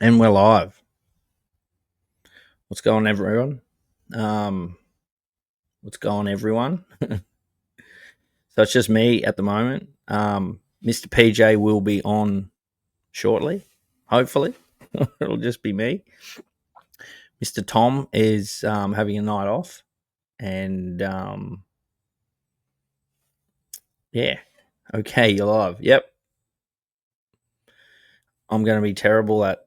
And we're live. What's going on, everyone? What's going on, everyone? So it's just me at the moment. Mr. PJ will be on shortly, hopefully. It'll just be me. Mr. Tom is having a night off. And yeah. Okay, you're live. Yep. I'm going to be terrible at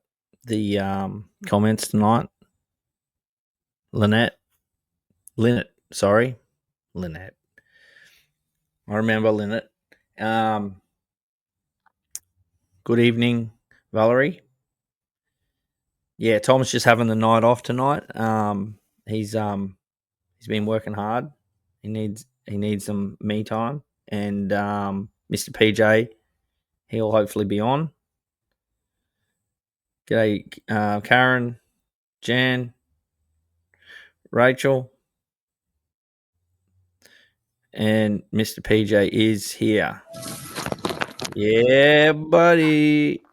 the comments tonight. Lynette. Sorry. Lynette. I remember Lynette. Good evening, Valerie. Yeah, Tom's just having the night off tonight. He's been working hard. He needs some me time. And Mr. PJ, he'll hopefully be on. G'day, Karen, Jan, Rachel, and Mr. PJ is here. Yeah, buddy.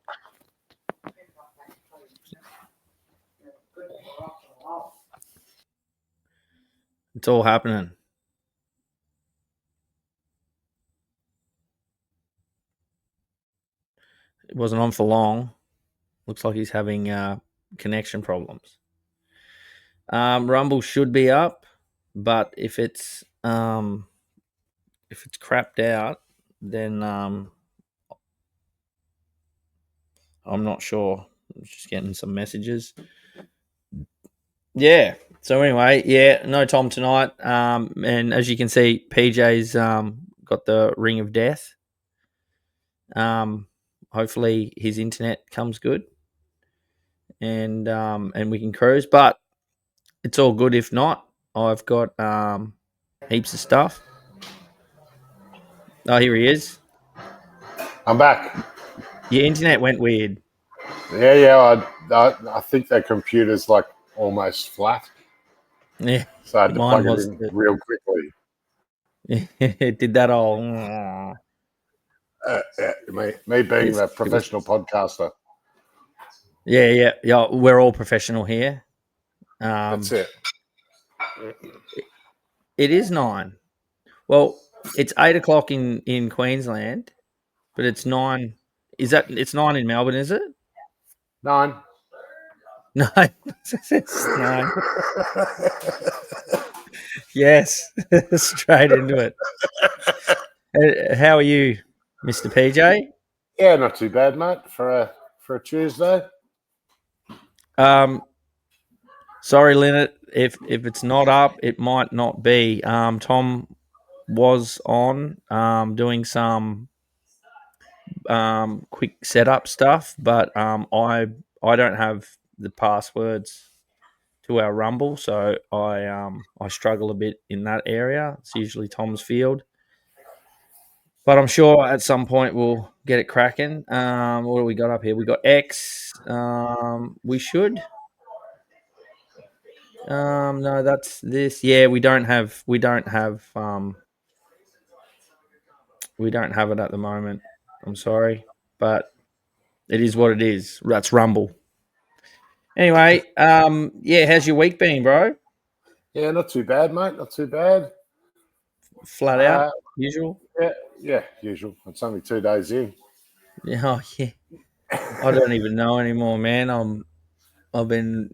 It's all happening. It wasn't on for long. Looks like he's having connection problems. Rumble should be up, but if it's crapped out, then I'm not sure. I'm just getting some messages. Yeah. So anyway, yeah, no Tom tonight. And as you can see, PJ's got the ring of death. Hopefully his internet comes good, and we can cruise. But it's all good. If not, I've got heaps of stuff. Oh, here he is. I'm back. Your internet went weird. Yeah. I think that computer's like almost flat. Yeah. So I had to plug it in real quickly. It did that all. Me being a professional podcaster. Yeah. We're all professional here. That's it. It is 9. Well, it's 8 o'clock in Queensland, but it's 9. It's 9 in Melbourne, is it? 9. No, it's 9. Yes, straight into it. How are you, Mr. PJ? Yeah, not too bad, mate. For a Tuesday. Sorry, Lynette. If it's not up, it might not be. Tom was on doing some quick setup stuff, but I don't have the passwords to our Rumble, so I struggle a bit in that area. It's usually Tom's field, but I'm sure at some point we'll get it cracking. What do we got up here? We got X. We should. No, that's this. Yeah, we don't have it at the moment. I'm sorry, but it is what it is. That's Rumble. Anyway, yeah, how's your week been, bro? Yeah, not too bad, mate. Not too bad. Flat out, usual. Yeah, usual. It's only 2 days in. Yeah, yeah. I don't even know anymore, man. I've been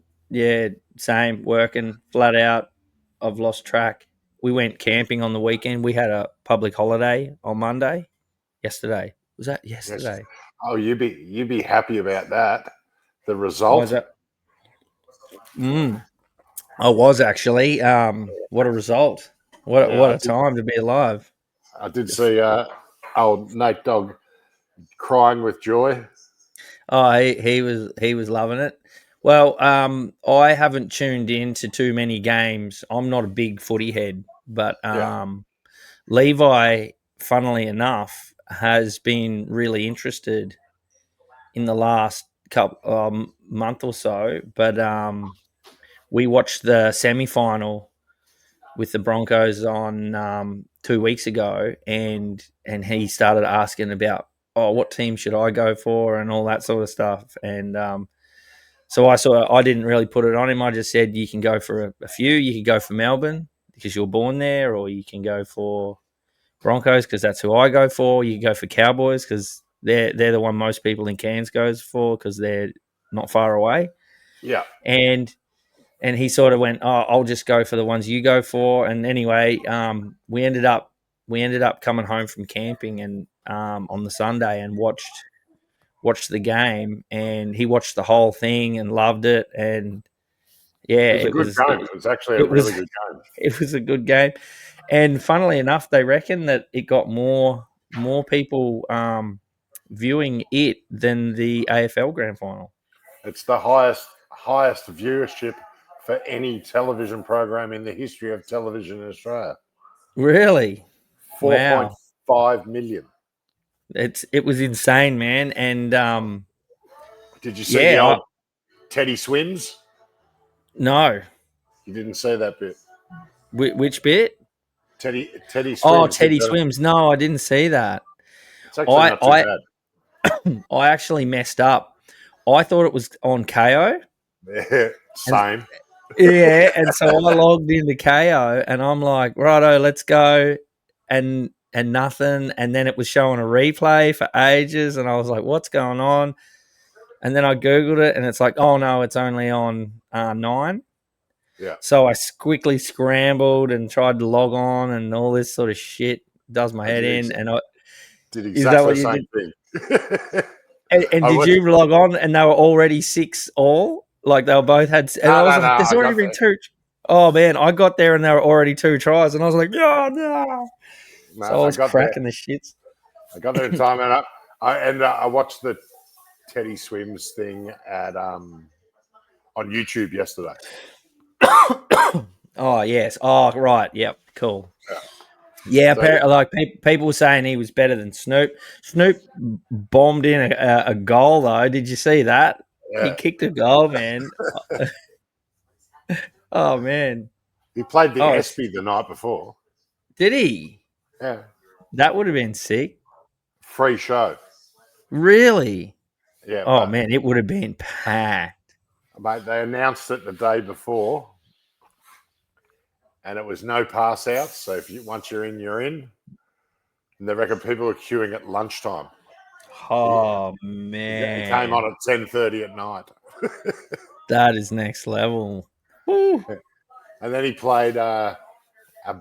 same working flat out. I've lost track. We went camping on the weekend. We had a public holiday on Monday. Yesterday. Was that yesterday? Yes. Oh, you'd be happy about that. The result. Why is that? I was actually. What a result. What a time to be alive. I did see old Nate Dogg crying with joy. Oh, he was loving it. Well, I haven't tuned in to too many games. I'm not a big footy head, but Levi, funnily enough, has been really interested in the last couple month or so. But we watched the semi-final with the Broncos on 2 weeks ago, and he started asking about, what team should I go for and all that sort of stuff. And So I didn't really put it on him. I just said you can go for a few. You can go for Melbourne because you're born there, or you can go for Broncos because that's who I go for. You can go for Cowboys because they're the one most people in Cairns goes for because they're not far away. Yeah. And he sort of went, "Oh, I'll just go for the ones you go for." And anyway, we ended up coming home from camping and on the Sunday and watched the game, and he watched the whole thing and loved it. And yeah, It was a good game. It was actually a it really was good game. it was a good game. And funnily enough, they reckon that it got more people viewing it than the AFL Grand Final. It's the highest viewership for any television program in the history of television in Australia. Really? Wow. 4.5 million. It was insane, man. And Did you see the yeah, old Teddy Swims? no. You didn't see that bit. Which bit? Teddy Swims. Oh, Teddy Swims. No, I didn't see that. It's actually not too bad. I actually messed up. I thought it was on KO. Same. Yeah, and so I logged into KO and I'm like, righto, let's go. And nothing. And then it was showing a replay for ages. And I was like, what's going on? And then I Googled it and it's like, oh no, it's only on 9. Yeah. So I quickly scrambled and tried to log on and all this sort of shit does my head in. And I did is that exactly what the you same did? thing. And did you log on and they were already 6 all? Like they were both had, and I was like, "There's already been 2." Oh man, I got there and there were already 2 tries, and I was like, "Oh no!" So I was cracking the shits. I got there in time, and I watched the Teddy Swims thing at on YouTube yesterday. Oh yes. Oh right. Yep. Cool. Yeah. So, like people were saying he was better than Snoop. Snoop bombed in a goal though. Did you see that? yeah. He kicked a goal, man. Oh man. He played the ESPY the night before. Did he? Yeah. That would have been sick. Free show. Really? Yeah. Oh man, it would have been packed. Mate, they announced it the day before, and it was no pass outs. So once you're in, you're in. And they reckon people were queuing at lunchtime. Oh man, it came on at 10:30 at night. That is next level. Woo. And then he played a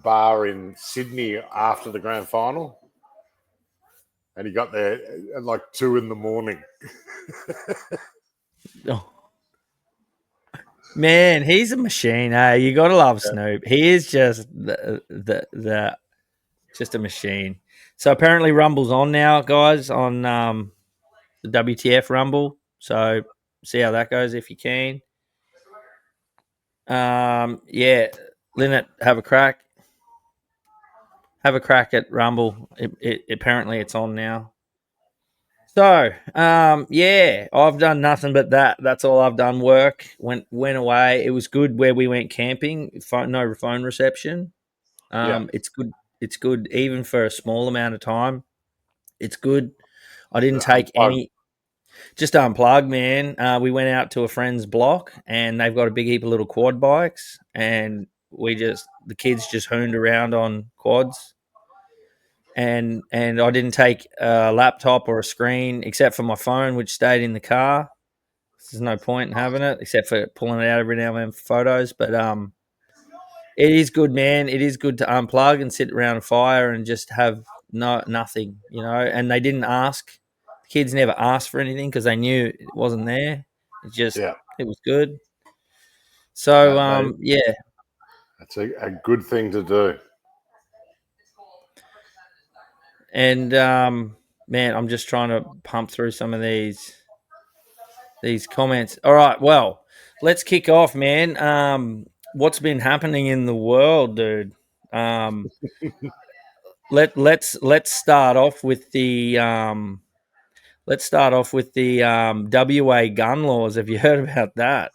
bar in Sydney after the grand final, and he got there at like 2 a.m. Oh. Man, he's a machine. Hey, you gotta love Snoop. He is just the just a machine. So apparently Rumble's on now, guys, on the WTF Rumble. So see how that goes if you can. Yeah, Lynette, have a crack. Have a crack at Rumble. It apparently it's on now. So, yeah, I've done nothing but that. That's all I've done. Work went away. It was good where we went camping. No phone reception. It's good. It's good even for a small amount of time. It's good. I didn't take any. Just unplug, man. We went out to a friend's block, and they've got a big heap of little quad bikes, and the kids just hooned around on quads. And I didn't take a laptop or a screen except for my phone, which stayed in the car. There's no point in having it except for pulling it out every now and then for photos. But it is good, man. It is good to unplug and sit around a fire and just have nothing, you know. And they didn't ask. The kids never asked for anything because they knew it wasn't there. It was good. So yeah, that's a good thing to do. And man, I'm just trying to pump through some of these comments. All right, well, let's kick off, man. What's been happening in the world, dude? Let's start off with the WA gun laws. Have you heard about that?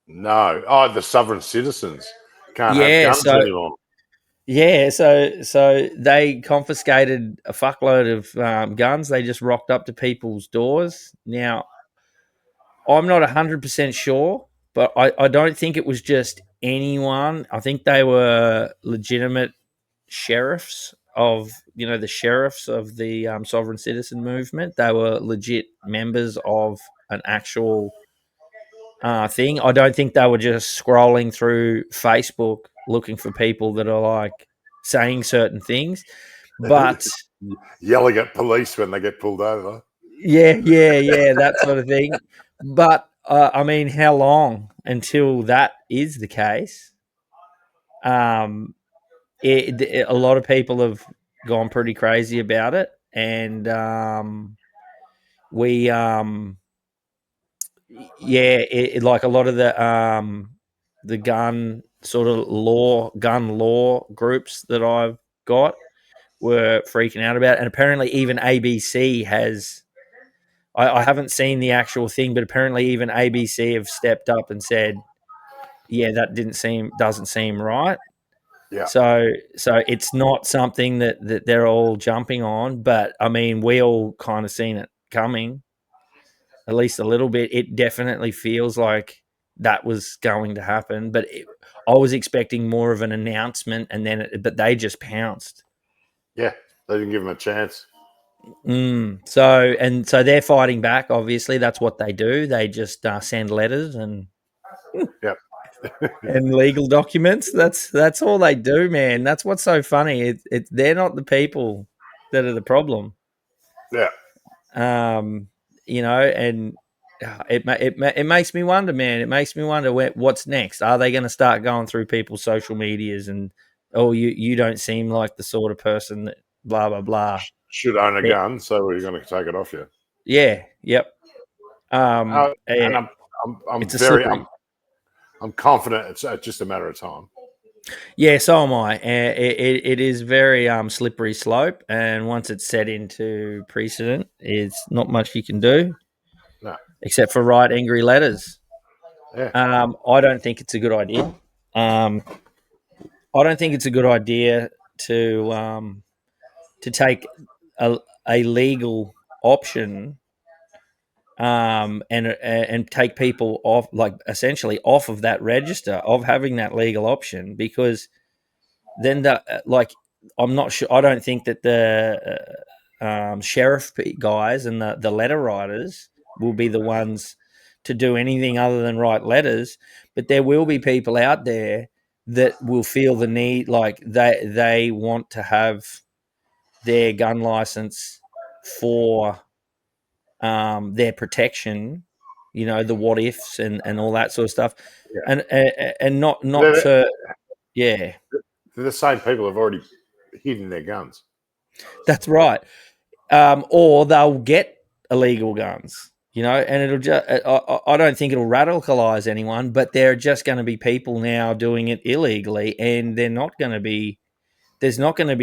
No. Oh, the sovereign citizens can't have guns anymore. Yeah, so they confiscated a fuckload of guns. They just rocked up to people's doors. Now, I'm not 100% sure, but I don't think it was just anyone. I think they were legitimate sheriffs of, the sheriffs of the sovereign citizen movement. They were legit members of an actual thing. I don't think they were just scrolling through Facebook looking for people that are like saying certain things. But Yelling at police when they get pulled over. yeah, that sort of thing. But I mean, how long until that is the case? Um, a lot of people have gone pretty crazy about it, and we, yeah, like a lot of the gun law groups that I've got were freaking out about it. And apparently even ABC has, I haven't seen the actual thing, but apparently even ABC have stepped up and said, yeah, that doesn't seem right. Yeah, So it's not something that they're all jumping on, but I mean, we all kind of seen it coming, at least a little bit. It definitely feels like that was going to happen, but I was expecting more of an announcement, and but they just pounced. yeah. They didn't give him a chance. So they're fighting back. Obviously, that's what they do. They just send letters Yep. and legal documents. That's all they do, man. That's what's so funny. They're not the people that are the problem. Yeah. Um, and it makes me wonder, man. It makes me wonder what's next. Are they going to start going through people's social medias and, oh, you don't seem like the sort of person that blah blah blah. Should own a It, gun, so we're going to take it off you. yeah, yep. And It's a slippery. I'm confident it's just a matter of time. Yeah, so am I. It is very slippery slope, and once it's set into precedent, it's not much you can do No. except for write angry letters. Yeah. I don't think it's a good idea. Um, I don't think it's a good idea to take a, a legal option and take people off, like essentially off of that register of having that legal option, because then like I'm not sure. I don't think that the sheriff guys and the letter writers will be the ones to do anything other than write letters. But there will be people out there that will feel the need, like they want to have their gun license for their protection. The what ifs and all that sort of stuff, Yeah. and not They're, to yeah. they're the same people who've already hidden their guns. That's right. Or they'll get illegal guns, and it'll just, I don't think it'll radicalize anyone, but there are just going to be people now doing it illegally, and there's not going to be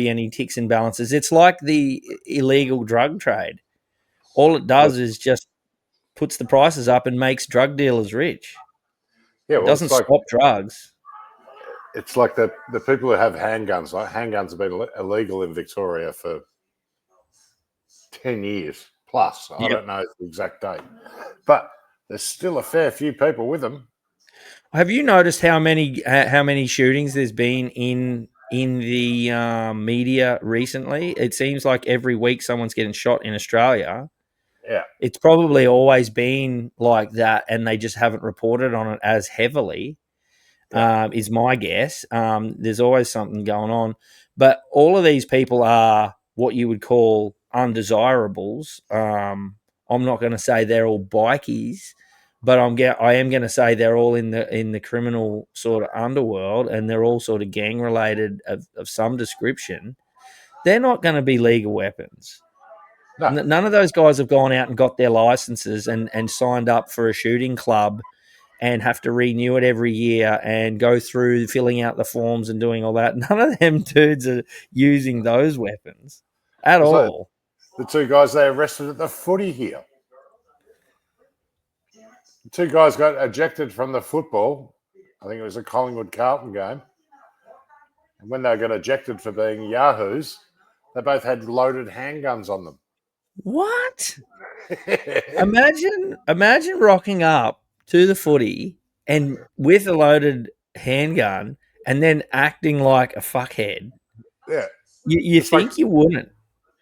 any ticks and balances. It's like the illegal drug trade. All it Well, does is just puts the prices up and makes drug dealers rich. yeah. It Well, doesn't stop drugs. it's like the people who have handguns. Like handguns have been illegal in Victoria for 10 years plus. I Yep. don't know the exact date, but there's still a fair few people with them. Have you noticed how many shootings there's been in the media recently? It seems like every week someone's getting shot in Australia. Yeah. It's probably always been like that, and they just haven't reported on it as heavily. Yeah. Is my guess. There's always something going on, but all of these people are what you would call undesirables. I'm not going to say they're all bikies, but I am going to say they're all in the criminal sort of underworld, and they're all sort of gang related of some description. They're not going to be legal weapons. No. None of those guys have gone out and got their licenses and signed up for a shooting club and have to renew it every year and go through filling out the forms and doing all that. None of them dudes are using those weapons at It's like all. the two guys they arrested at the footy here. The two guys got ejected from the football. I think it was a Collingwood Carlton game. And when they got ejected for being yahoos, they both had loaded handguns on them. What? Imagine rocking up to the footy and with a loaded handgun and then acting like a fuckhead. Yeah. You It's like, think you wouldn't?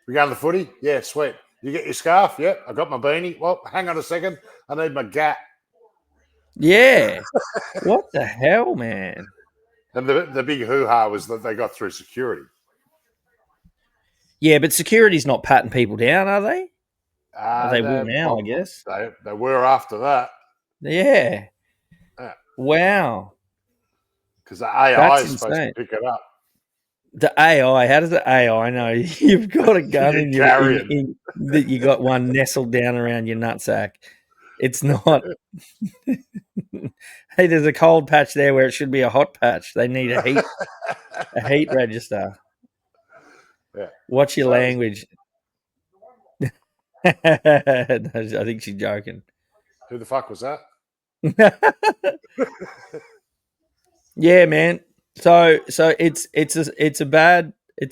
we going to the footy? Yeah, sweet. You get your scarf? Yep. I got my beanie. Well, hang on a second. I need my gat. Yeah. What the hell, man? And the big hoo-ha was that they got through security. Yeah, but security's not patting people down, are they? Oh, they will now, I Well, guess. they were after that. Yeah. Yeah. Wow. Because the AI That's is supposed to insane. pick it up. The AI, how does the AI know you've got a gun You in your carrion. in that you got one nestled down around your nutsack? It's not. Hey, there's a cold patch there where it should be a hot patch. They need a heat register. Yeah. Watch your So was, language. I think she's joking. who the fuck was that? Yeah, man. So it's a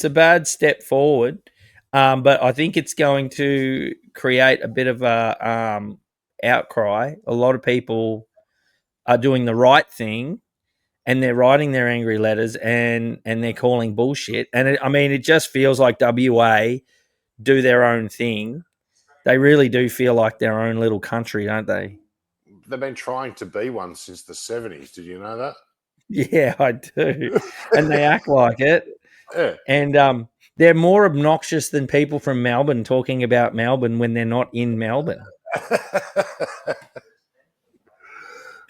bad step forward, but I think it's going to create a bit of a outcry. A lot of people are doing the right thing, and they're writing their angry letters, and they're calling bullshit. And I mean, it just feels like WA do their own thing. They really do feel like their own little country, don't they? They've been trying to be one since the 70s. Did you know that? Yeah, I do. And they act like it. Yeah. And they're more obnoxious than people from Melbourne talking about Melbourne when they're not in Melbourne.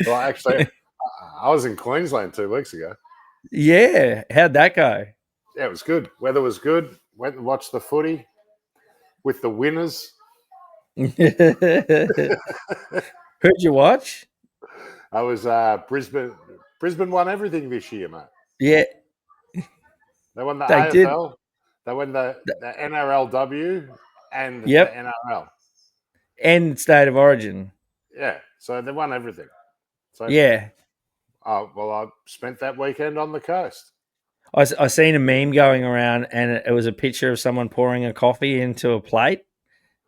Well, actually, I was in Queensland 2 weeks ago. Yeah, how'd that go? Yeah, it was good. Weather was good. Went and watched the footy with the winners. Who'd you watch? I was Brisbane. Brisbane won everything this year, mate. Yeah, They won the they did. AFL. They won the NRLW and the Yep, NRL. and State of Origin. Yeah, so they won everything. So, Yeah, well, I spent that weekend on the coast. I seen a meme going around, and it was a picture of someone pouring a coffee into a plate,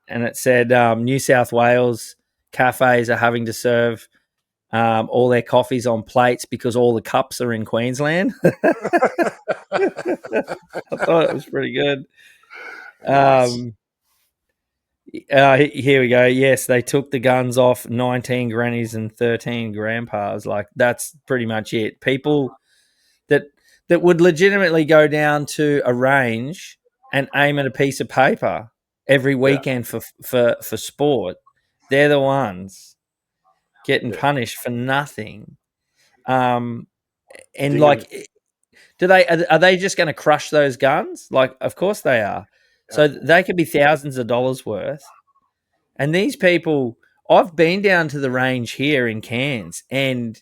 and it said New South Wales cafes are having to serve all their coffees on plates because all the cups are in Queensland. I thought it was pretty good. Nice. Here we go. Yes, they took the guns off 19 grannies and 13 grandpas. Like that's pretty much it. People that that would legitimately go down to a range and aim at a piece of paper every Yeah, weekend for sport. They're the ones getting yeah. punished for nothing. Um, and Digging. like, are they just going to crush those guns? Like, of course they are. Yeah, So they could be thousands of dollars worth. And these people, I've been down to the range here in Cairns, and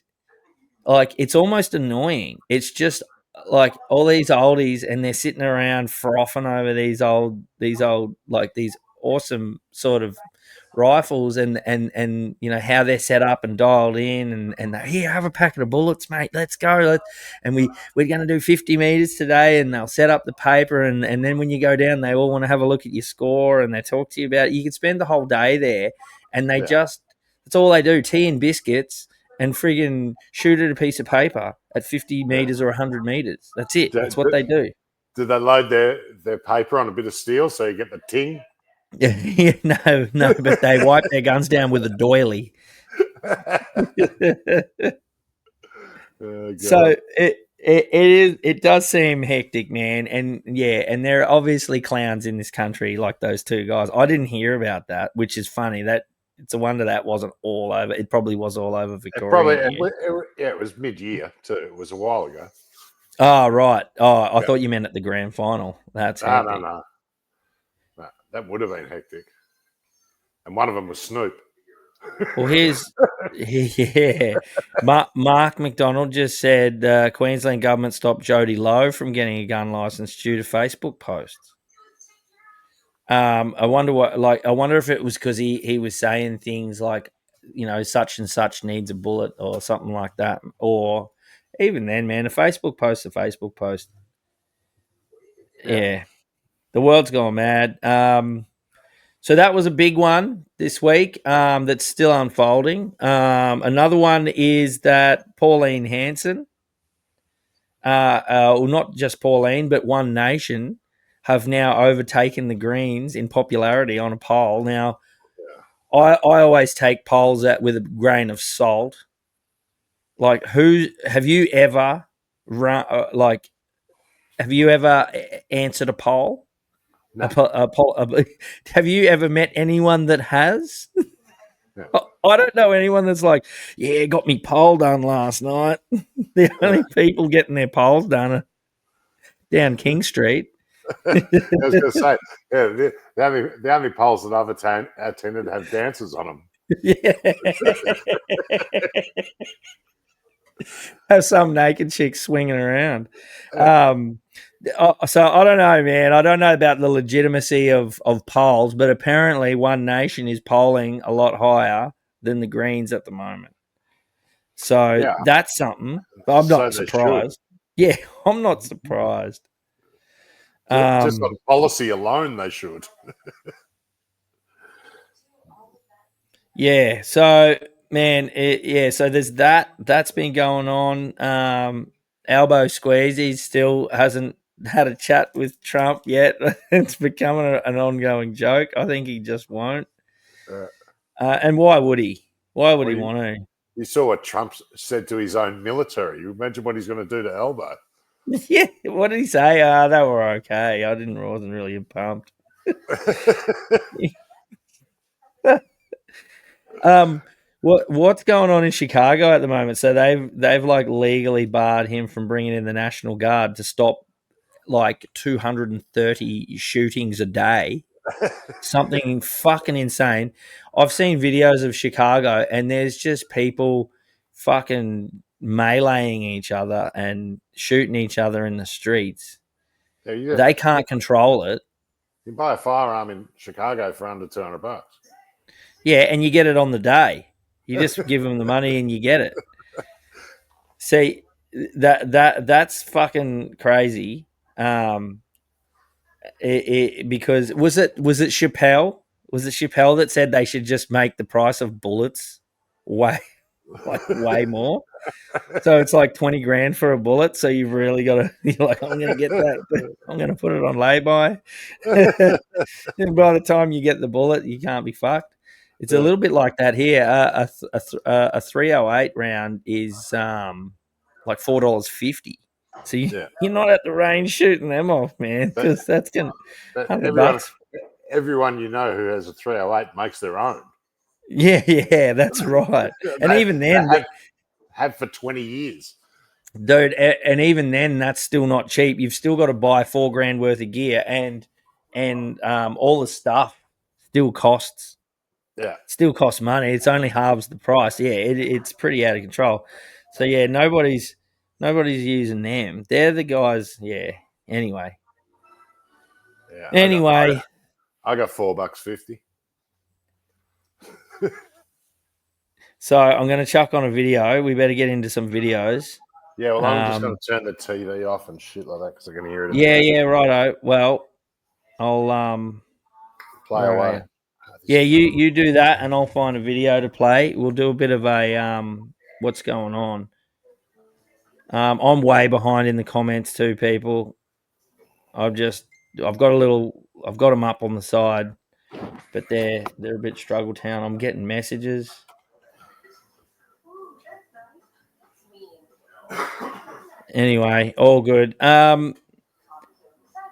like it's almost annoying. It's just like all these oldies, and they're sitting around frothing over these old like these awesome sort of rifles, and how they're set up and dialed in, and they here, have a packet of bullets, mate, let's go. And we're going to do 50 meters today, and they'll set up the paper, and then when you go down they all want to have a look at your score, and they talk to you about it. You can spend the whole day there, and yeah. that's all they do, tea and biscuits, and friggin' shoot at a piece of paper at 50 Yeah. meters or 100 meters. That's it. That's Did, what they do. did they load their paper on a bit of steel so you get the ting? Yeah, no, but they wipe their guns down with a doily. Oh, So God. it does seem hectic, man, and yeah, and there are obviously clowns in this country like those two guys. I didn't hear about that, which is funny. That it's a wonder that wasn't all over. It probably was all over It probably, Victorian news. yeah, it was mid-year too. It was a while ago. Oh right. Oh, I Yeah. thought you meant at the grand final. That's No, no, hectic. no, no. That would have been hectic. And one of them was Snoop. Well, here's yeah. Mark McDonald just said Queensland government stopped Jody Lowe from getting a gun license due to Facebook posts. I wonder what, like, I wonder if it was because he was saying things like, such and such needs a bullet or something like that, or even then, man, a Facebook post, a Facebook post. Yeah. Yeah, the world's gone mad. So that was a big one this week that's still unfolding. Another one is that Pauline Hanson, well, not just Pauline, but One Nation have now overtaken the Greens in popularity on a poll. Now, I always take polls out with a grain of salt. Like, who have you ever run? Have you ever answered a poll? No. Have you ever met anyone that has? Yeah. I don't know anyone that's like, yeah, got me poll done last night. The Yeah. only people getting their polls done are down King Street. I was going to say, yeah, the only polls that I've attended have dancers on them. Yeah. Have some naked chick swinging around. So I don't know, man. I don't know about the legitimacy of polls, but apparently One Nation is polling a lot higher than the Greens at the moment. So Yeah, that's something. But I'm so not they should. surprised. Yeah, I'm not surprised. Just Um, on policy alone, they should. yeah. So man, yeah. So there's that. That's been going on. Elbow squeeze. He still hasn't had a chat with Trump yet. It's becoming an ongoing joke. I think he just won't. Uh, And why would he? Why would well, he you, want to? you saw what Trump said to his own military. You imagine what he's going to do to Elbow. Yeah. What did he say? They were okay. Wasn't really pumped. Um, what's going on in Chicago at the moment? So they've like legally barred him from bringing in the National Guard to stop like 230 shootings a day. Something fucking insane. I've seen videos of Chicago, and there's just people fucking meleeing each other and shooting each other in the streets. Yeah, They can't control it. you buy a firearm in Chicago for under $200. Yeah, and you get it on the day. You just give them the money and you get it. See, that's fucking crazy. Um, because was it Chappelle? Was it Chappelle that said they should just make the price of bullets way way more? So it's like 20 grand for a bullet. So you've really got to. You're like, I'm going to get that. I'm going to put it on lay-by. And by the time you get the bullet, you can't be fucked. It's a Yeah, little bit like that here. A 308 round is like $4.50. So yeah. you're not at the range shooting them off, man, But, because that's going but 100 everyone, bucks. everyone you know who has a 308 makes their own. Yeah, yeah, that's right. And they, even they then, have for 20 years. dude, and even then, that's still not cheap. You've still got to buy 4 grand worth of gear, and all the stuff still costs. Yeah, Still costs money. It's only halves the price. Yeah, it's pretty out of control. So yeah, nobody's using them. They're the guys. Yeah. Anyway, yeah. anyway. I got $4.50. So I'm going to chuck on a video. We better get into some videos. Yeah, well, I'm just going to turn the TV off and shit like that because I can hear it in the Yeah, background. yeah, righto. Well, I'll Play where are away. you? Yeah, you do that, and I'll find a video to play. We'll do a bit of a what's going on. I'm way behind in the comments too, people. I've got them up on the side, but they're a bit struggle town. I'm getting messages. Anyway, all good.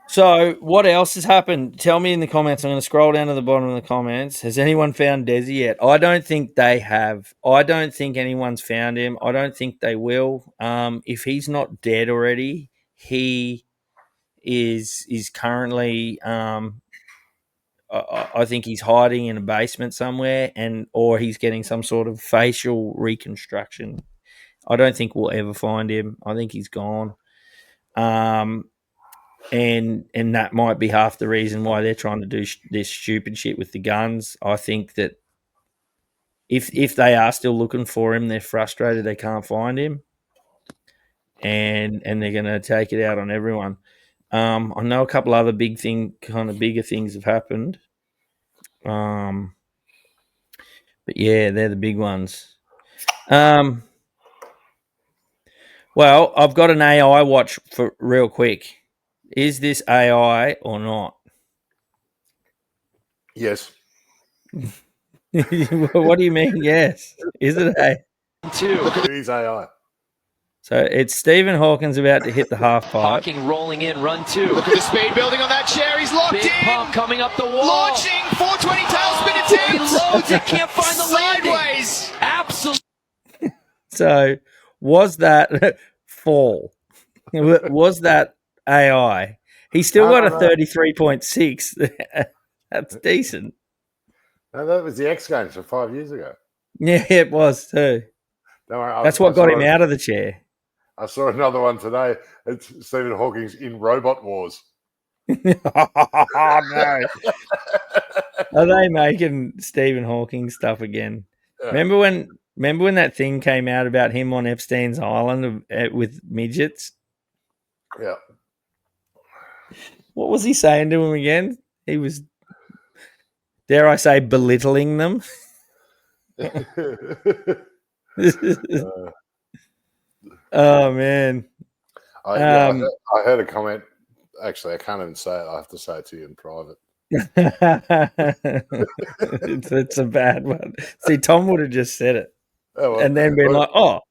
So what else has happened? Tell me in the comments. I'm going to scroll down to the bottom of the comments. Has anyone found Desi yet? I don't think they have. I don't think anyone's found him. I don't think they will. If he's not dead already, he is currently. I think he's hiding in a basement somewhere, or he's getting some sort of facial reconstruction. I don't think we'll ever find him. I think he's gone. Um, and that might be half the reason why they're trying to do this stupid shit with the guns. I think that if they are still looking for him, they're frustrated they can't find him, and they're going to take it out on everyone. I know a couple other bigger things have happened. But yeah, they're the big ones. Well, I've got an AI watch for real quick. Is this AI or not? Yes. What do you mean? Yes. Is it A? It is AI. So it's Stephen Hawking's about to hit the half pipe. Hawking rolling in, run two. Look at the speed building on that chair. He's locked Big in. pump coming up the wall. Launching 420 tailspin attempt. He loads it, can't find the landing. Sideways. Absolutely. So was that fall? Was that AI? He's still got a 33.6. That's decent. No, that was the X Games for 5 years ago. Yeah, it was too. Don't worry, That's what got him out of the chair. I saw another one today. It's Stephen Hawking's in Robot Wars. Oh, no. Are they making Stephen Hawking stuff again? Yeah. Remember when that thing came out about him on Epstein's Island with midgets? Yeah. What was he saying to him again? He was, dare I say, belittling them. Oh man! I heard a comment. Actually, I can't even say it. I have to say it to you in private. It's a bad one. See, Tom would have just said it, well, and then been like, "Oh,"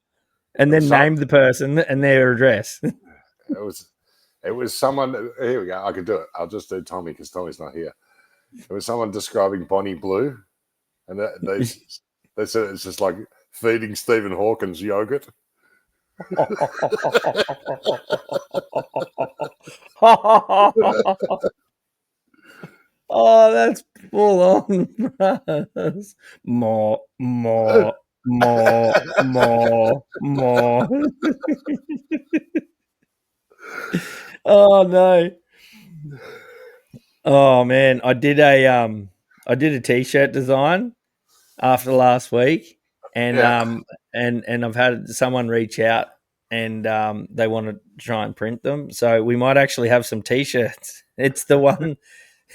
and then named the person and their address. It was someone. Here we go. I could do it. I'll just do Tommy because Tommy's not here. It was someone describing Bonnie Blue, and they said it's just like feeding Stephen Hawking's yogurt. Oh, that's full on. More. Oh no. Oh man, I did a t-shirt design after last week, and and I've had someone reach out and they want to try and print them. So we might actually have some t-shirts. It's the one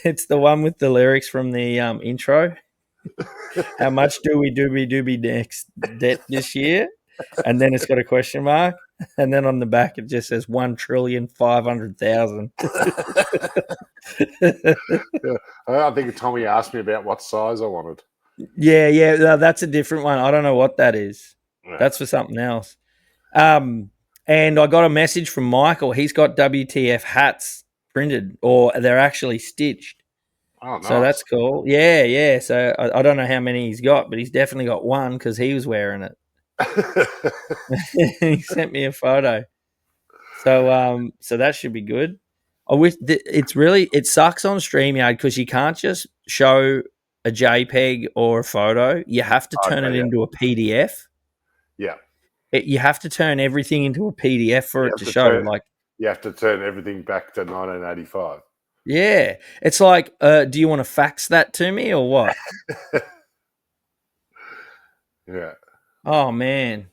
with the lyrics from the intro. How much do we next debt this year? And then it's got a question mark. And then on the back it just says 1,500,000,000. I think Tommy asked me about what size I wanted. Yeah, that's a different one. I don't know what that is. Yeah. That's for something else. And I got a message from Michael. He's got WTF hats printed, or they're actually stitched. Oh, nice. So that's cool. Yeah. So I don't know how many he's got, but he's definitely got one because he was wearing it. He sent me a photo. So that should be good. I wish it sucks on StreamYard because you can't just show a JPEG or a photo. You have to turn it into a PDF. Yeah. You have to turn everything into a PDF for it to show. You have to turn everything back to 1985. Yeah. It's like, do you want to fax that to me or what? Yeah. Oh, man.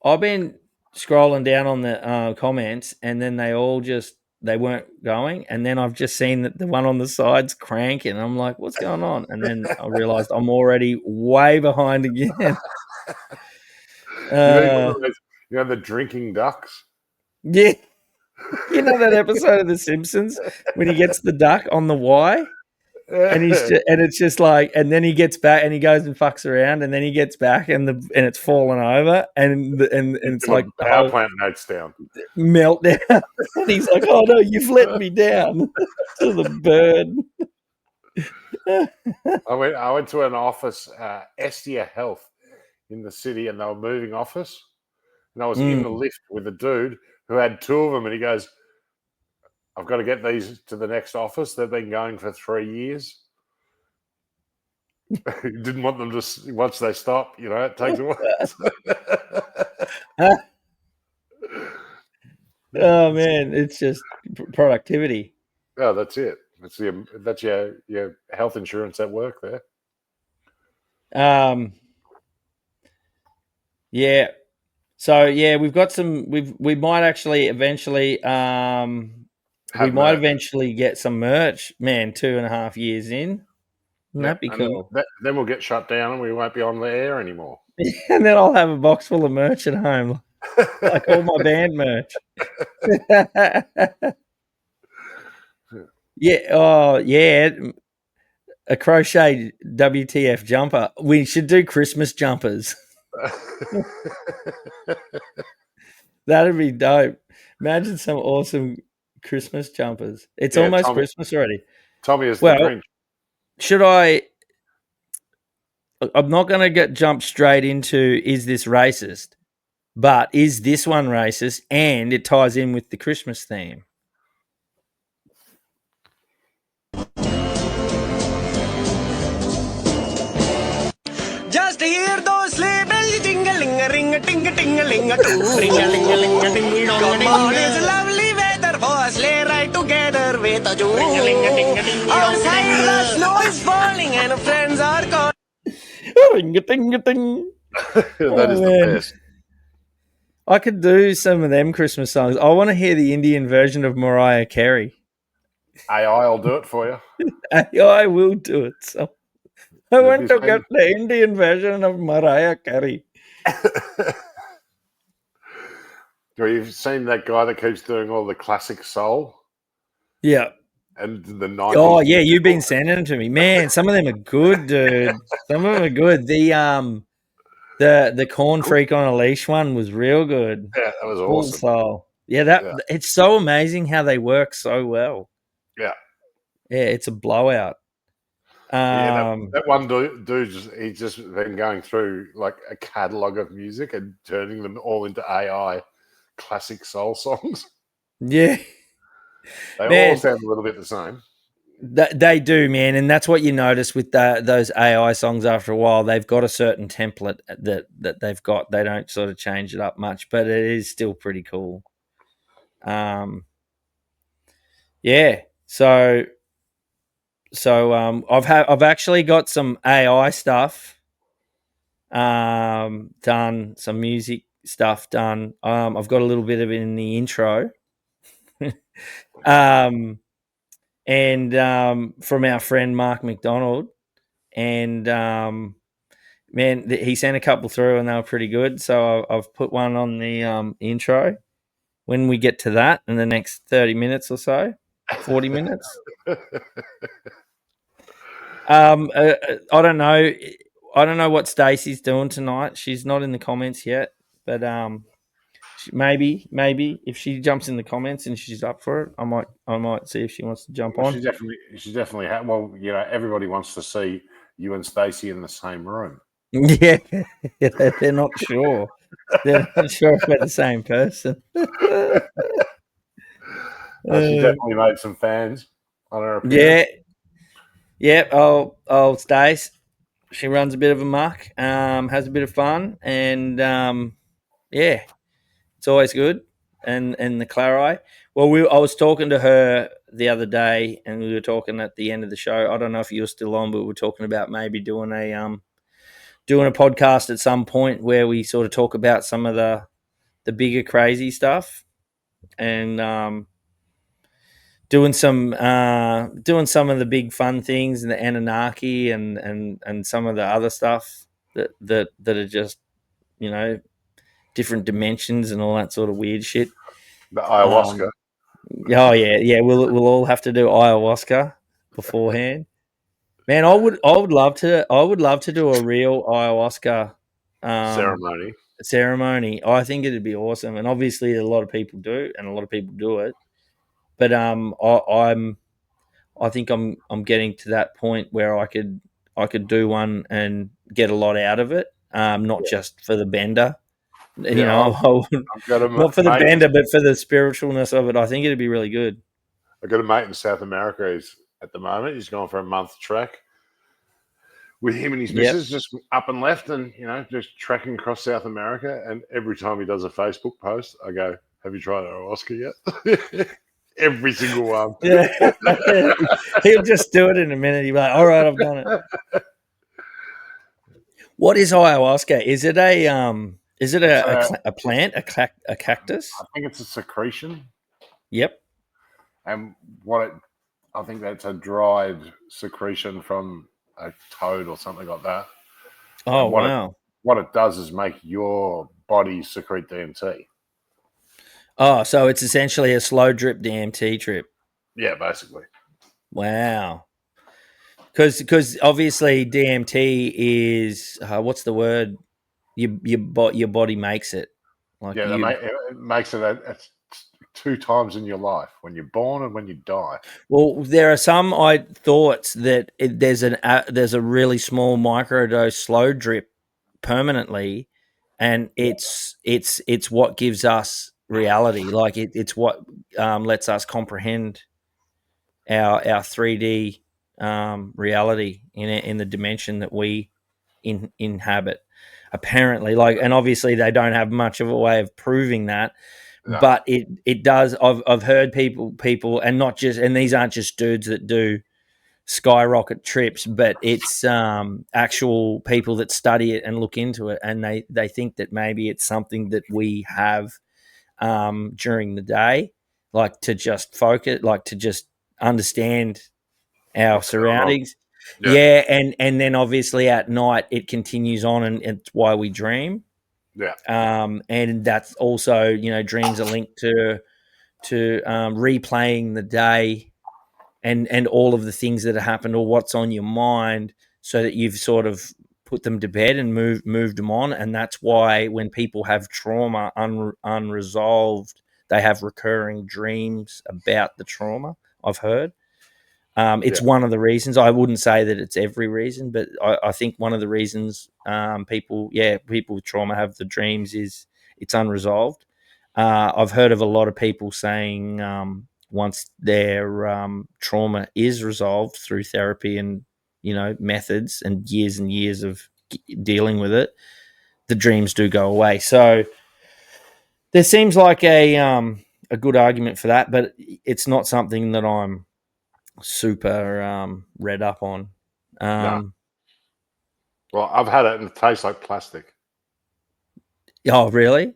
I've been scrolling down on the comments, and then they weren't going. And then I've just seen that the one on the side's cranking. I'm like, what's going on? And then I realized I'm already way behind again. You know the drinking ducks? Yeah. You know that episode of The Simpsons when he gets the duck on the Y? And it's just like, and then he gets back and he goes and fucks around, and then he gets back and it's fallen over, and it's like power plant notes down, meltdown, and he's like, "Oh no, you've let me down." To the bird. I went to an office, Estia Health, in the city, and they were moving office, and I was in the lift with a dude who had two of them, and he goes, I've got to get these to the next office. They've been going for 3 years. He didn't want them to, once they stop, it takes a while. Oh, man, it's just productivity. Oh, that's it. That's your health insurance at work there. Yeah. So, yeah, we've got we might actually eventually eventually get some merch, man, 2.5 years in. Wouldn't that be cool? Then we'll get shut down and we won't be on the air anymore. And then I'll have a box full of merch at home, like all my band merch. Yeah. Oh, yeah. A crochet WTF jumper. We should do Christmas jumpers. That'd be dope. Imagine some awesome Christmas jumpers. It's almost Christmas already. Tommy is the Grinch. Should I? I'm not going to jump straight into is this racist, but is this one racist? And it ties in with the Christmas theme. Just hear those sleigh bells jingling, ring a ting a ting a ling a too. Ring a ling a ling a ding dong. Come on, it's lovely weather for a sleigh ride together with a Jew. Ring a ling a ding a ding dong. Outside the snow is falling and friends are calling. Ring a ting a ting. That is the best. I could do some of them Christmas songs. I want to hear the Indian version of Mariah Carey. AI will do it for you. AI will do it. So I want to get the Indian version of Mariah Carey. You've seen that guy that keeps doing all the classic soul? Yeah. And the 90s. Oh, yeah, you've been sending them to me. Man, some of them are good, dude. Some of them are good. The Corn Freak on a Leash one was real good. Yeah, that was awesome. Soul. Yeah, it's so amazing how they work so well. Yeah. Yeah, it's a blowout. That one dude, he's just been going through like a catalogue of music and turning them all into AI classic soul songs. Yeah. They all sound a little bit the same. They do, man, and that's what you notice with those AI songs. After a while, they've got a certain template that they've got. They don't sort of change it up much, but it is still pretty cool. Yeah. So I've actually got some AI stuff done, some music stuff done. I've got a little bit of it in the intro. And from our friend Mark McDonald, and man, he sent a couple through, and they were pretty good. So I've put one on the intro. When we get to that in the next 30 minutes or so, 40 minutes. I don't know. I don't know what Stacey's doing tonight. She's not in the comments yet, but maybe if she jumps in the comments and she's up for it, I might see if she wants to jump on. She definitely well, everybody wants to see you and Stacey in the same room. Yeah, they're not sure. They're not sure if we're the same person. She definitely made some fans on her appearance. Yeah. Oh, Stace. She runs a bit of a muck, has a bit of fun, and yeah, it's always good. And the Clarai. Well, I was talking to her the other day, and we were talking at the end of the show. I don't know if you're still on, but we were talking about maybe doing a podcast at some point where we sort of talk about some of the bigger crazy stuff, and doing some of the big fun things and the Anunnaki and some of the other stuff that are just different dimensions and all that sort of weird shit. The ayahuasca. Oh yeah. We'll all have to do ayahuasca beforehand. Man, I would love to do a real ayahuasca ceremony. I think it'd be awesome, and obviously a lot of people do, and a lot of people do it. But I think I'm getting to that point where I could do one and get a lot out of it, not just for the bender. Not for the bender, but for the spiritualness of it. I think it'd be really good. I've got a mate in South America. At the moment, he's gone for a month trek with him and his missus, just up and left, and just trekking across South America. And every time he does a Facebook post, I go, "Have you tried ayahuasca yet?" Every single one. Yeah. He'll just do it in a minute. He'll be like, "All right, I've done it." What is ayahuasca? Is it a plant, a cactus? I think it's a secretion. Yep. And I think that's a dried secretion from a toad or something like that. Oh, And wow. what it does is make your body secrete DMT. Oh, so it's essentially a slow drip DMT trip. Yeah, basically. Wow. Because obviously DMT is what's the word? Your body makes it. Like Yeah, it makes it at 2 times in your life, when you're born and when you die. Well, there are some thoughts that there's a really small microdose slow drip permanently, and it's what gives us reality. Like it's what lets us comprehend our 3D reality in the dimension that we inhabit. Apparently, and obviously they don't have much of a way of proving that. No. But it does. I've heard people, and not just, and these aren't just dudes that do skyrocket trips, but it's actual people that study it and look into it, and they think that maybe it's something that we have during the day, like to just focus, like to just understand our What's going on? surroundings. Yeah. And then obviously at night it continues on, and it's why we dream. Yeah. And that's also, dreams are linked to replaying the day and all of the things that have happened or what's on your mind, so that you've sort of put them to bed and moved them on. And that's why when people have trauma unresolved, they have recurring dreams about the trauma. I've heard. It's one of the reasons. I wouldn't say that it's every reason, but I think one of the reasons people with trauma have the dreams is it's unresolved. I've heard of a lot of people saying once their trauma is resolved through therapy and methods and years of dealing with it, the dreams do go away. So there seems like a good argument for that, but it's not something that I'm super read up on. No. Well, I've had it and it tastes like plastic. Oh, really?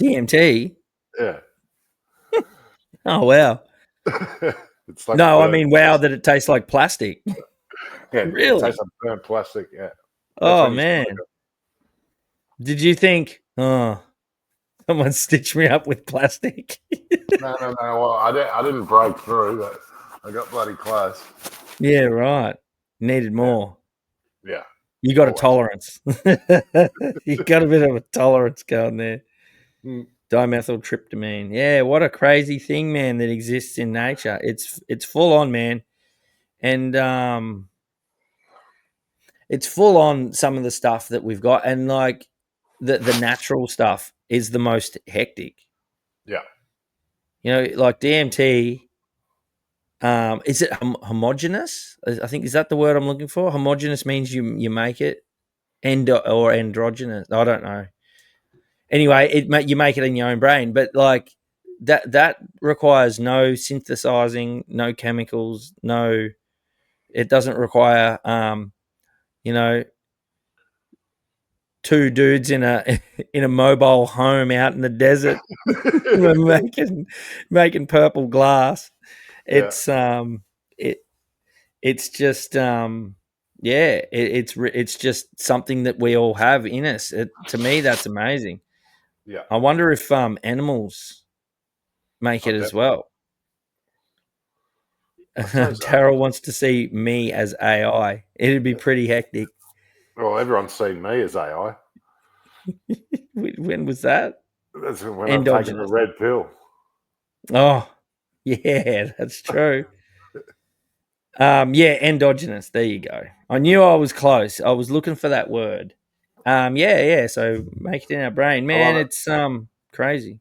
DMT? Yeah. Oh, wow. It's like No, I mean, wow, that it tastes like plastic. Yeah, Really? it tastes like burnt plastic. Yeah. Oh, man. Did you think, someone stitched me up with plastic? No. Well, I didn't break through, but I got bloody close. Yeah, right. Needed more. Yeah. You got Always. a tolerance. You got a bit of a tolerance going there. Dimethyltryptamine. Yeah, what a crazy thing, man, that exists in nature. It's full on, man. And it's full on some of the stuff that we've got, and like the natural stuff is the most hectic. Yeah. Like DMT. Is it homogeneous? I think, is that the word I'm looking for? Homogeneous means you make it, or androgynous. I don't know. Anyway, you make it in your own brain, but like that requires no synthesizing, no chemicals, no. It doesn't require two dudes in a mobile home out in the desert making purple glass. It's it's just it's just something that we all have in us. To me, that's amazing. Yeah. I wonder if animals make it as well. Daryl wants to see me as AI. It'd be pretty hectic. Well, everyone's seen me as AI. When was that? That's when I'm taking the red pill. Oh, yeah, that's true. Endogenous. There you go. I knew I was close. I was looking for that word. So make it in our brain, man. It's crazy.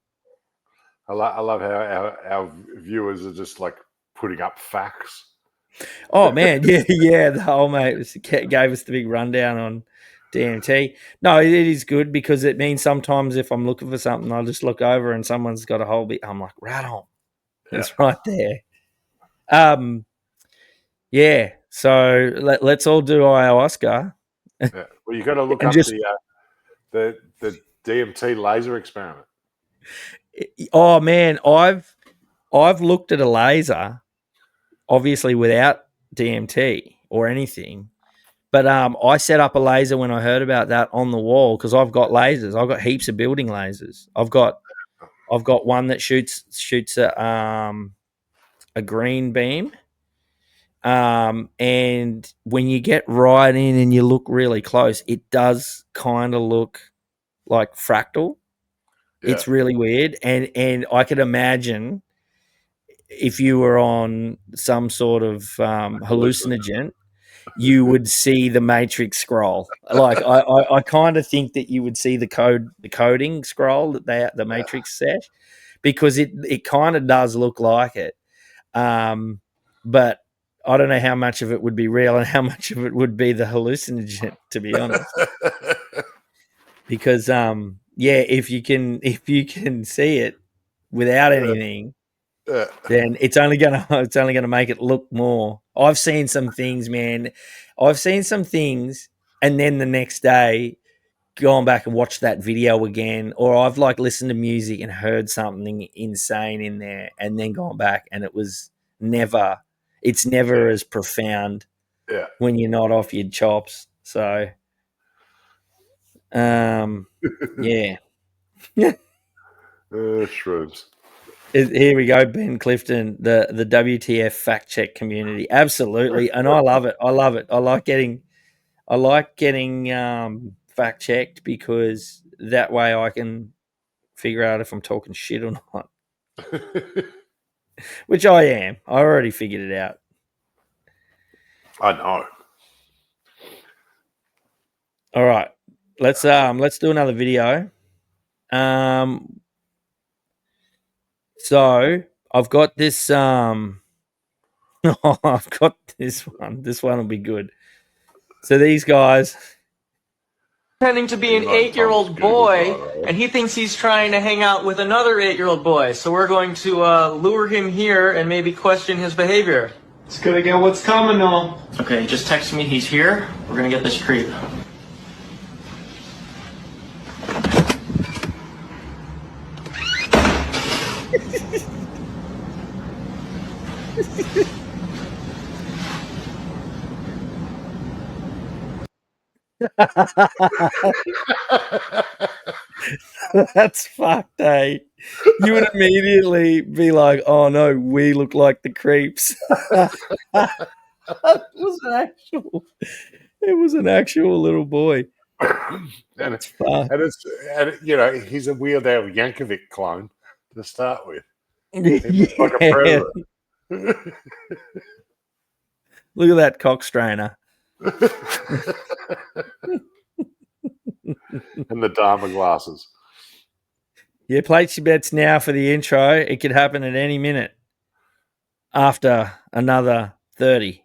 I love how our viewers are just like putting up facts. Oh man, yeah. The whole mate gave us the big rundown on DMT. No, it is good because it means sometimes if I'm looking for something, I'll just look over and someone's got a whole bit. I'm like, right on. It's right there. Yeah. So let's all do ayahuasca. Yeah. Well, you got to look up the DMT laser experiment. Oh man, I've looked at a laser, obviously without DMT or anything, But I set up a laser when I heard about that on the wall because I've got lasers. I've got heaps of building lasers. I've got one that shoots a green beam. And when you get right in and you look really close, it does kind of look like fractal. Yeah. It's really weird. And I could imagine if you were on some sort of hallucinogen, you would see the matrix scroll. Like I kind of think that you would see the coding scroll that the matrix set, because it kind of does look like it. But I don't know how much of it would be real and how much of it would be the hallucinogen, to be honest. Because if you can see it without anything, then it's only gonna make it look more. I've seen some things, man. I've seen some things, and then the next day gone back and watched that video again, or I've like listened to music and heard something insane in there, and then gone back, and it's never as profound when you're not off your chops. So, yeah. Shrooms. Here we go, Ben Clifton, the WTF fact check community. Absolutely. And I love it. I love it. I like getting fact checked, because that way I can figure out if I'm talking shit or not. Which I am. I already figured it out. I know. All right. Let's do another video. So I've got this I've got this one. This one will be good. So these guys pretending to be an 8-year-old boy, and he thinks he's trying to hang out with another 8-year-old boy. So we're going to lure him here and maybe question his behavior. It's gonna get what's coming though. Okay, just text me he's here. We're gonna get this creep. That's fucked, eh? You would immediately be like, "Oh no, we look like the creeps." It was an actual little boy. and he's a weird Yankovic clone to start with. He's like a predator. Look at that cock strainer. And the Dharma glasses. Yeah, place your bets now for the intro. It could happen at any minute after another 30.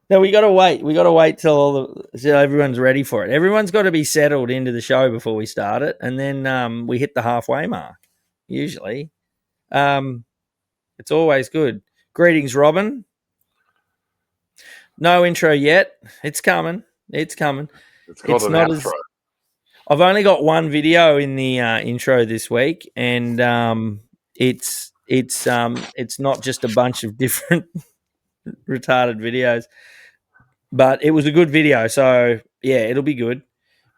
No, we got to wait. We got to wait till everyone's ready for it. Everyone's got to be settled into the show before we start it, and then we hit the halfway mark. Usually, it's always good. Greetings, Robin. No intro yet. It's coming. It's coming. It's not as. I've only got one video in the intro this week, and it's not just a bunch of different retarded videos, but it was a good video. So yeah, it'll be good.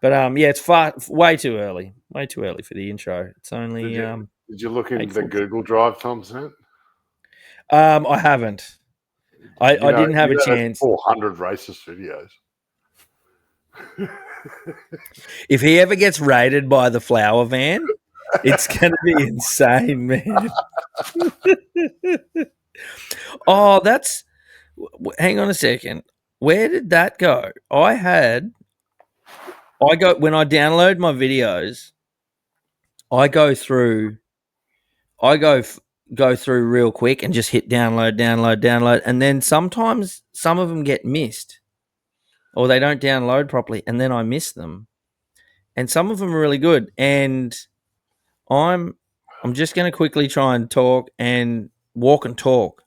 But it's way too early. Way too early for the intro. It's only. Did you look into the Google Drive Tom sent? I haven't. I didn't have a chance. 400 racist videos. If he ever gets raided by the flower van, it's going to be insane, man. Oh, hang on a second. Where did that go? When I download my videos, I go through real quick and just hit download, and then sometimes some of them get missed, or they don't download properly, and then I miss them. And some of them are really good. And I'm just going to quickly try and talk and walk and talk,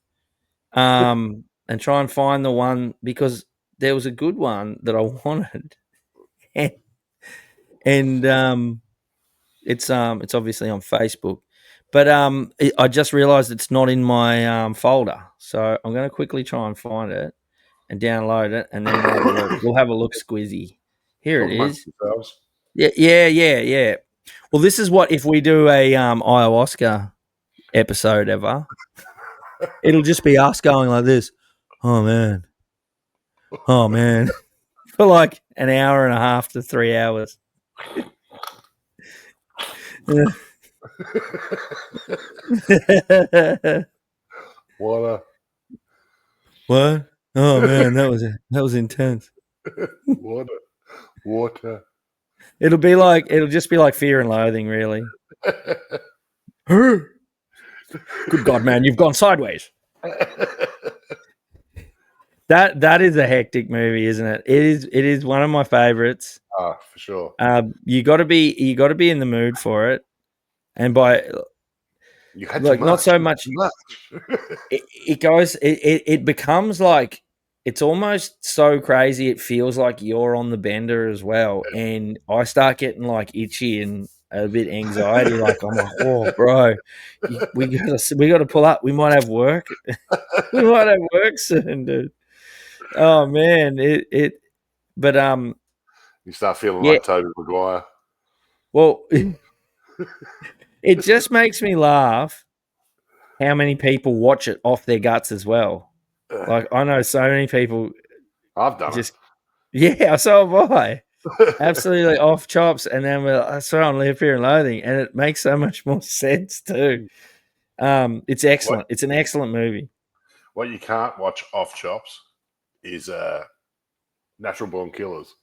and try and find the one, because there was a good one that I wanted, and it's obviously on Facebook, but I just realised it's not in my folder, so I'm going to quickly try and find it. and download it, and then we'll have a look. We'll have a look, Squizzy. Here Talk it amongst is. yourselves. Yeah. Well, this is what if we do a ayahuasca episode ever. It'll just be us going like this. Oh man, for like an hour and a half to 3 hours. Water. What? Oh man, that was intense. Water. It'll just be like Fear and Loathing, really. Good God, man, you've gone sideways. That is a hectic movie, isn't it? It is one of my favorites. Oh, for sure. You got to be in the mood for it, and by You had like too not so much. much. It becomes like it's almost so crazy. It feels like you're on the bender as well, and I start getting like itchy and a bit anxiety. Like I'm like, oh, bro, we got to pull up. We might have work. We might have work soon, dude. Oh man, but You start feeling yeah. like Toby Maguire. Well, it just makes me laugh how many people watch it off their guts as well. Like I know so many people I've done just yeah, so have I. Absolutely off chops, and then I saw on Live Fear and Loathing, and it makes so much more sense too. It's excellent. What? It's an excellent movie. What you can't watch off chops is Natural Born Killers.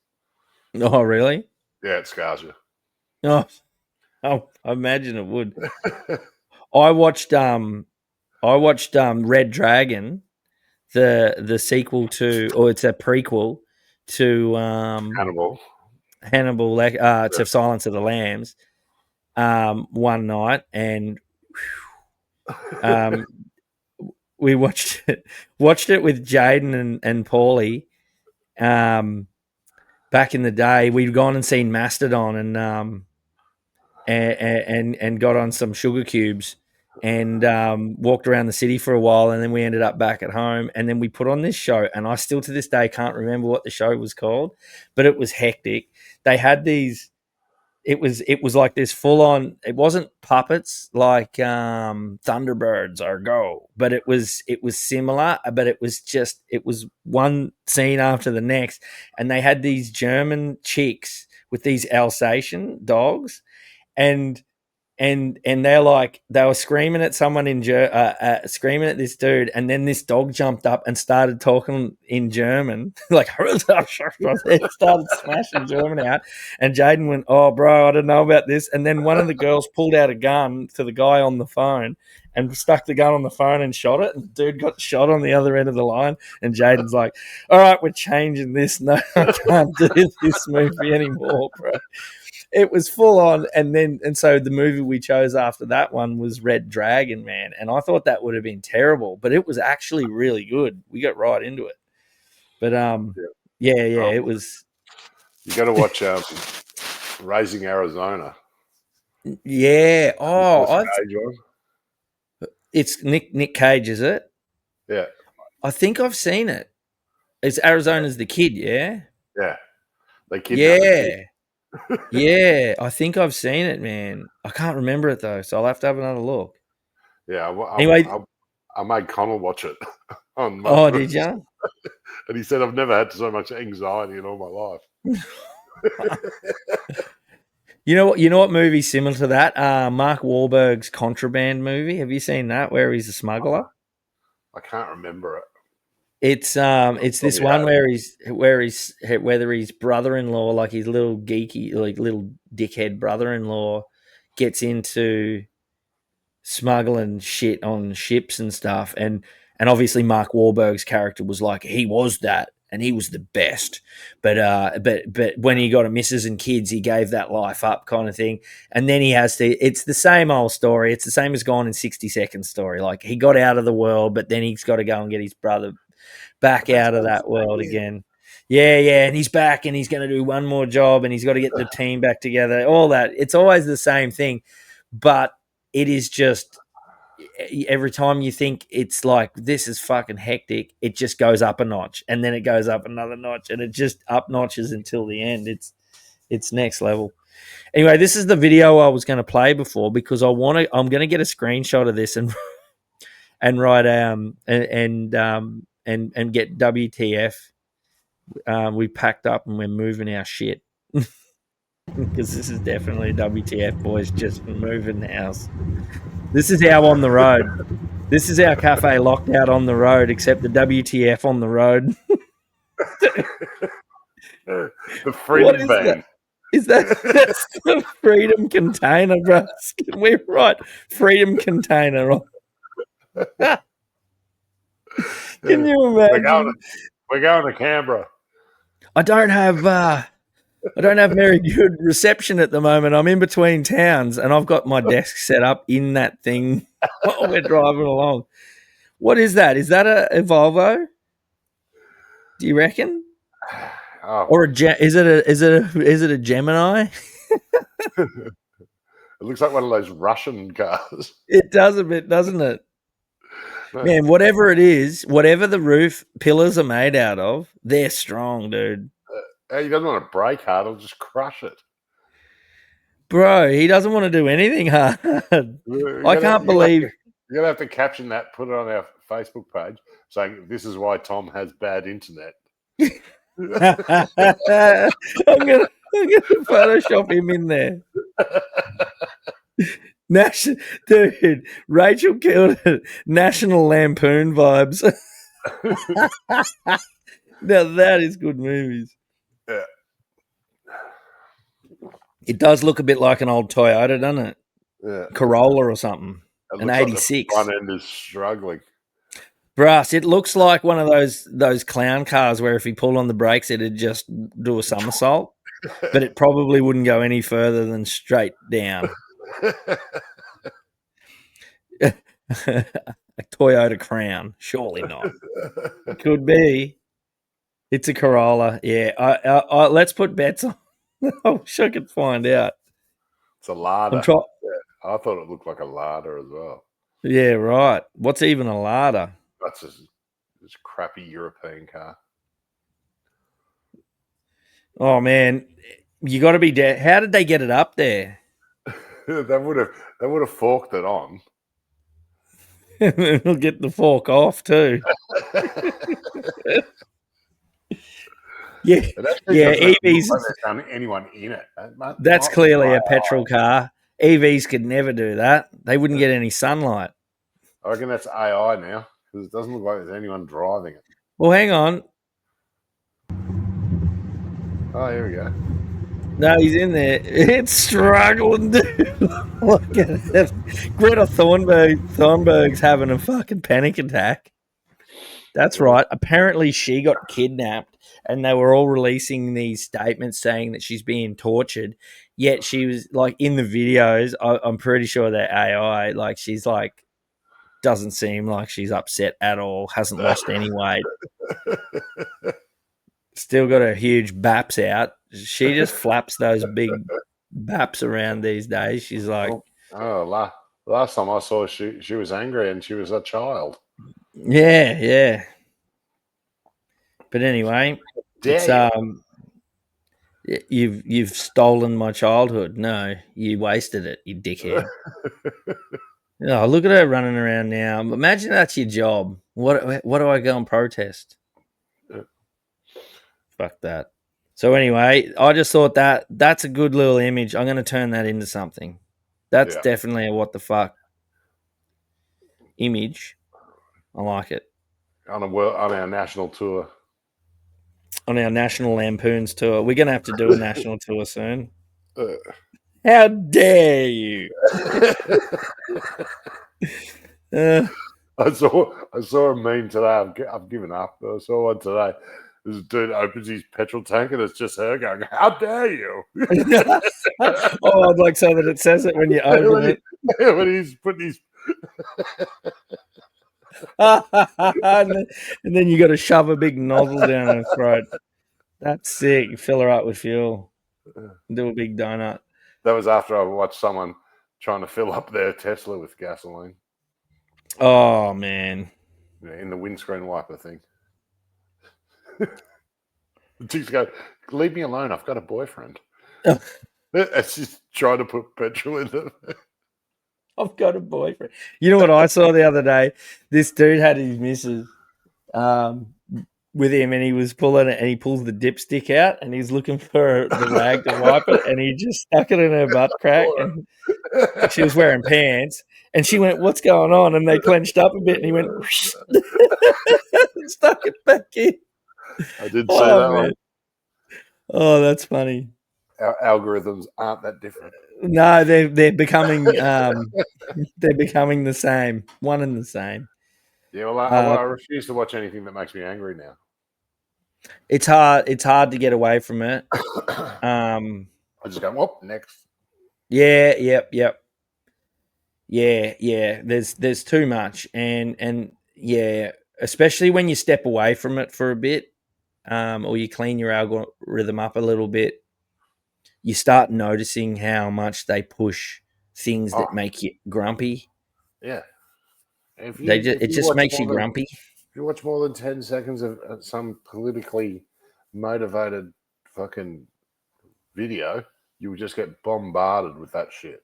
Oh, really? Yeah, it scars you. Oh, I imagine it would. I watched Red Dragon, the sequel to, or it's a prequel to Hannibal, to Silence of the Lambs, one night, and we watched it with Jaden and Paulie. Back in the day, we'd gone and seen Mastodon and got on some sugar cubes and walked around the city for a while, and then we ended up back at home, and then we put on this show, and I still to this day can't remember what the show was called, but it was hectic. They had these. It was like this full on. It wasn't puppets like Thunderbirds or Go, but it was similar. But it was one scene after the next, and they had these German chicks with these Alsatian dogs, and they were screaming at someone screaming at this dude, and then this dog jumped up and started talking in German, like started smashing German out, and Jaden went, "Oh, bro, I don't know about this," and then one of the girls pulled out a gun to the guy on the phone and stuck the gun on the phone and shot it, and the dude got shot on the other end of the line, and Jaden's like, "All right, we're changing this. No, I can't do this movie anymore, bro." It was full on, and so the movie we chose after that one was Red Dragon, man, and I thought that would have been terrible, but it was actually really good. We got right into it, but it was. You got to watch Raising Arizona. Yeah. Oh, Cage it's Nick Cage, is it? Yeah. I think I've seen it. It's Arizona's the kid, yeah. Yeah. They kidnapped the kid. Yeah, I think I've seen it, man. I can't remember it though, so I'll have to have another look. Yeah. Anyway, I made Connell watch it. Did you? And he said, "I've never had so much anxiety in all my life." You know what movie similar to that? Mark Wahlberg's Contraband movie. Have you seen that? Where he's a smuggler. I can't remember it. It's this one where whether his brother-in-law, like his little geeky, like little dickhead brother-in-law, gets into smuggling shit on ships and stuff, and obviously Mark Wahlberg's character was like he was that, and he was the best, but when he got a missus and kids, he gave that life up, kind of thing, and then he has to. It's the same old story. It's the same as Gone in 60 Seconds story. Like he got out of the world, but then he's got to go and get his brother back out of that world again. Yeah, and he's back, and he's going to do one more job, and he's got to get the team back together. All that. It's always the same thing, but it is just every time you think it's like this is fucking hectic, it just goes up a notch, and then it goes up another notch, and it just up notches until the end. It's next level. Anyway, this is the video I was going to play before because I'm going to get a screenshot of this and write and get WTF. We packed up and we're moving our shit because this is definitely WTF, boys. Just moving the house. This is how on the road. This is our cafe locked out on the road, except the WTF on the road. The freedom band. Is that's the freedom container, bro? Can we write freedom container on? Can you imagine? We're going to Canberra. I don't have very good reception at the moment. I'm in between towns, and I've got my desk set up in that thing while we're driving along. What is that? Is that a Volvo? Do you reckon? Oh. Or is it a Gemini? It looks like one of those Russian cars. It does a bit, doesn't it? No. Man, whatever it is, whatever the roof pillars are made out of, they're strong, dude. He doesn't want to break hard; he'll just crush it. Bro, he doesn't want to do anything hard. I can't believe... You're going to have to caption that, put it on our Facebook page, saying, this is why Tom has bad internet. I'm gonna Photoshop him in there. Dude, Rachel killed it. National Lampoon vibes. Now that is good movies. Yeah. It does look a bit like an old Toyota, doesn't it? Yeah. Corolla or something. An 86. Like the front end is struggling. Brass, it looks like one of those clown cars where if he pulled on the brakes, it'd just do a somersault, but it probably wouldn't go any further than straight down. A Toyota Crown, surely not. It could be. It's a Corolla. Yeah, I let's put bets on. I wish I could find out. It's a Lada. I thought it looked like a Lada as well. Yeah, right. What's even a Lada? That's this crappy European car. Oh man, you got to be dead. How did they get it up there? They would have forked it on. We'll get the fork off too. Yeah. EVs. There's anyone in it. That's clearly a petrol car. EVs could never do that. They wouldn't get any sunlight. I reckon that's AI now because it doesn't look like there's anyone driving it. Well, hang on. Oh, here we go. No, he's in there. It's struggling, dude. Look at it. Greta Thunberg's having a fucking panic attack. That's right. Apparently, she got kidnapped, and they were all releasing these statements saying that she's being tortured. Yet she was like in the videos. I'm pretty sure they're AI. Like she's like doesn't seem like she's upset at all. Hasn't lost any weight. Still got her huge baps out. She just flaps those big baps around these days. She's like, last time I saw her, she was angry and she was a child. Yeah. But anyway, it's you've stolen my childhood. No, you wasted it, you dickhead. Oh, look at her running around now. Imagine that's your job. What do I go and protest? Fuck that. So anyway, I just thought that's a good little image. I'm going to turn that into something. That's definitely a what the fuck image. I like it. On our national tour. On our National Lampoons tour. We're going to have to do a national tour soon. How dare you? I saw a meme today. I've given up. I saw one today. This dude opens his petrol tank and it's just her going, "How dare you?" I'd like so that it says it when you open it. When he's putting his... and then you got to shove a big nozzle down her throat. That's sick. You fill her up with fuel. Do a big donut. That was after I watched someone trying to fill up their Tesla with gasoline. Oh man. in the windscreen wiper thing. The chick's go, leave me alone. I've got a boyfriend. And she's trying to put petrol in it. I've got a boyfriend. You know what I saw the other day? This dude had his missus with him, and he was pulling it, and he pulls the dipstick out, and he's looking for the rag to wipe it, and he just stuck it in her butt crack, and she was wearing pants, and she went, "What's going on?" And they clenched up a bit, and he went, stuck it back in. I did say that man. one. Oh, that's funny. Our algorithms aren't that different. No, they're becoming they're becoming the same, one and the same. Yeah, well, I refuse to watch anything that makes me angry now. It's hard to get away from it. I just go, whoop, next. Yeah, yep. Yeah. There's too much, and yeah, especially when you step away from it for a bit, or you clean your algorithm up a little bit, you start noticing how much they push things that make you grumpy. Yeah. It just makes you grumpy. If you watch more than 10 seconds of some politically motivated fucking video, you will just get bombarded with that shit.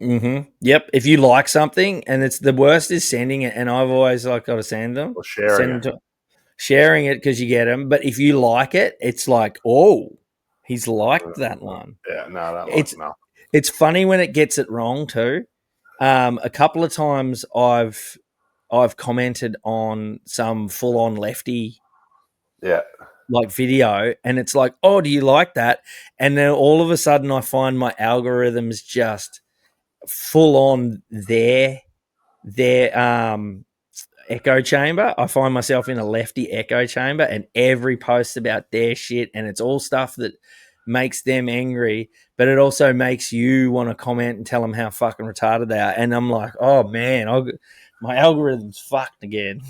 Mm-hmm. Yep. If you like something, and it's the worst is sending it, and I've always got to send them or sharing sharing it because you get them. But if you like it, it's like, oh, he's liked that one. Yeah, no, it's funny when it gets it wrong too. A couple of times I've commented on some full on lefty, like video, and it's like, oh, do you like that? And then all of a sudden, I find my algorithms just full on their echo chamber. I find myself in a lefty echo chamber, and every post about their shit, and it's all stuff that makes them angry, but it also makes you want to comment and tell them how fucking retarded they are. And I'm like, oh man, my algorithm's fucked again.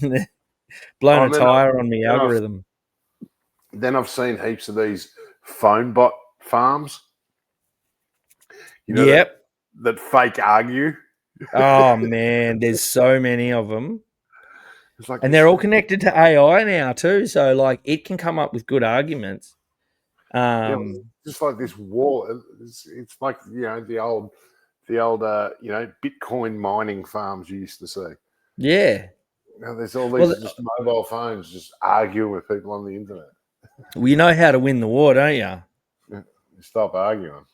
Blown a tire on the algorithm. Then I've seen heaps of these phone bot farms. You know, that fake argue. Oh man, there's so many of them. It's like, and they're all connected to AI now too, so like it can come up with good arguments. Just like this wall, it's like the old Bitcoin mining farms you used to see. Yeah, there's all these just mobile phones just arguing with people on the internet. Well, you know how to win the war, don't you? Stop arguing.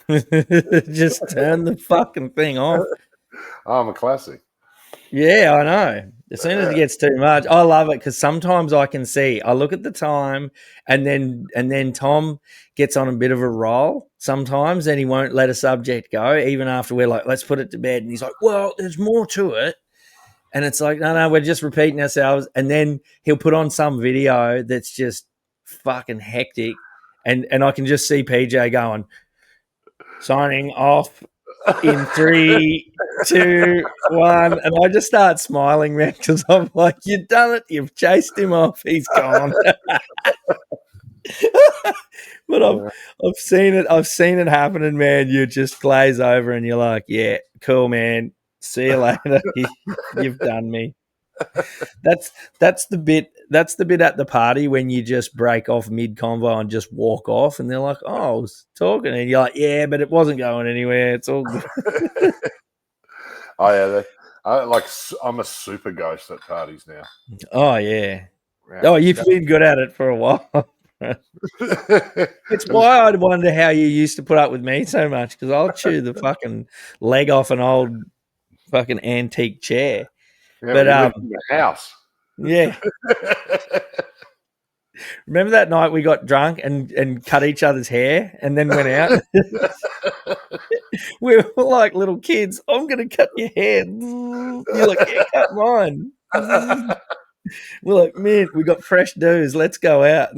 Just turn the fucking thing off. Oh, I'm a classic. Yeah, I know. As soon as it gets too much, I love it because sometimes I can see. I look at the time, and then Tom gets on a bit of a roll sometimes, and he won't let a subject go even after we're like, let's put it to bed, and he's like, well, there's more to it, and it's like, no, we're just repeating ourselves, and then he'll put on some video that's just fucking hectic, and I can just see PJ going, signing off. In 3, 2, 1, and I just start smiling, man, because I'm like, "You've done it! You've chased him off. He's gone." But I've seen it. I've seen it happening, man. You just glaze over, and you're like, "Yeah, cool, man. See you later. You've done me." That's the bit. That's the bit at the party when you just break off mid convo and just walk off, and they're like, "Oh, I was talking," and you're like, "Yeah, but it wasn't going anywhere. It's all good." Oh yeah, I'm a super ghost at parties now. Oh yeah. Oh, you've been good at it for a while. It's why I'd wonder how you used to put up with me so much, because I'll chew the fucking leg off an old fucking antique chair. Yeah, but in the house. Yeah. Remember that night we got drunk and cut each other's hair and then went out? We were like little kids. I'm going to cut your hair. You're like, yeah, cut mine. We're like, man, we got fresh dues. Let's go out.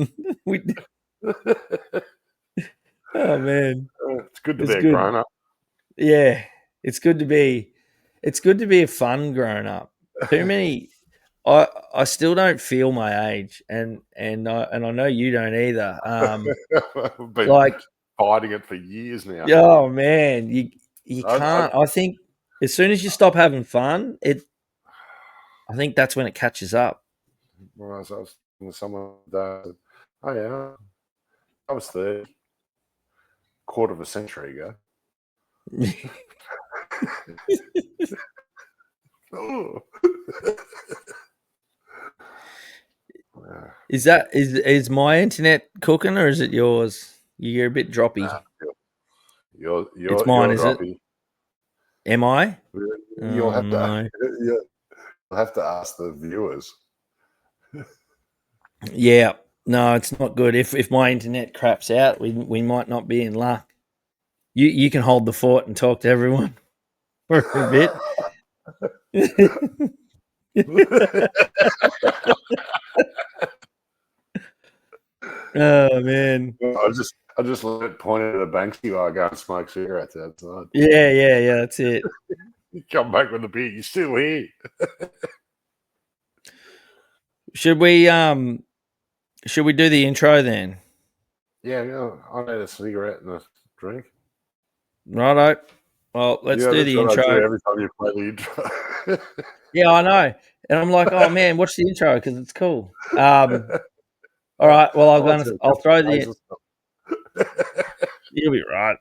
Oh, man. It's good to be a grown-up. Yeah. It's good to be a fun grown-up. Too many... I still don't feel my age, and I know you don't either. I've been fighting it for years now. Oh man, you can't. I think as soon as you stop having fun, I think that's when it catches up. Well, I was talking to someone that, oh yeah, I was 30, quarter of a century ago. Oh. Is my internet cooking or is it yours? You're a bit droppy. You're it's mine, is droppy. It? Am I? You'll have to ask the viewers. Yeah, no, it's not good. If my internet craps out, we might not be in luck. You can hold the fort and talk to everyone for a bit. Oh man! I just let it point at a Banksy while I go and smoke cigarettes outside. Yeah. That's it. You come back with the beer. You're still here. Should we do the intro then? Yeah, I need a cigarette and a drink. Righto. Well, let's do the intro. Every time you play the intro. Yeah, I know. And I'm like, oh man, watch the intro because it's cool. All right. Well, I'll throw the. You'll be right.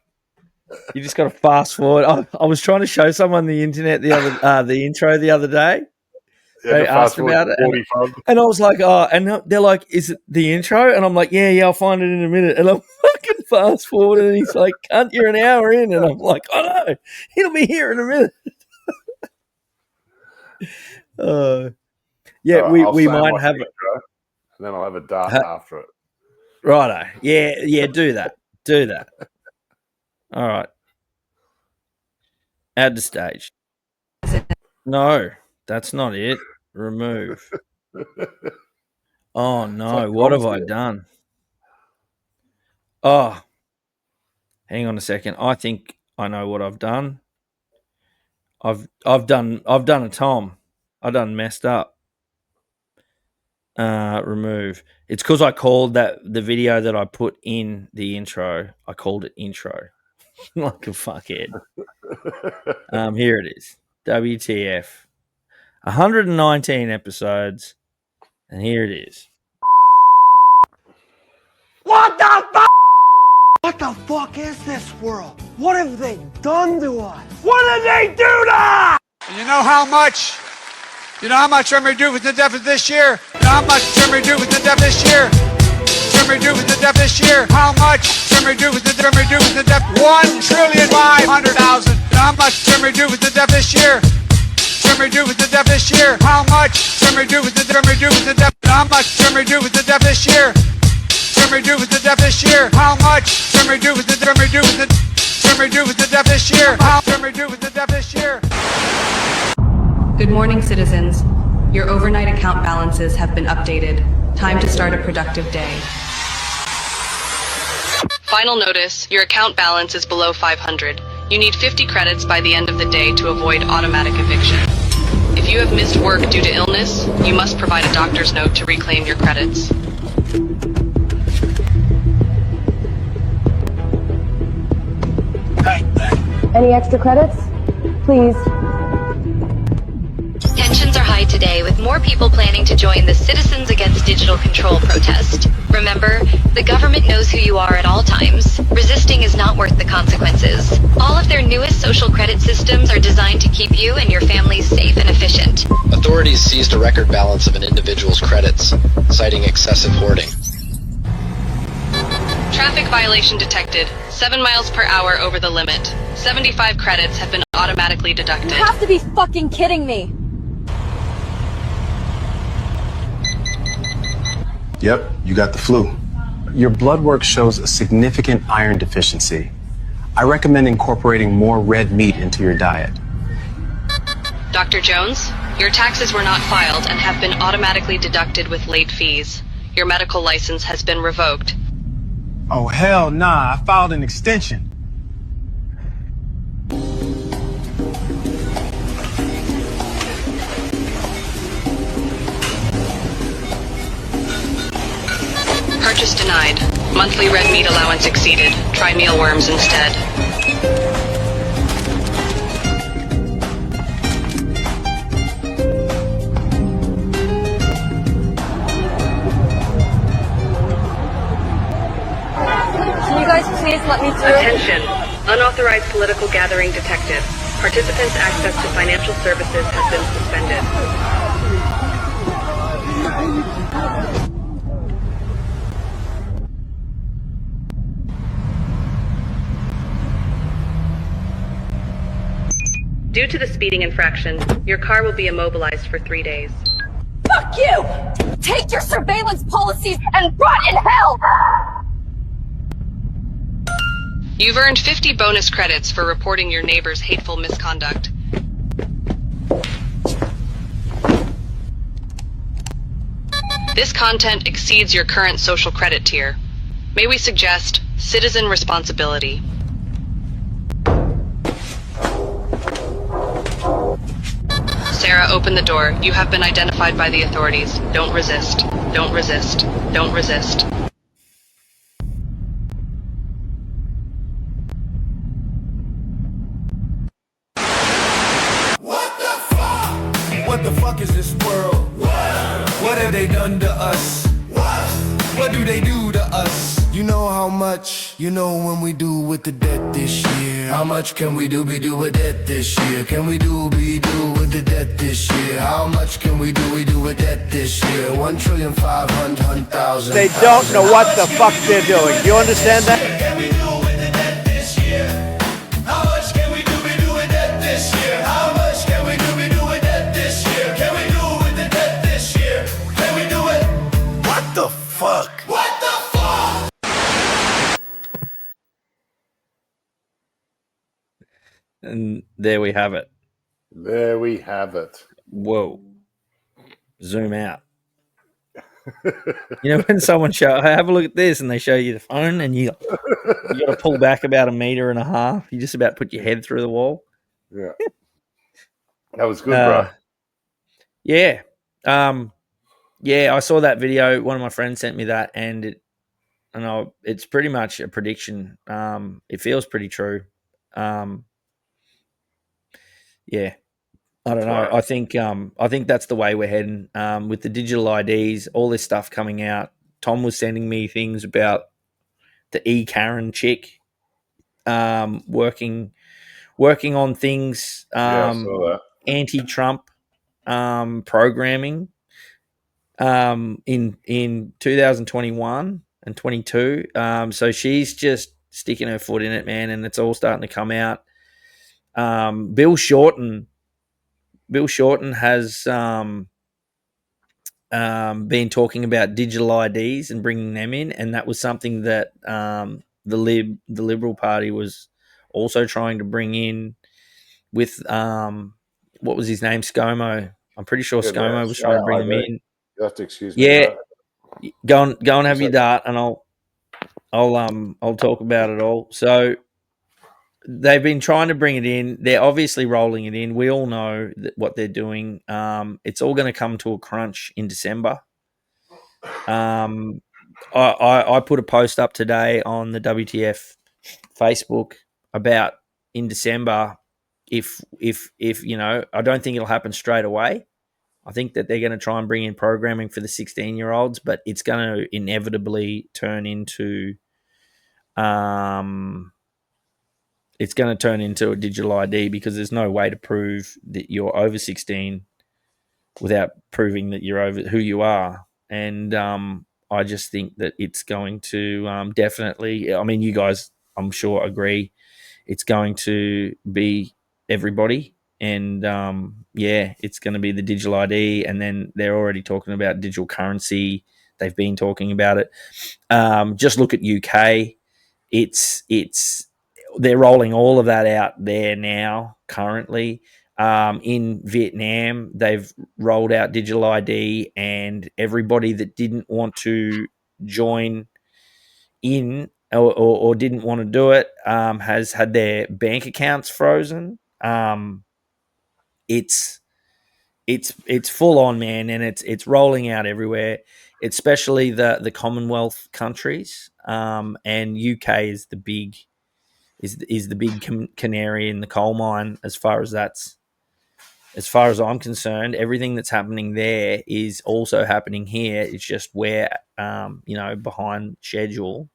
You just got to fast forward. I was trying to show someone the internet the intro the other day. Yeah, they asked about it, and I was like, oh, and they're like, is it the intro? And I'm like, yeah, I'll find it in a minute. And I'm fucking fast forward, and he's like, cunt, you're an hour in, and I'm like, oh no, he'll be here in a minute. Yeah, we might have it. And then I'll have a dart after it. Righto. Yeah, do that. All right. Add to stage. No, that's not it. Remove. Oh no, what have I done? Oh, hang on a second. I think I know what I've done. I've done a Tom. I done messed up. Remove. It's because I called the video that I put in the intro. I called it intro, like a fuckhead. Here it is. WTF. 119 episodes, and here it is. What the fuck? What the fuck is this world? What have they done to us? What did they do to us? You know how much I'm going to do with the deficit this year? You know how much I'm going to do with the deficit this year? I'm going to do with the deficit this year? How much I'm going to do with the deficit? 1,500,000,000. You know how much I'm going to do with the deficit this year? I'm going to do with the deficit this year? How much I'm going to do with the deficit? How much I'm going to do with the deficit this year? I'm going to do with the deficit this year? How much I'm going to do with the deficit this year? How I'm going to do with the deficit this year? Good morning, citizens. Your overnight account balances have been updated. Time to start a productive day. Final notice, your account balance is below 500. You need 50 credits by the end of the day to avoid automatic eviction. If you have missed work due to illness, you must provide a doctor's note to reclaim your credits. Any extra credits? Please. Tensions are high today, with more people planning to join the Citizens Against Digital Control protest. Remember, the government knows who you are at all times. Resisting is not worth the consequences. All of their newest social credit systems are designed to keep you and your families safe and efficient. Authorities seized a record balance of an individual's credits, citing excessive hoarding. Traffic violation detected. 7 miles per hour over the limit. 75 credits have been automatically deducted. You have to be fucking kidding me. Yep, you got the flu. Your blood work shows a significant iron deficiency. I recommend incorporating more red meat into your diet. Dr. Jones, your taxes were not filed and have been automatically deducted with late fees. Your medical license has been revoked. Oh, hell nah, I filed an extension. Purchase denied. Monthly red meat allowance exceeded. Try mealworms instead. Can you guys please let me through? Attention. Unauthorized political gathering detected. Participants' access to financial services has been suspended. Due to the speeding infraction, your car will be immobilized for 3 days. Fuck you! Take your surveillance policies and rot in hell! You've earned 50 bonus credits for reporting your neighbor's hateful misconduct. This content exceeds your current social credit tier. May we suggest citizen responsibility? Sarah, open the door. You have been identified by the authorities. Don't resist. Don't resist. Don't resist. What the fuck is this world? What have they done to us? What do they do to us? You know how much, you know when we do with the debt this year. How much can we do with debt this year? Can we do with the debt this year? How much can we do with debt this year? 1,500,000,000. They don't know what the fuck they're doing. Do you understand that? Can we do with the debt this year? How much can we do with debt this year? How much can we do with debt this year? Can we do with the debt this year? Can we do it? What the fuck? What the fuck? And there we have it. There we have it. Whoa. Zoom out. You know when someone show, hey, have a look at this, and they show you the phone, and you got to pull back about 1.5 meters. You just about put your head through the wall. Yeah. That was good, bro. Yeah. Yeah, I saw that video. One of my friends sent me that, and it's pretty much a prediction. It feels pretty true. Yeah. I don't know. I think that's the way we're heading with the digital IDs, all this stuff coming out. Tom was sending me things about the Karen chick working on things I saw that. anti-Trump programming in 2021 and 22. So she's just sticking her foot in it, man, and it's all starting to come out. Bill Shorten has been talking about digital IDs and bringing them in, and that was something that the Liberal Party was also trying to bring in with what was his name, ScoMo. I'm pretty sure ScoMo was trying to bring them in. You have to excuse me. Yeah, go and have your dart, and I'll talk about it all. So they've been trying to bring it in. They're obviously rolling it in. We all know what they're doing. It's all going to come to a crunch in December. I put a post up today on the WTF Facebook about in December. If you know, I don't think it'll happen straight away. I think that they're going to try and bring in programming for the 16-year-olds, but it's going to inevitably turn into it's going to turn into a digital ID, because there's no way to prove that you're over 16 without proving that you're over who you are. And I just think that it's going to definitely, I mean, you guys, I'm sure, agree, it's going to be everybody. And yeah, it's going to be the digital ID. And then they're already talking about digital currency. They've been talking about it. Just look at UK. They're rolling all of that out there now, currently. In Vietnam, they've rolled out digital ID, and everybody that didn't want to join in or didn't want to do it has had their bank accounts frozen. It's full on, man, and it's rolling out everywhere, especially the Commonwealth countries. And UK is the big canary in the coal mine as far as I'm concerned. Everything that's happening there is also happening here. It's just we're behind schedule.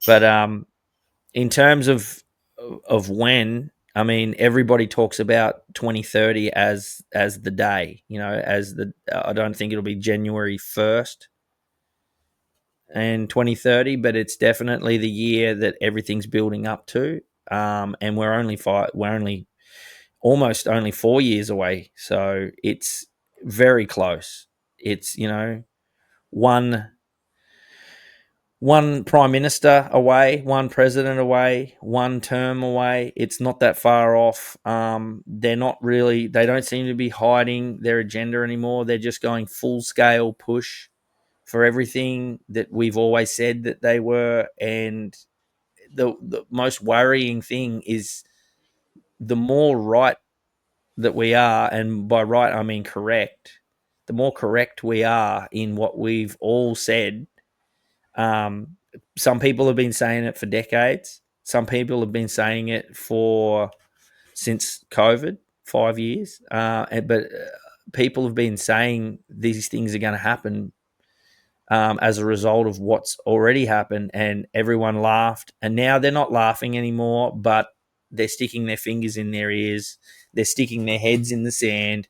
But in terms of when, I mean, everybody talks about 2030 as the day, as the I don't think it'll be January 1st and 2030, but it's definitely the year that everything's building up to. And we're only almost only 4 years away, so it's very close. It's one prime minister away, one president away, one term away. It's not that far off. They don't seem to be hiding their agenda anymore. They're just going full scale push for everything that we've always said that they were. And the most worrying thing is the more right that we are, and by right I mean correct, the more correct we are in what we've all said. Some people have been saying it for decades. Some people have been saying it since COVID, 5 years. But people have been saying these things are going to happen as a result of what's already happened, and everyone laughed. And now they're not laughing anymore, but they're sticking their fingers in their ears. They're sticking their heads in the sand,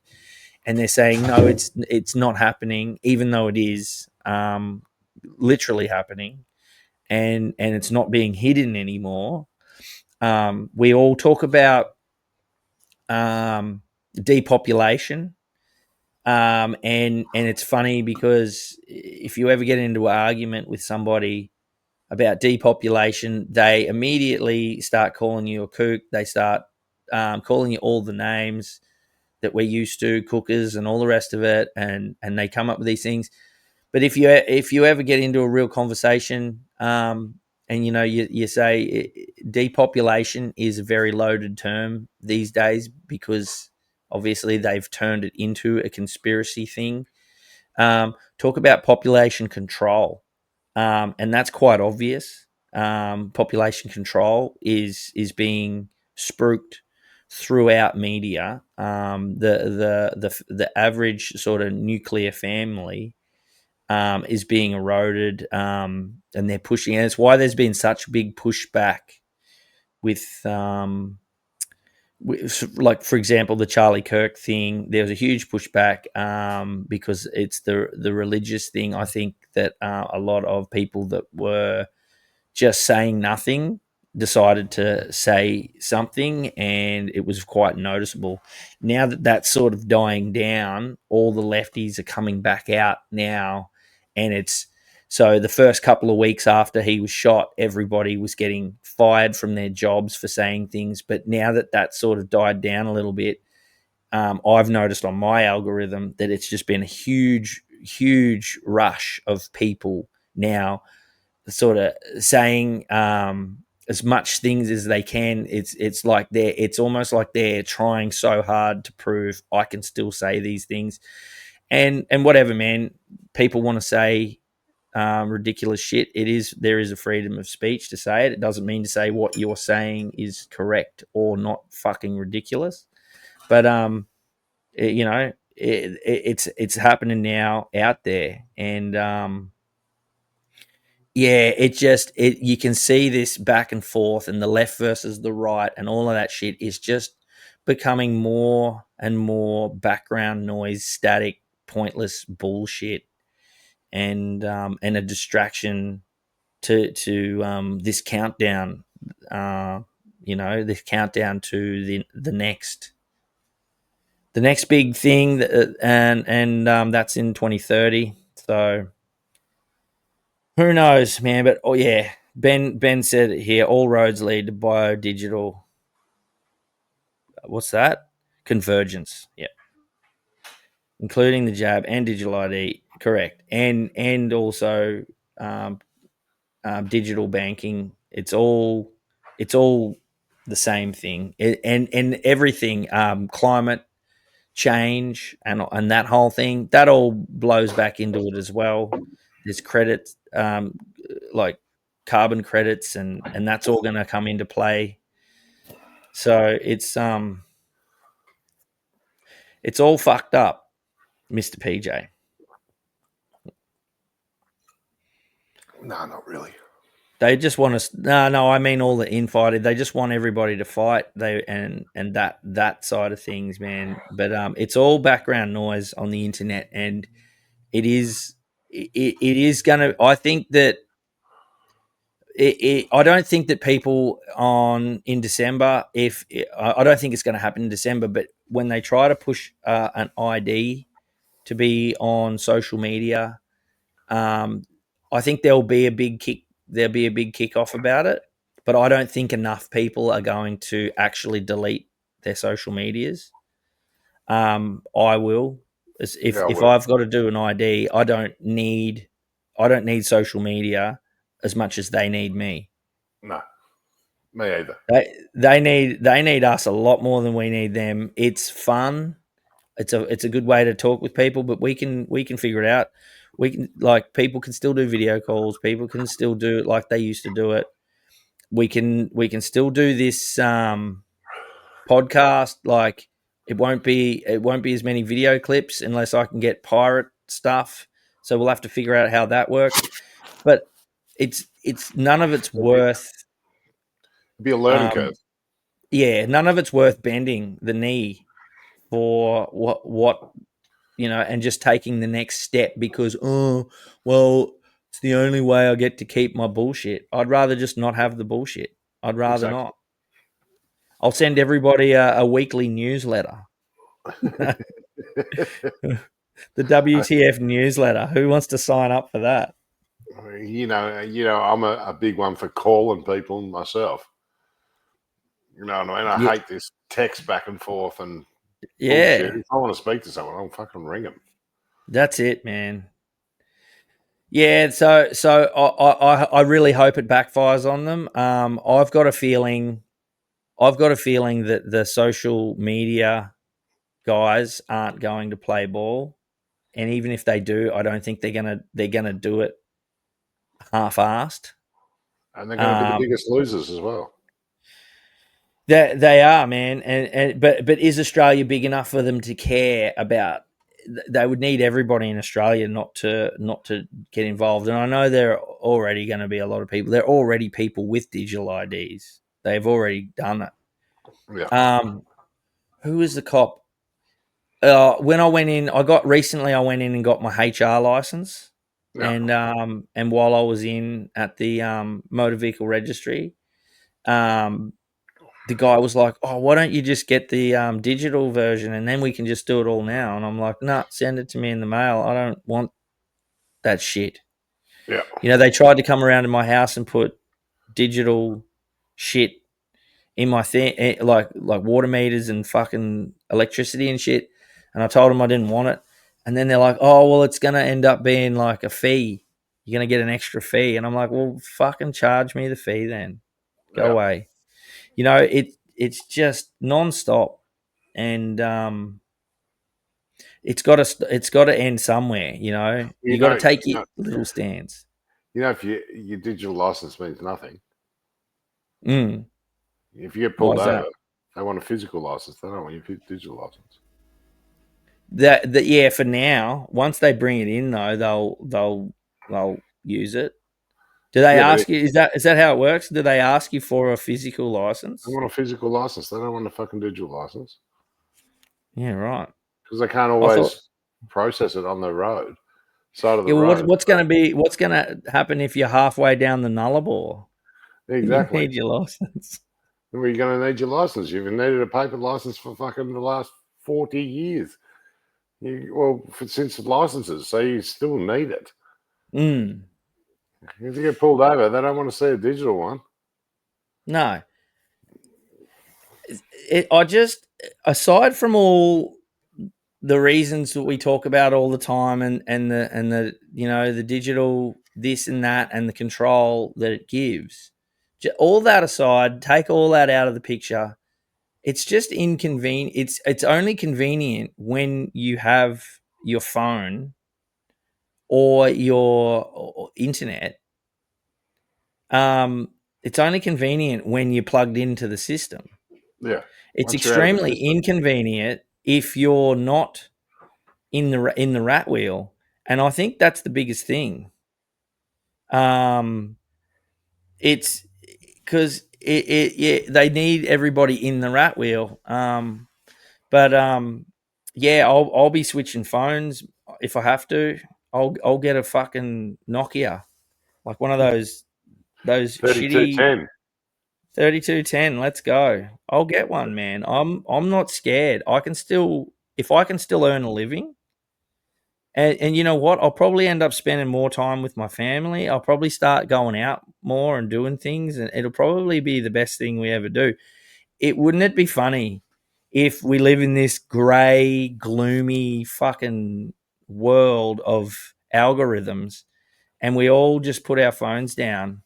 and they're saying, no, it's not happening, even though it is literally happening. And it's not being hidden anymore. We all talk about depopulation, and it's funny because if you ever get into an argument with somebody about depopulation, they immediately start calling you a kook. They start calling you all the names that we're used to, cookers and all the rest of it, and they come up with these things. But if you ever get into a real conversation, and you say depopulation is a very loaded term these days, because obviously they've turned it into a conspiracy thing. Talk about population control, and that's quite obvious. Population control is being spruiked throughout media. The average sort of nuclear family is being eroded, and they're pushing. And it's why there's been such big pushback with, like, for example, the Charlie Kirk thing. There was a huge pushback because it's the religious thing. I think that a lot of people that were just saying nothing decided to say something, and it was quite noticeable. Now that that's sort of dying down, all the lefties are coming back out now, and it's so the first couple of weeks after he was shot, everybody was getting fired from their jobs for saying things. But now that that sort of died down a little bit, I've noticed on my algorithm that it's just been a huge rush of people now sort of saying as much things as they can. It's almost like they're trying so hard to prove I can still say these things, and whatever, man. People want to say ridiculous shit. There is a freedom of speech to say it. It doesn't mean to say what you're saying is correct or not fucking ridiculous. But it's happening now out there, and yeah, you can see this back and forth, and the left versus the right, and all of that shit is just becoming more and more background noise, static, pointless bullshit, and a distraction to this countdown. This countdown to the next big thing, and that's in 2030. So who knows, man? But oh yeah, Ben said it here. All roads lead to biodigital. What's that? Convergence. Yeah, including the jab and digital ID. Correct, and also digital banking. It's all the same thing, and everything. Climate change and that whole thing, that all blows back into it as well. There's credits, like carbon credits, and that's all going to come into play. So it's all fucked up, Mr. PJ. No, not really. They just want us. No, I mean all the infighting. They just want everybody to fight. And that side of things, man. But it's all background noise on the internet, and it is gonna. I think that I don't think that people in December. I don't think it's going to happen in December, but when they try to push an ID to be on social media, I think there'll be a big kick. There'll be a big kickoff about it, but I don't think enough people are going to actually delete their social medias. I will. If I've got to do an ID, I don't need social media as much as they need me. No, me either. They need us a lot more than we need them. It's fun. It's a good way to talk with people, but we can figure it out. We can, like, people can still do video calls. People can still do it like they used to do it. We can still do this podcast. Like, it won't be as many video clips unless I can get pirate stuff. So we'll have to figure out how that works. But it's none of it's worth. It'd be a learning curve. Yeah, none of it's worth bending the knee for what and just taking the next step because it's the only way I get to keep my bullshit. I'd rather just not have the bullshit. I'd rather not. I'll send everybody a weekly newsletter. The WTF newsletter. Who wants to sign up for that? I'm a big one for calling people myself. You know what I mean? I hate this text back and forth and bullshit. If I want to speak to someone, I'll fucking ring them. That's it, man. Yeah, so I really hope it backfires on them. I've got a feeling that the social media guys aren't going to play ball, and even if they do, I don't think they're gonna do it half-assed. And they're going to be the biggest losers as well. They are, man. But is Australia big enough for them to care about? They would need everybody in Australia not to get involved. And I know there are already going to be a lot of people. There are already people with digital IDs. They've already done it. Yeah. Who was the cop? When I went in, I went in and got my HR license. Yeah. And while I was in at the motor vehicle registry, the guy was like, "Oh, why don't you just get the digital version and then we can just do it all now?" And I'm like, "Nah, send it to me in the mail. I don't want that shit." Yeah. They tried to come around to my house and put digital shit in my thing, like water meters and fucking electricity and shit. And I told them I didn't want it. And then they're like, "Oh, well, it's going to end up being like a fee. You're going to get an extra fee." And I'm like, "Well, fucking charge me the fee then. Go away." It's just nonstop, and it's got to end somewhere. You got to take your little stands. If your digital license means nothing. Mm. If you get pulled over, they want a physical license. They don't want your digital license. Yeah, for now. Once they bring it in, though, they'll use it. Do they ask you? Is that how it works? Do they ask you for a physical license? They want a physical license. They don't want a fucking digital license. Yeah, right. Because they can't always process it on the road. Side of the road. What's going to happen if you're halfway down the Nullarbor? Exactly. You need your license. Well, you're going to need your license. You've needed a paper license for fucking the last 40 years. Since licenses, so you still need it. Mm. If you get pulled over, they don't want to see a digital one. No. Aside from all the reasons that we talk about all the time and the the digital this and that and the control that it gives, all that aside, take all that out of the picture. It's just inconvenient. It's only convenient when you have your phone or your internet. It's only convenient when you're plugged into the system. Yeah. It's extremely inconvenient if you're not in the rat wheel. And I think that's the biggest thing. it's because yeah, they need everybody in the rat wheel. But yeah, I'll be switching phones if I have to. I'll get a fucking Nokia, like one of those shitty 3210. 3210. Let's go. I'll get one, man. I'm not scared. I can still if I can still earn a living. And you know what? I'll probably end up spending more time with my family. I'll probably start going out more and doing things, and it'll probably be the best thing we ever do. Wouldn't it be funny if we live in this grey, gloomy fucking world of algorithms and we all just put our phones down,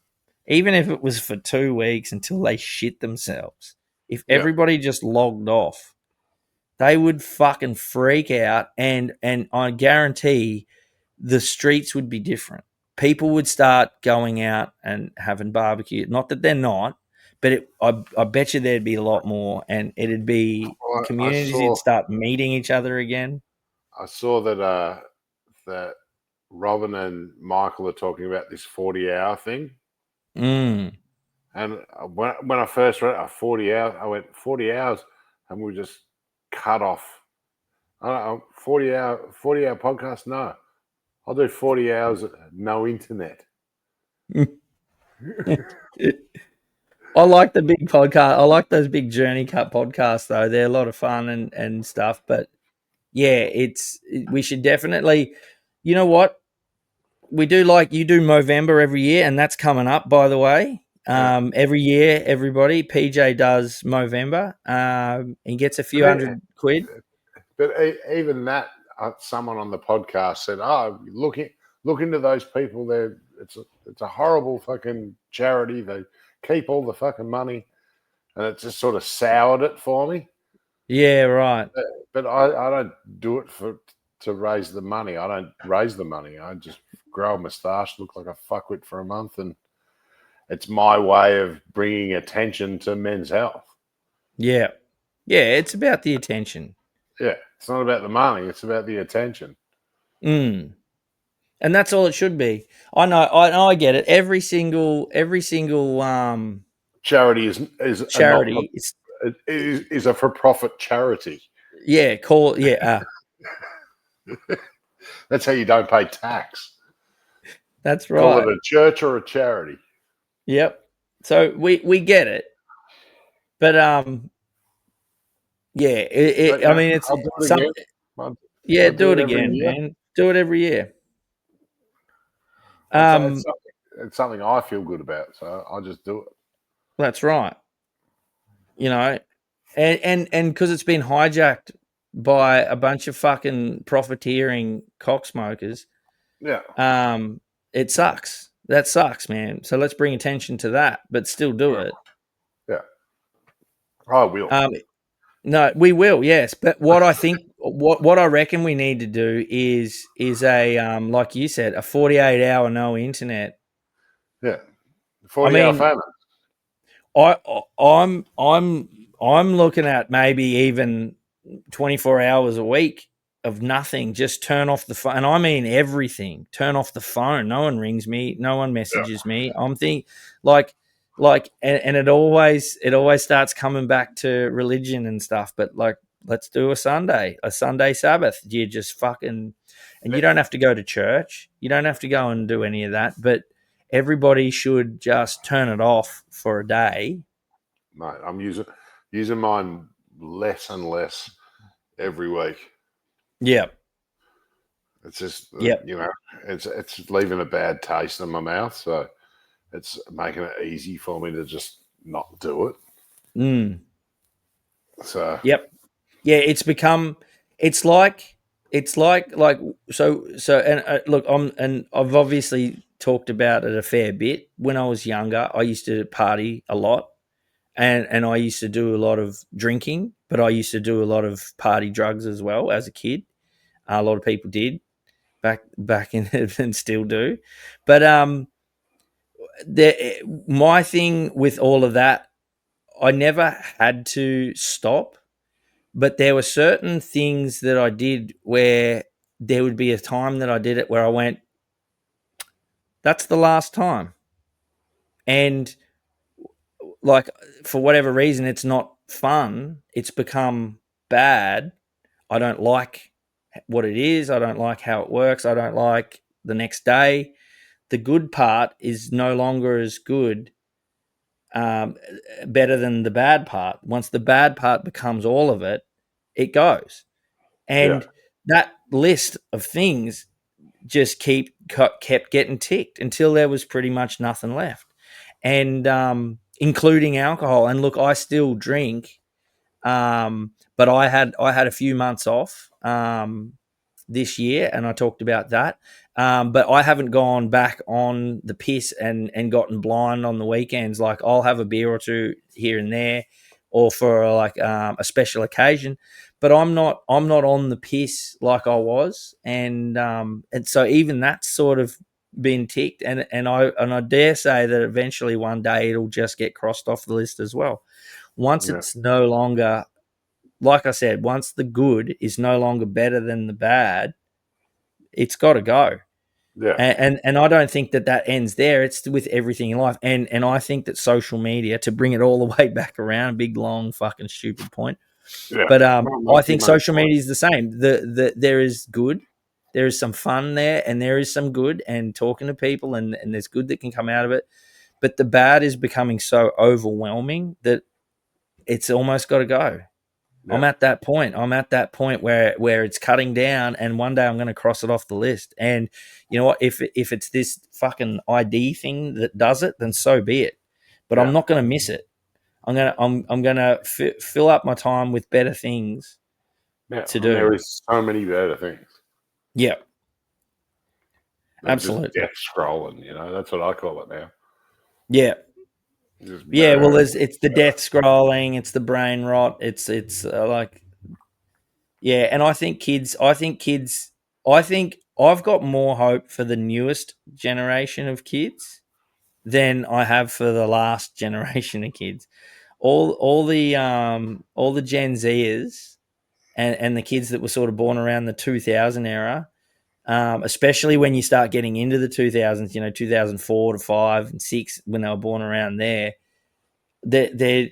even if it was for 2 weeks until they shit themselves? If Yeah. everybody just logged off, they would fucking freak out, and I guarantee the streets would be different. People would start going out and having barbecue. Not that they're not, but I bet you there'd be a lot more, and it'd be Well, communities would start meeting each other again. I saw that Robin and Michael are talking about this 40-hour thing. Mm. And when I first read 40 hours, I went 40 hours, and we just cut off. I don't know, 40-hour podcast. No, I'll do 40 hours no internet. I like the big podcast. I like those big Journey Cut podcasts, though. They're a lot of fun and stuff. But yeah, we should definitely. You know what? We do like you do Movember every year, and that's coming up, by the way. Every year, everybody, PJ does Movember. He gets a few £100. But even that, someone on the podcast said, "Oh, look into those people. It's a horrible fucking charity. They keep all the fucking money," and it just sort of soured it for me. Yeah, right. But I don't do it to raise the money. I don't raise the money. I just grow a moustache, look like a fuckwit for a month, and it's my way of bringing attention to men's health. Yeah. Yeah, it's about the attention. Yeah, it's not about the money. It's about the attention. And that's all it should be. I know. I get it. Every single charity is charity is a for-profit charity. Yeah, That's how you don't pay tax. That's right. Call it a church or a charity. Yep. So we get it, but yeah. I mean, it's something. Yeah, do it again, man. Do it every year. It's something I feel good about, so I just do it. That's right. You know, and because it's been hijacked by a bunch of fucking profiteering cocksmokers. Yeah. It sucks. That sucks, man. So let's bring attention to that, but still do it. Yeah. I will. No, we will, yes. But what I think, what I reckon we need to do is a like you said, a 48-hour no internet. Yeah, 40-hour famine. I'm looking at maybe even 24 hours a week of nothing. Just turn off the phone, and I mean everything. Turn off the phone. No one rings me. No one messages me. I'm thinking and it always starts coming back to religion and stuff. But like, let's do a Sunday Sabbath. You just fucking, and you don't have to go to church. You don't have to go and do any of that. But everybody should just turn it off for a day. Mate, I'm using mine less and less every week. Yeah. It's just, you know, it's leaving a bad taste in my mouth. So it's making it easy for me to just not do it. So. Yep. Yeah, it's become, it's like so and look, I've obviously talked about it a fair bit. When I was younger, I used to party a lot, and I used to do a lot of drinking, but I used to do a lot of party drugs as well as a kid. A lot of people did back in and still do. But my thing with all of that, I never had to stop, but there were certain things that I did where there would be a time that I did it where I went, that's the last time. And like, for whatever reason, it's not fun. It's become bad. I don't like what it is. I don't like how it works. I don't like the next day. The good part is no longer as good, better than the bad part. Once the bad part becomes all of it, it goes. And that list of things just kept getting ticked until there was pretty much nothing left. And including alcohol. And look, I still drink, but I had a few months off this year, and I talked about that. But I haven't gone back on the piss and gotten blind on the weekends. Like, I'll have a beer or two here and there, or for like a special occasion. But I'm not on the piss like I was, and so even that's sort of been ticked, and I dare say that eventually one day it'll just get crossed off the list as well. Once it's no longer, like I said, once the good is no longer better than the bad, it's got to go. Yeah. And I don't think that ends there. It's with everything in life. And I think that social media, to bring it all the way back around, big, long, fucking stupid point. Yeah. But I think social media is the same. There is good. There is some fun there, and there is some good, and talking to people, and there's good that can come out of it. But the bad is becoming so overwhelming that it's almost got to go. Yeah. I'm at that point. Where it's cutting down, and one day I'm going to cross it off the list. And you know what? If it's this fucking ID thing that does it, then so be it. But I'm not going to miss it. I'm gonna fill up my time with better things to do. There is so many better things. Yeah, than absolutely. Just death scrolling, that's what I call it now. Yeah. Yeah, well, it's the death scrolling, it's the brain rot, it's like, yeah, and I think I've got more hope for the newest generation of kids than I have for the last generation of kids. All the Gen Zers and the kids that were sort of born around the 2000 era, especially when you start getting into the 2000s, 2004 to 5 and 6, when they were born around there, they're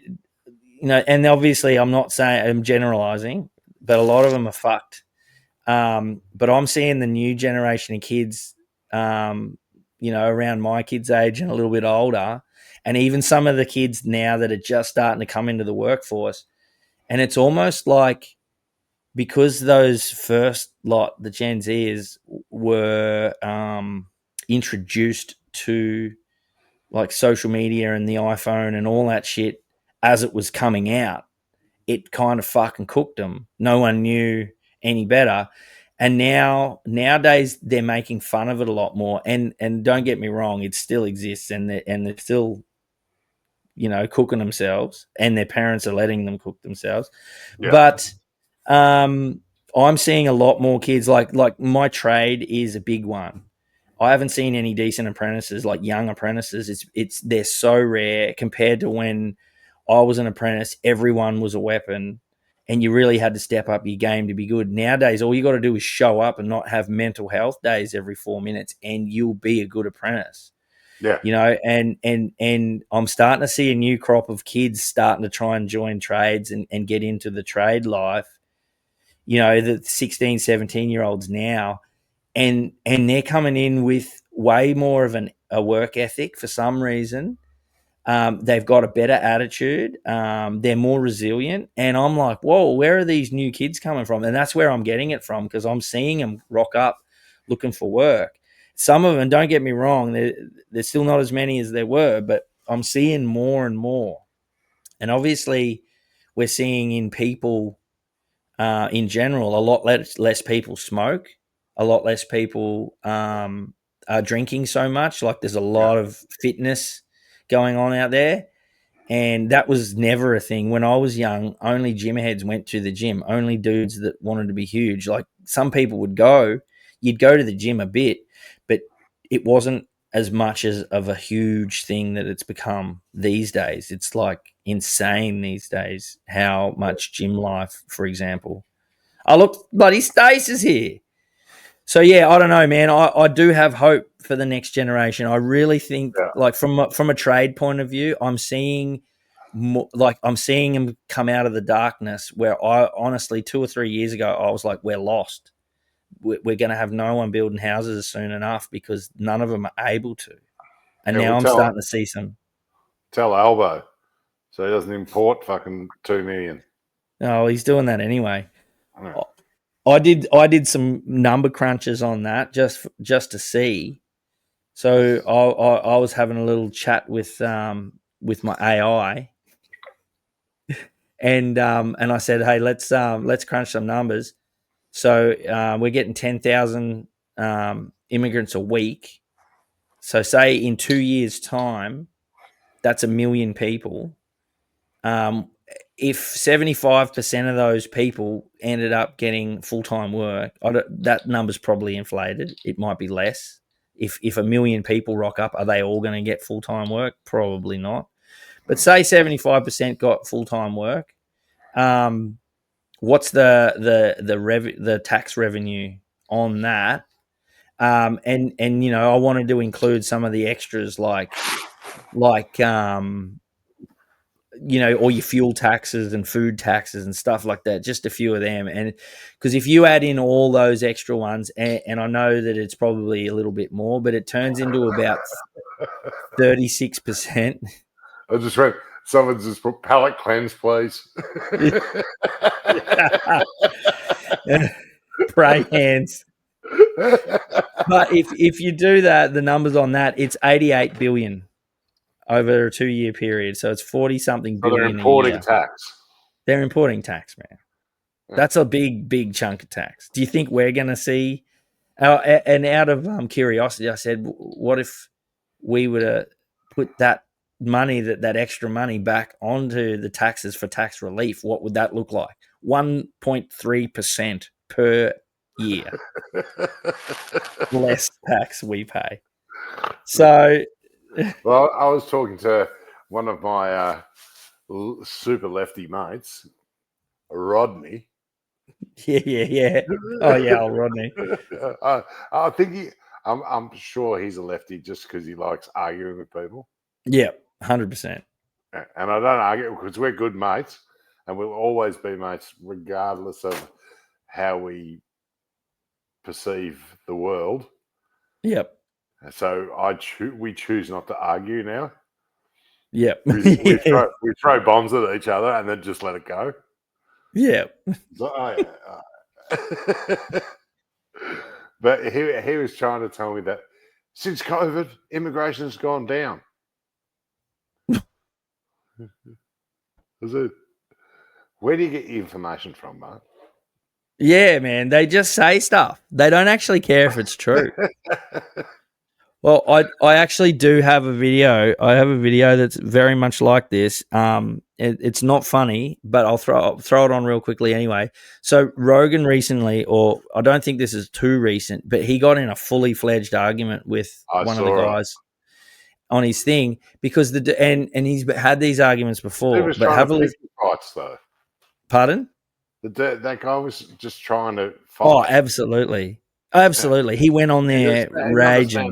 and obviously I'm not saying, I'm generalizing, but a lot of them are fucked. But I'm seeing the new generation of kids, around my kids' age and a little bit older, and even some of the kids now that are just starting to come into the workforce. And it's almost like, because those first lot, the Gen Zers, were introduced to like social media and the iPhone and all that shit as it was coming out, it kind of fucking cooked them. No one knew any better. And nowadays they're making fun of it a lot more. And don't get me wrong, it still exists, and they're still, cooking themselves, and their parents are letting them cook themselves. Yeah. But I'm seeing a lot more kids, like my trade is a big one. I haven't seen any decent apprentices, like young apprentices. They're so rare compared to when I was an apprentice. Everyone was a weapon, and you really had to step up your game to be good. Nowadays, all you got to do is show up and not have mental health days every 4 minutes, and you'll be a good apprentice. Yeah. And I'm starting to see a new crop of kids starting to try and join trades and get into the trade life. The 16, 17-year-olds now, and they're coming in with way more of a work ethic for some reason. They've got a better attitude. They're more resilient. And I'm like, whoa, where are these new kids coming from? And that's where I'm getting it from, because I'm seeing them rock up looking for work. Some of them, don't get me wrong, there's still not as many as there were, but I'm seeing more and more. And obviously we're seeing in people, in general, a lot less people smoke, a lot less people are drinking so much. Like, there's a lot of fitness going on out there, and that was never a thing when I was young. Only gym heads went to the gym, only dudes that wanted to be huge. Like, some people you'd go to the gym a bit, but it wasn't as much as of a huge thing that it's become these days. It's like insane these days how much gym life, for example. Oh, look, bloody Stace is here. So yeah, I don't know, man. I do have hope for the next generation. I really think, like from a trade point of view, I'm seeing them come out of the darkness. Where I honestly 2 or 3 years ago, I was like, we're lost. We're going to have no one building houses soon enough because none of them are able to. And now I'm starting to see some. Tell Albo so he doesn't import fucking 2 million. Oh, he's doing that anyway. I did some number crunches on that just to see. So I was having a little chat with my AI, and I said, hey, let's crunch some numbers. So we're getting 10,000 immigrants a week. So say in 2 years' time, that's 1 million people. If 75% of those people ended up getting full-time work, that number's probably inflated. It might be less. If 1 million people rock up, are they all going to get full-time work? Probably not. But say 75% got full-time work. What's the tax revenue on that? And I wanted to include some of the extras like all your fuel taxes and food taxes and stuff like that, just a few of them. And because if you add in all those extra ones, and I know that it's probably a little bit more, but it turns into about 36%. I just read someone's just put palate cleanse, please. Pray hands. But if you do that, the numbers on that, it's 88 billion over a 2-year period. So it's 40-something billion. They're importing tax. They're importing tax, man. That's a big chunk of tax. Do you think we're going to see? And out of curiosity, I said, what if we were to put that money, that extra money, back onto the taxes for tax relief? What would that look like? 1.3% per year less tax we pay. So, well, I was talking to one of my super lefty mates, Rodney. Yeah. Oh yeah, old Rodney. I think I'm sure he's a lefty just because he likes arguing with people. Yeah, 100%. And I don't argue because we're good mates, and we'll always be mates regardless of how we perceive the world. Yep. So we choose not to argue now. Yep. We throw bombs at each other and then just let it go. Yeah. But he was trying to tell me that since COVID, immigration has gone down. Where do you get your information from, Mark? Yeah, man. They just say stuff. They don't actually care if it's true. Well, I actually do have a video. I have a video that's very much like this. It's not funny, but I'll throw it on real quickly anyway. So Rogan recently, or I don't think this is too recent, but he got in a fully fledged argument with one of the guys on his thing because and he's had these arguments before. But have a look. Fights, though. Pardon? That guy was just trying to fight. Oh, absolutely. Absolutely. He went on there raging.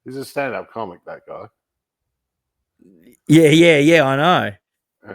He's a stand-up comic, that guy. Yeah, I know.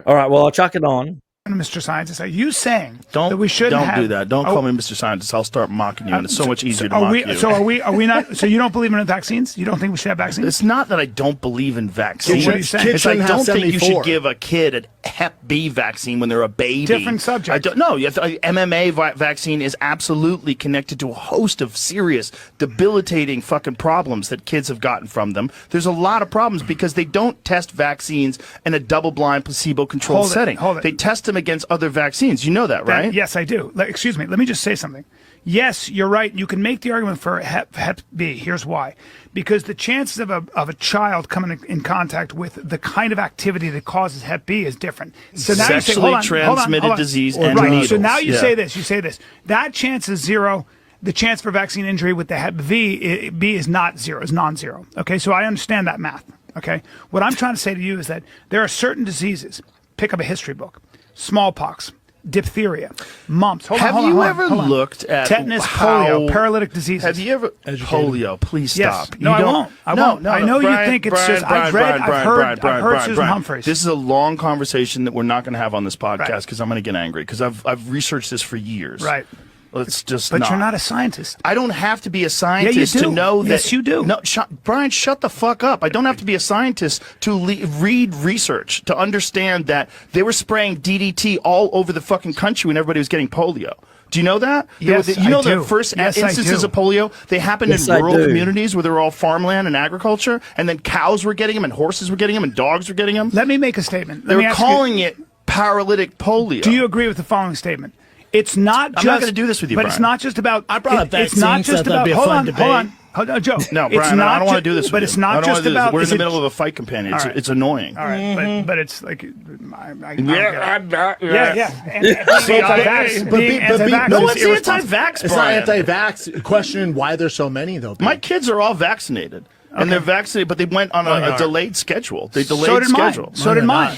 All right, well, I'll chuck it on. Mr. Scientist, are you saying that we shouldn't Don't do that. Don't call me Mr. Scientist. I'll start mocking you, and it's so much easier to mock you. So are we not? So you don't believe in vaccines? You don't think we should have vaccines? It's not that I don't believe in vaccines. What are you saying? It's I don't think you should give a kid a Hep B vaccine when they're a baby. Different subject. MMA vaccine is absolutely connected to a host of serious, debilitating fucking problems that kids have gotten from them. There's a lot of problems because they don't test vaccines in a double-blind, placebo-controlled setting. They test them against other vaccines. You know that, right? Yes, I do. Excuse me. Let me just say something. Yes, you're right. You can make the argument for Hep B. Here's why. Because the chances of a child coming in contact with the kind of activity that causes Hep B is different. So now Sexually you say, transmitted disease and right. needles. So now you say this. That chance is zero. The chance for vaccine injury with the Hep B is not zero. Is non-zero. Okay, so I understand that math. Okay, what I'm trying to say to you is that there are certain diseases. Pick up a history book. Smallpox, diphtheria, mumps. Have you ever looked at tetanus, how- polio, paralytic diseases? Have you ever polio? Please Yes. stop. No, I won't. I won't. I know you think it's just. I've heard Susan Humphreys. This is a long conversation that we're not going to have on this podcast because I'm going to get angry because I've researched this for years. Right. Let's just. But you're not a scientist. I don't have to be a scientist Yeah, you do. to know that. Yes, you do. No, Brian, shut the fuck up. I don't have to be a scientist to read research to understand that they were spraying DDT all over the fucking country when everybody was getting polio. Do you know that? Yes, you know I do. the first Yes, I instances do. of polio, they happened Yes, in I rural do. communities where they were all farmland and agriculture, and then cows were getting them, and horses were getting them, and dogs were getting them. Let me make a statement. They were calling it paralytic polio. Do you agree with the following statement? It's not just. I'm not going to do this with you, but Brian. it's not just about. I brought up It's not vaccines, just thought that'd about. be a Hold fun on, debate. hold on, Joe. No, It's Brian, not I don't want to ju- do this with But you. it's not I don't wanna just do this. about. We're in is the it- middle of a fight companion. All right. It's annoying. All right, but it's like. I don't Yeah, get it. yeah. Yeah. And anti-vax. Being anti-vax No is one's irresponsible. anti-vax, It's Brian. not anti-vax. Questioning why there's so many though. My kids are all vaccinated, and they're vaccinated, but they went on Mine a aren't. delayed schedule. They delayed So did schedule. mine. So did mine.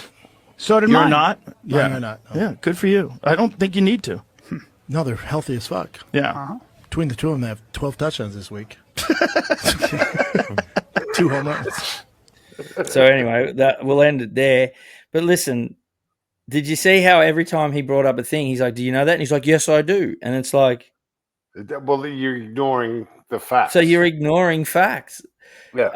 So did You're mine. not? Mine are not. No. Yeah, good for you. I don't think you need to. No, they're healthy as fuck. Yeah. Between the two of them, they have 12 touchdowns this week. 2 home runs. So anyway, that we'll end it there. But listen, did you see how every time he brought up a thing, he's like, "Do you know that?" And he's like, "Yes, I do." And it's like, well, you're ignoring the facts. so you're ignoring facts. Yeah.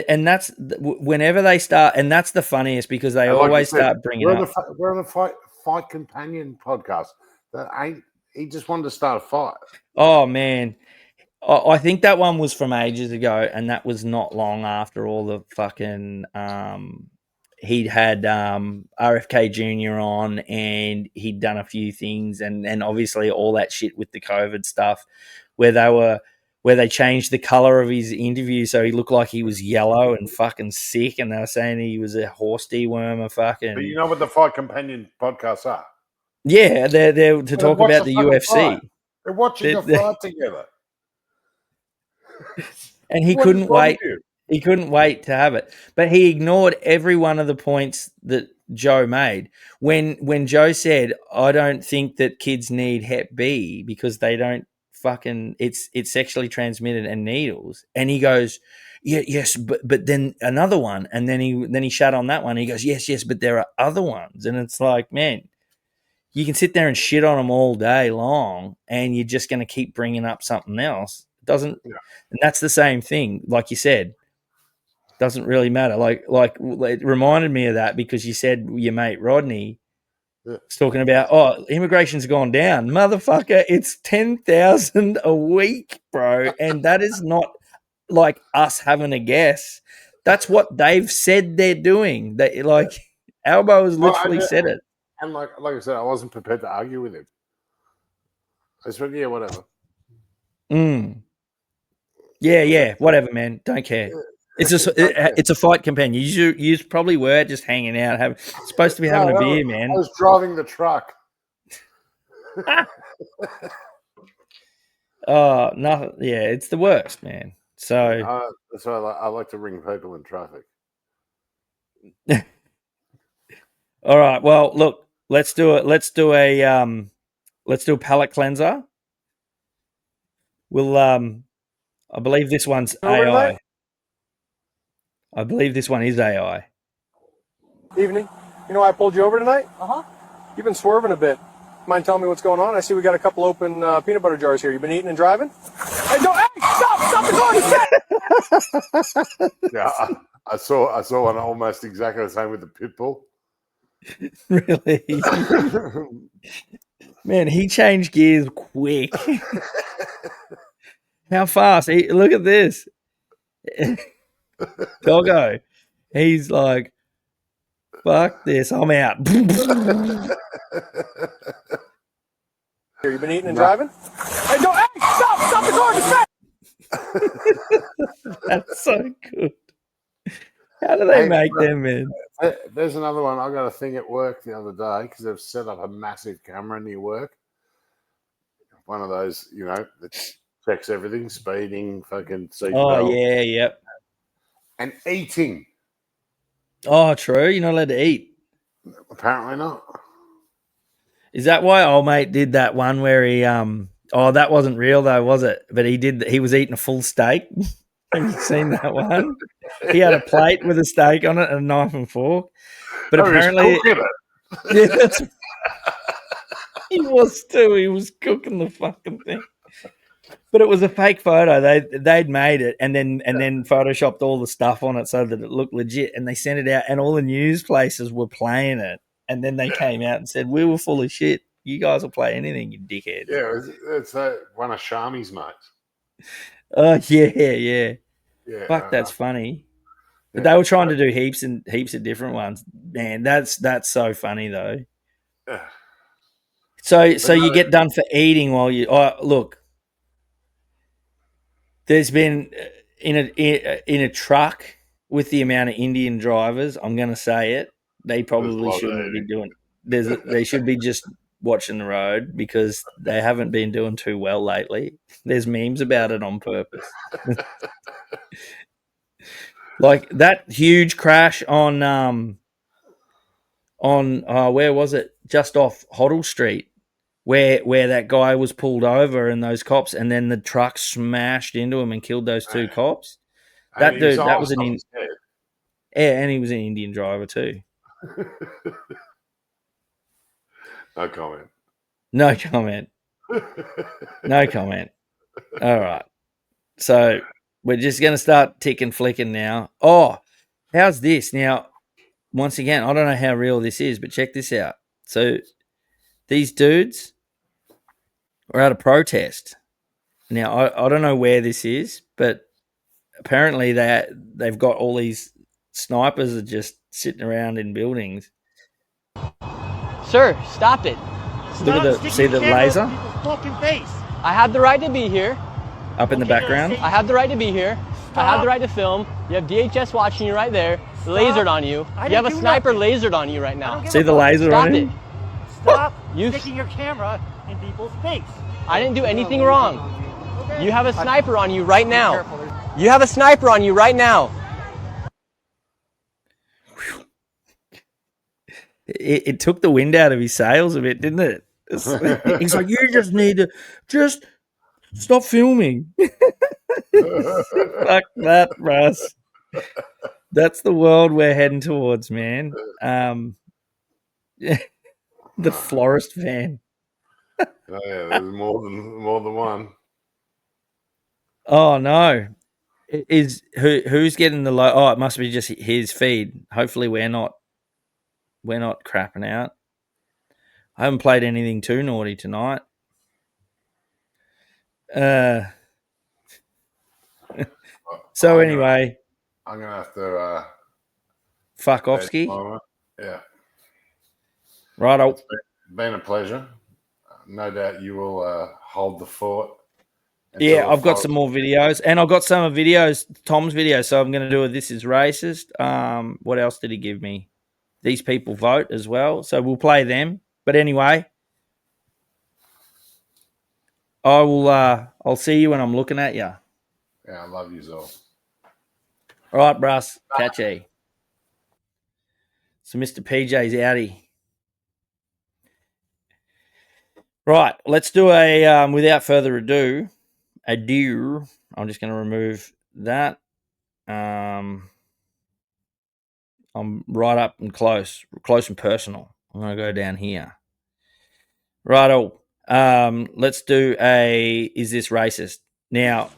And that's whenever they start, and that's the funniest because they And like always you said, start bringing up. we're on a fight companion podcast. That ain't. He just wanted to start a fight. Oh man, I think that one was from ages ago, and that was not long after all the fucking. He'd had RFK Jr. on, and he'd done a few things, and obviously all that shit with the COVID stuff, where they changed the color of his interview so he looked like he was yellow and fucking sick, and they were saying he was a horse dewormer, fucking. But you know what the fight companion podcasts are? Yeah, they're there to talk watch about the fucking UFC. fight. They're watching They're- a fight together. And he What is couldn't wrong wait. with you? He couldn't wait to have it, but he ignored every one of the points that Joe made. When Joe said, "I don't think that kids need Hep B because they don't fucking it's sexually transmitted and needles," and he goes, "Yeah, yes, but then another one," and then he shut on that one. He goes, "Yes, but there are other ones," and it's like, man, you can sit there and shit on them all day long, and you're just going to keep bringing up something else. It doesn't, and that's the same thing, like you said. Doesn't really matter. Like it reminded me of that because you said your mate Rodney was talking about, immigration's gone down. Motherfucker, it's 10,000 a week, bro. And that is not like us having a guess. That's what they've said they're doing. They like Albo has literally said it. And like I said, I wasn't prepared to argue with him. I just went, yeah, whatever. Yeah, whatever, man. Don't care. It's a fight companion. You probably were just hanging out, supposed to be having a beer, man. I was driving the truck. Oh, nothing. Yeah, it's the worst, man. So that's why I like to ring people in traffic. all right. Well, look, let's do it. Let's do a palate cleanser. We'll I believe this one's AI. I believe this one is AI. Evening. You know why I pulled you over tonight? You've been swerving a bit. Mind telling me what's going on? I see we got a couple open peanut butter jars here. You been eating and driving? Hey, don't! Hey, stop the car! Yeah, I saw one almost exactly the same with the pit bull. Really? Man, he changed gears quick. How fast? Look at this. Doggo. He's like, fuck this, I'm out. Here, you been eating and driving? Hey, don't! Hey, stop the car! That's so good. How do they make them, man? There's another one. I got a thing at work the other day because they've set up a massive camera near work. One of those, that checks everything, speeding, fucking seatbelt. Oh, yeah, yep. And eating. Oh, true. You're not allowed to eat. Apparently not. Is that why old mate did that one where he oh, that wasn't real though, was it? But he was eating a full steak. Have you seen that one? He had a plate with a steak on it and a knife and fork. But apparently yeah, he was too. He was cooking the fucking thing. But it was a fake photo. They'd made it and then photoshopped all the stuff on it so that it looked legit. And they sent it out, and all the news places were playing it. And then they came out and said, "We were full of shit. You guys will play anything, you dickheads." Yeah, it's one of Shami's mates. Oh yeah. Yeah, fuck, that's funny. But they were trying to do heaps of different ones. Man, that's so funny though. So you get done for eating while you look. There's been in a truck with the amount of Indian drivers. I'm going to say it. They probably shouldn't be doing. They should be just watching the road because they haven't been doing too well lately. There's memes about it on purpose. Like that huge crash on where was it? Just off Hoddle Street. Where that guy was pulled over and those cops, and then the truck smashed into him and killed those two cops. That dude, that was and he was an Indian driver too. No comment. No comment. No comment. All right. So we're just going to start ticking flicking now. Oh, how's this? Now, once again, I don't know how real this is, but check this out. So these dudes are at a protest. Now, I don't know where this is, but apparently they've got all these snipers are just sitting around in buildings. Sir, stop it. Look at see the laser? Fucking face. I have the right to be here. Up in the background? I have the right to be here. Stop. I have the right to film. You have DHS watching you right there. Stop. Lasered on you. You have a sniper lasered on you right now. See the laser on him? Stop sticking your camera in people's face. I didn't do anything wrong. Okay. You have a sniper on you right now. You have a sniper on you right now. It took the wind out of his sails a bit, didn't it? He's like, you just need to just stop filming. Fuck that, Russ. That's the world we're heading towards, man. The florist van. Oh, yeah, there's more than one. Oh no. Who's getting the low? Oh, it must be just his feed. Hopefully we're not crapping out. I haven't played anything too naughty tonight. So anyway, I'm gonna have to fuck off ski. Yeah. Right. It's been a pleasure. No doubt you will hold the fort. Yeah, I've got some more videos, and I've got some videos, Tom's video. So I'm going to do a This Is Racist. What else did he give me? These people vote as well, so we'll play them. But anyway, I will. I'll see you when I'm looking at you. Yeah, I love you, Zol. All right, Bruss. Catch ye. So Mr. PJ's outie. Right, let's do a, without further ado, I'm just going to remove that. I'm right up and close and personal. I'm going to go down here. Righto. Let's do a, is this racist? Now,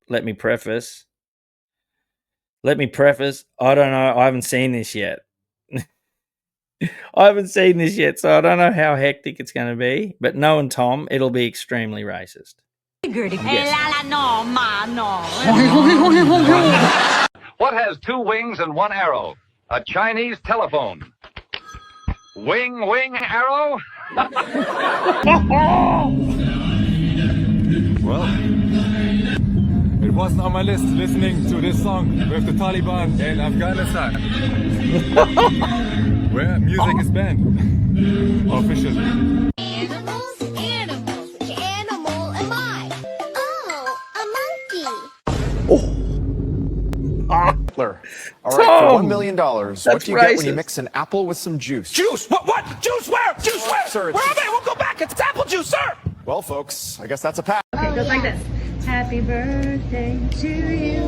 let me preface, I don't know, I haven't seen this yet. So I don't know how hectic it's going to be. But knowing Tom, it'll be extremely racist. What has two wings and one arrow? A Chinese telephone. Wing, arrow? Well, it wasn't on my list listening to this song with the Taliban in Afghanistan. Where music is banned officially. Animal am I? Oh, a monkey. Hitler All right, for $1 Tom! million, what That's do you get when you racist. mix an apple with some juice? Juice? What? Juice where? Juice where? Sir, Where am I? We'll go back. It's apple juice, sir. Well, folks, I guess that's a pass. It goes like this. Happy birthday to you.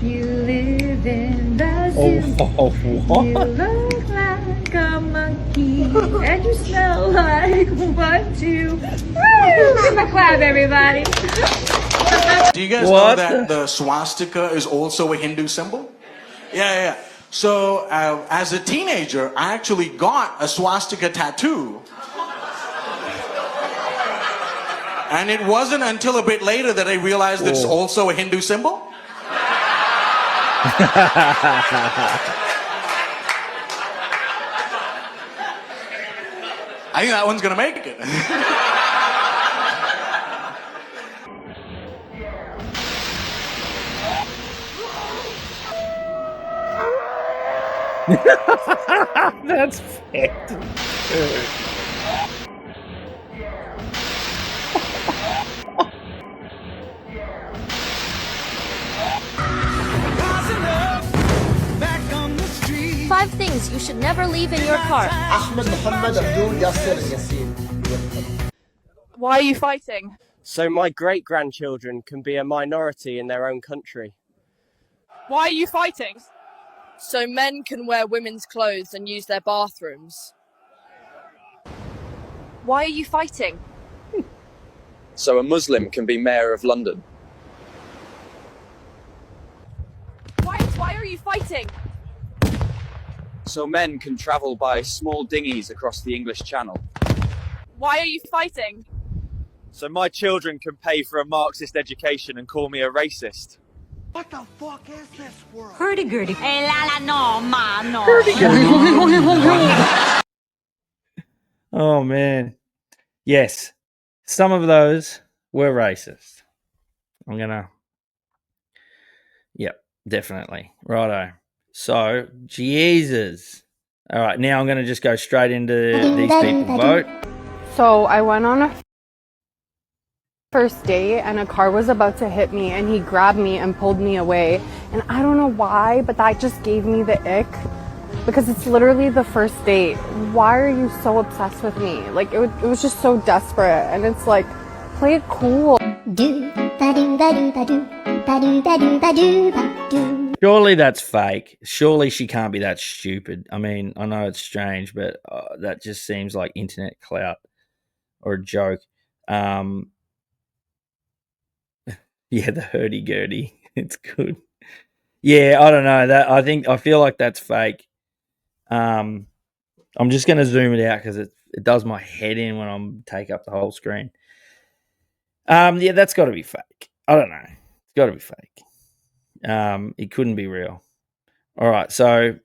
You live in the zoo. what? You look like a monkey. And you smell like one, two. Woo! Give a clap, everybody. Do you guys know that the swastika is also a Hindu symbol? Yeah. So as a teenager, I actually got a swastika tattoo. And it wasn't until a bit later that I realized it's also a Hindu symbol. I think that one's gonna make it. That's fact. 5 things you should never leave in your car. Why are you fighting? So my great-grandchildren can be a minority in their own country. Why are you fighting? So men can wear women's clothes and use their bathrooms. Why are you fighting? So a Muslim can be mayor of London. Why are you fighting? So men can travel by small dinghies across the English Channel. Why are you fighting? So my children can pay for a Marxist education and call me a racist. What the fuck is this world? Hurdy-gurdy. Oh, man. Yes. Some of those were racist. Yep, definitely. Righto. So, Jesus. All right, now I'm going to just go straight into these people vote. So I went on a first date and a car was about to hit me and he grabbed me and pulled me away. And I don't know why, but that just gave me the ick. Because it's literally the first date. Why are you so obsessed with me? Like, it was just so desperate. And it's like, play it cool. Surely that's fake. Surely she can't be that stupid. I mean, I know it's strange, but that just seems like internet clout or a joke. Yeah, the hurdy-gurdy. It's good. Yeah, I don't know. I feel like that's fake. I'm just going to zoom it out because it does my head in when I'm take up the whole screen. Yeah, that's got to be fake. I don't know. It's got to be fake. It couldn't be real. All right, so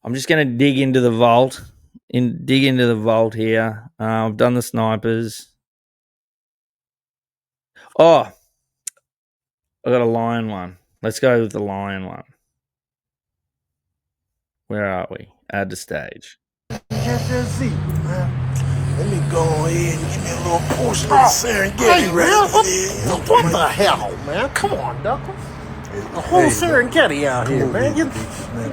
I'm just going to dig into the vault. Here. I've done the snipers. Oh, I got a lion one. Let's go with the lion one. Where are we? Add to stage. Deceit, man. Let me go ahead and give me a little portion of the Serengeti right there. What the hell, man? Come on, Duckles. The whole Serengeti out here, man.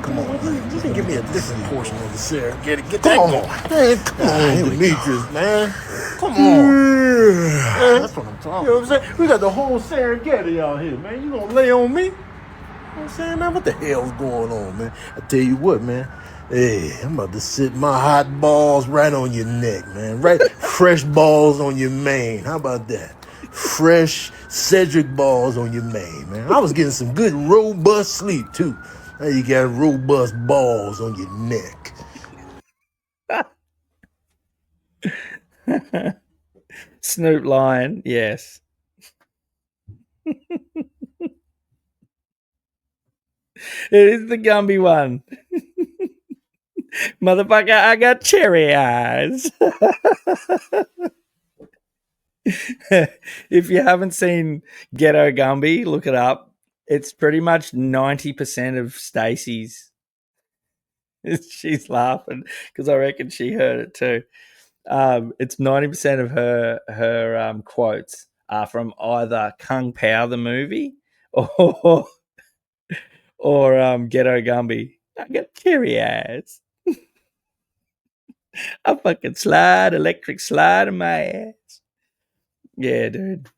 Come on, man. You can give me a different portion of the Serengeti. Get Come that on. going. Man, come on, Demetrius, man. Come on. Yeah. That's what I'm talking You know what I'm saying? We got the whole Serengeti out here, man. You gonna lay on me? You know what I'm saying, man? What the hell's going on, man? I tell you what, man. Hey, I'm about to sit my hot balls right on your neck, man. Right? Fresh balls on your mane. How about that? Fresh Cedric balls on your mane, man. I was getting some good robust sleep, too. Now you got robust balls on your neck. Snoop Lion, yes. It is the Gumby one. Motherfucker, I got cherry eyes. If you haven't seen Ghetto Gumby, look it up. It's pretty much 90% of Stacey's. She's laughing because I reckon she heard it too. It's 90% of her quotes are from either Kung Pao the movie or Ghetto Gumby. I got cherry eyes. I fucking electric slide in my ass. Yeah, dude.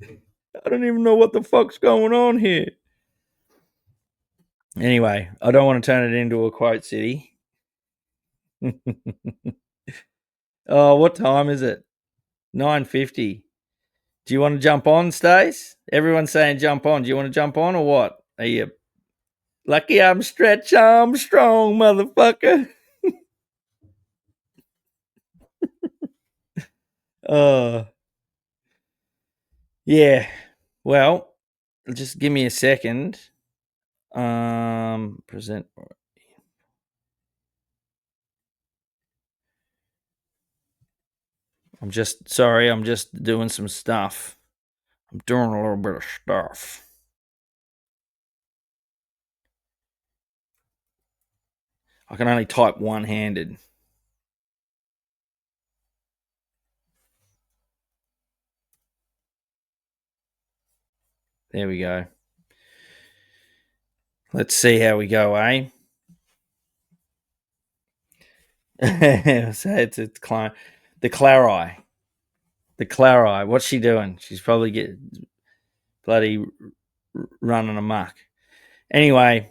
I don't even know what the fuck's going on here. Anyway, I don't want to turn it into a quote city. Oh, what time is it? 9:50. Do you want to jump on, Stace? Everyone's saying jump on. Do you want to jump on or what? Are you lucky I'm Stretch Armstrong, motherfucker? Yeah. Well, just give me a second. Present. I'm just doing some stuff. I'm doing a little bit of stuff. I can only type one-handed. There we go. Let's see how we go, eh? So it's the Clari. The Clari. What's she doing? She's probably bloody running amok. Anyway,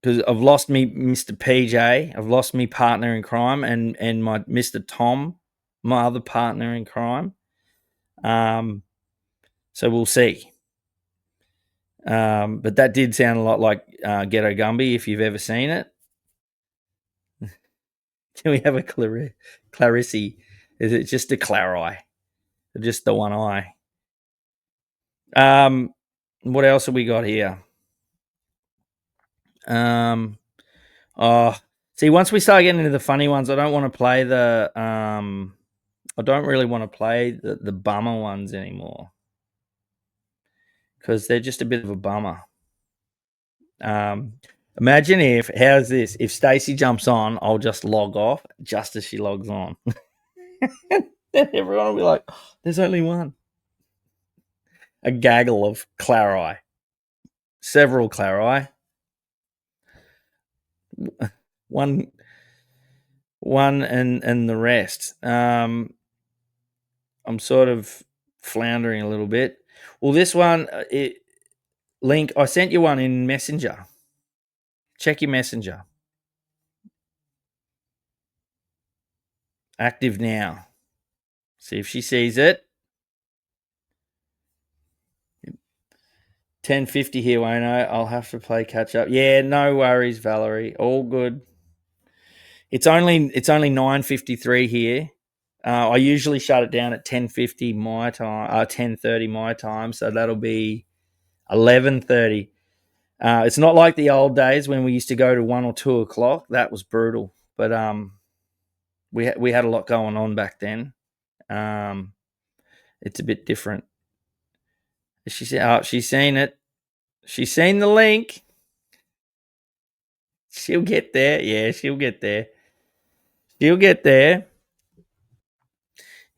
because I've lost me Mr. PJ. I've lost me partner in crime and my Mr. Tom, my other partner in crime. So we'll see. But that did sound a lot like Ghetto Gumby, if you've ever seen it. Can we have a Clarissy? Is it just a Clari? Just the one eye? What else have we got here? See, once we start getting into the funny ones, I don't want to play I don't really want to play the bummer ones anymore because they're just a bit of a bummer. Imagine how's this? If Stacey jumps on, I'll just log off just as she logs on. Then everyone will be like, oh, there's only one. A gaggle of Clari. Several Clari. One and the rest. I'm sort of floundering a little bit. Well, this one, Link, I sent you one in Messenger. Check your Messenger. Active now. See if she sees it. 10:50 here, Wayno. I'll have to play catch up. Yeah, no worries, Valerie. All good. It's only 9:53 here. I usually shut it down at 10:50 my time, 10:30 my time, so that'll be 11:30. It's not like the old days when we used to go to 1 or 2 o'clock. That was brutal. But we had a lot going on back then. It's a bit different. She's seen it. She's seen the link. She'll get there. Yeah, she'll get there. She'll get there.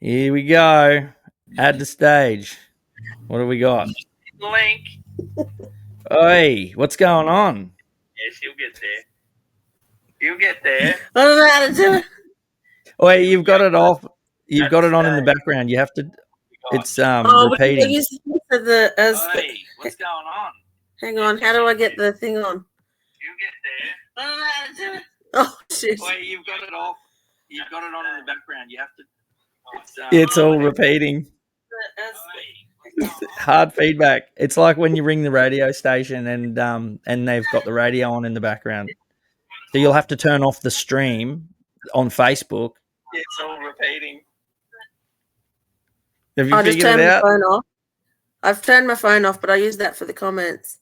Here we go. Add the stage. What do we got? Link. Oi, what's going on? Yeah, she'll get there. She'll get there. I don't know how to do it. Oi, you've got it off. You've got it on in the background. You have to. It's repeating. What's going on? Hang on. How do I get the thing on? You'll get there. I don't know how to do it. Oh shit. Oi, you've got it off. You've got it on in the background. You have to. It's all repeating. Hard feedback. It's like when you ring the radio station and they've got the radio on in the background. So you'll have to turn off the stream on Facebook. It's all repeating. Have you figured it out? My phone off. I've turned my phone off, but I use that for the comments.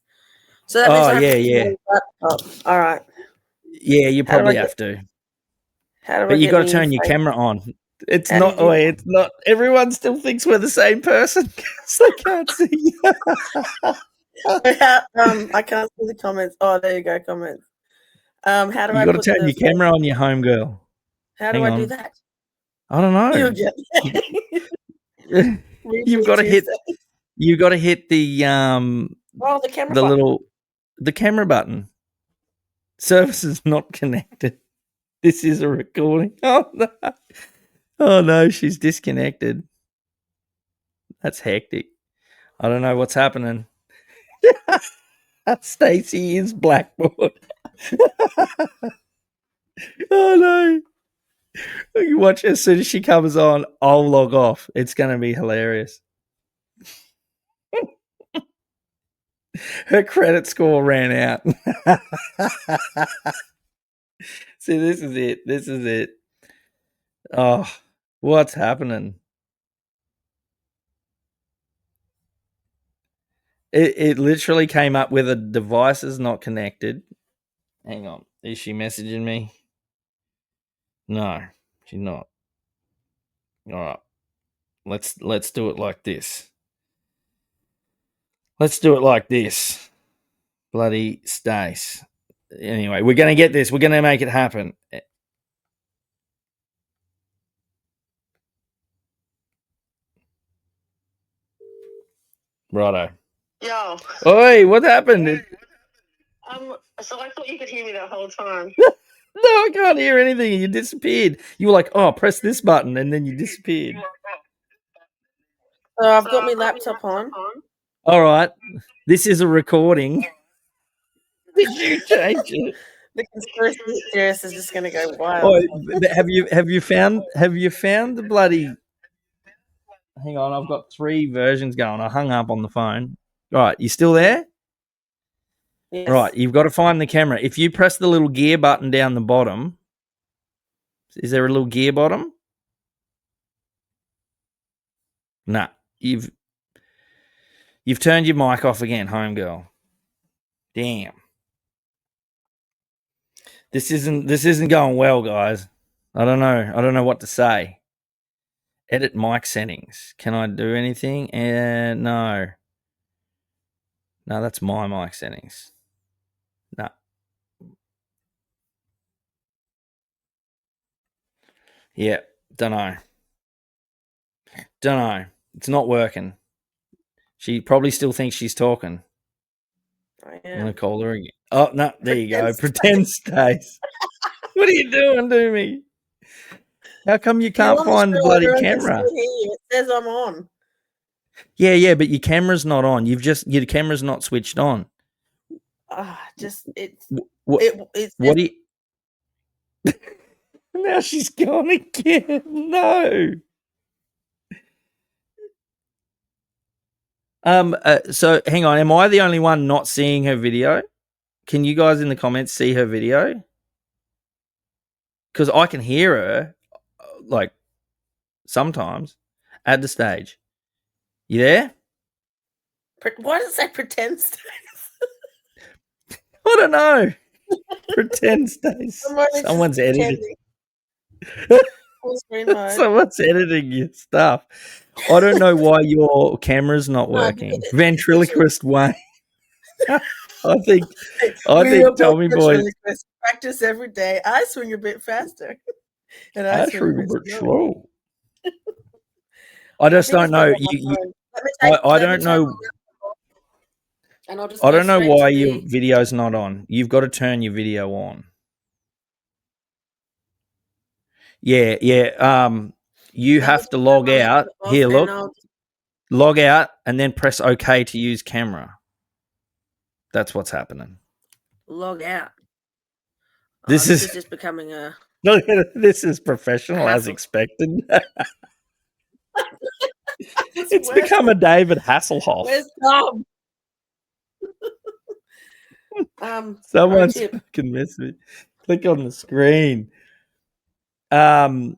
So that means yeah. All right. Yeah, you probably have to. But you got to turn your camera on. It's not. It's not. Everyone still thinks we're the same person because they can't see you. I can't see the comments. Oh, there you go, comments. How do I? You got to turn your camera on, your home girl. How do I do that? I don't know. You've got to hit. You got to hit the the camera. The camera button. Services not connected. This is a recording. Oh no. Oh no, she's disconnected. That's hectic. I don't know what's happening. Stacey is blackboard. Oh no. You watch as soon as she comes on, I'll log off. It's gonna be hilarious. Her credit score ran out. See, this is it. This is it. Oh, what's happening? It literally came up with a device is not connected. Hang on. Is she messaging me? No, she's not. All right. Let's do it like this. Let's do it like this. Bloody Stace. Anyway, we're going to get this. We're going to make it happen. Righto. Yo. Oi, what happened? So I thought you could hear me the whole time. No, I can't hear anything. You disappeared. You were like, oh, press this button, and then you disappeared. So I've got my laptop on. All right. This is a recording. Did you change it? The conspiracy theorist is just going to go wild. Oh, have you found the bloody? Hang on, I've got 3 versions going. I hung up on the phone. All right, you still there? Yes. Right, you've got to find the camera. If you press the little gear button down the bottom, is there a little gear bottom? Nah, you've turned your mic off again, homegirl. Damn. This isn't going well, guys. I don't know what to say. Edit mic settings. Can I do anything? No. No, that's my mic settings. No. Yeah, don't know. It's not working. She probably still thinks she's talking. I'm going to call her again. Oh, no, there you go. Pretend Stace. What are you doing to me? How come you can't find the bloody camera? It says I'm on. Yeah, but your camera's not on. Your camera's not switched on. What do you... Now she's gone again. No. So hang on. Am I the only one not seeing her video? Can you guys in the comments see her video? Because I can hear her, like, sometimes at the stage. You there? Why does it say pretend Stace? I don't know. Pretend Stace. Someone's editing. Someone's editing your stuff. I don't know why your camera's not working. Ventriloquist Wayne. I think Tommy Boy. Practice every day. I swing a bit faster. And I swing a bit slow. I just don't know. I don't know. I don't know why your video's not on. You've got to turn your video on. Yeah. You have to log out. Here, look. Log out and then press OK to use camera. That's what's happening. Log out. This is just becoming a... Look at it. This is professional as expected. It's become a David Hasselhoff. Where's Tom? Someone's fucking missed me. Click on the screen. So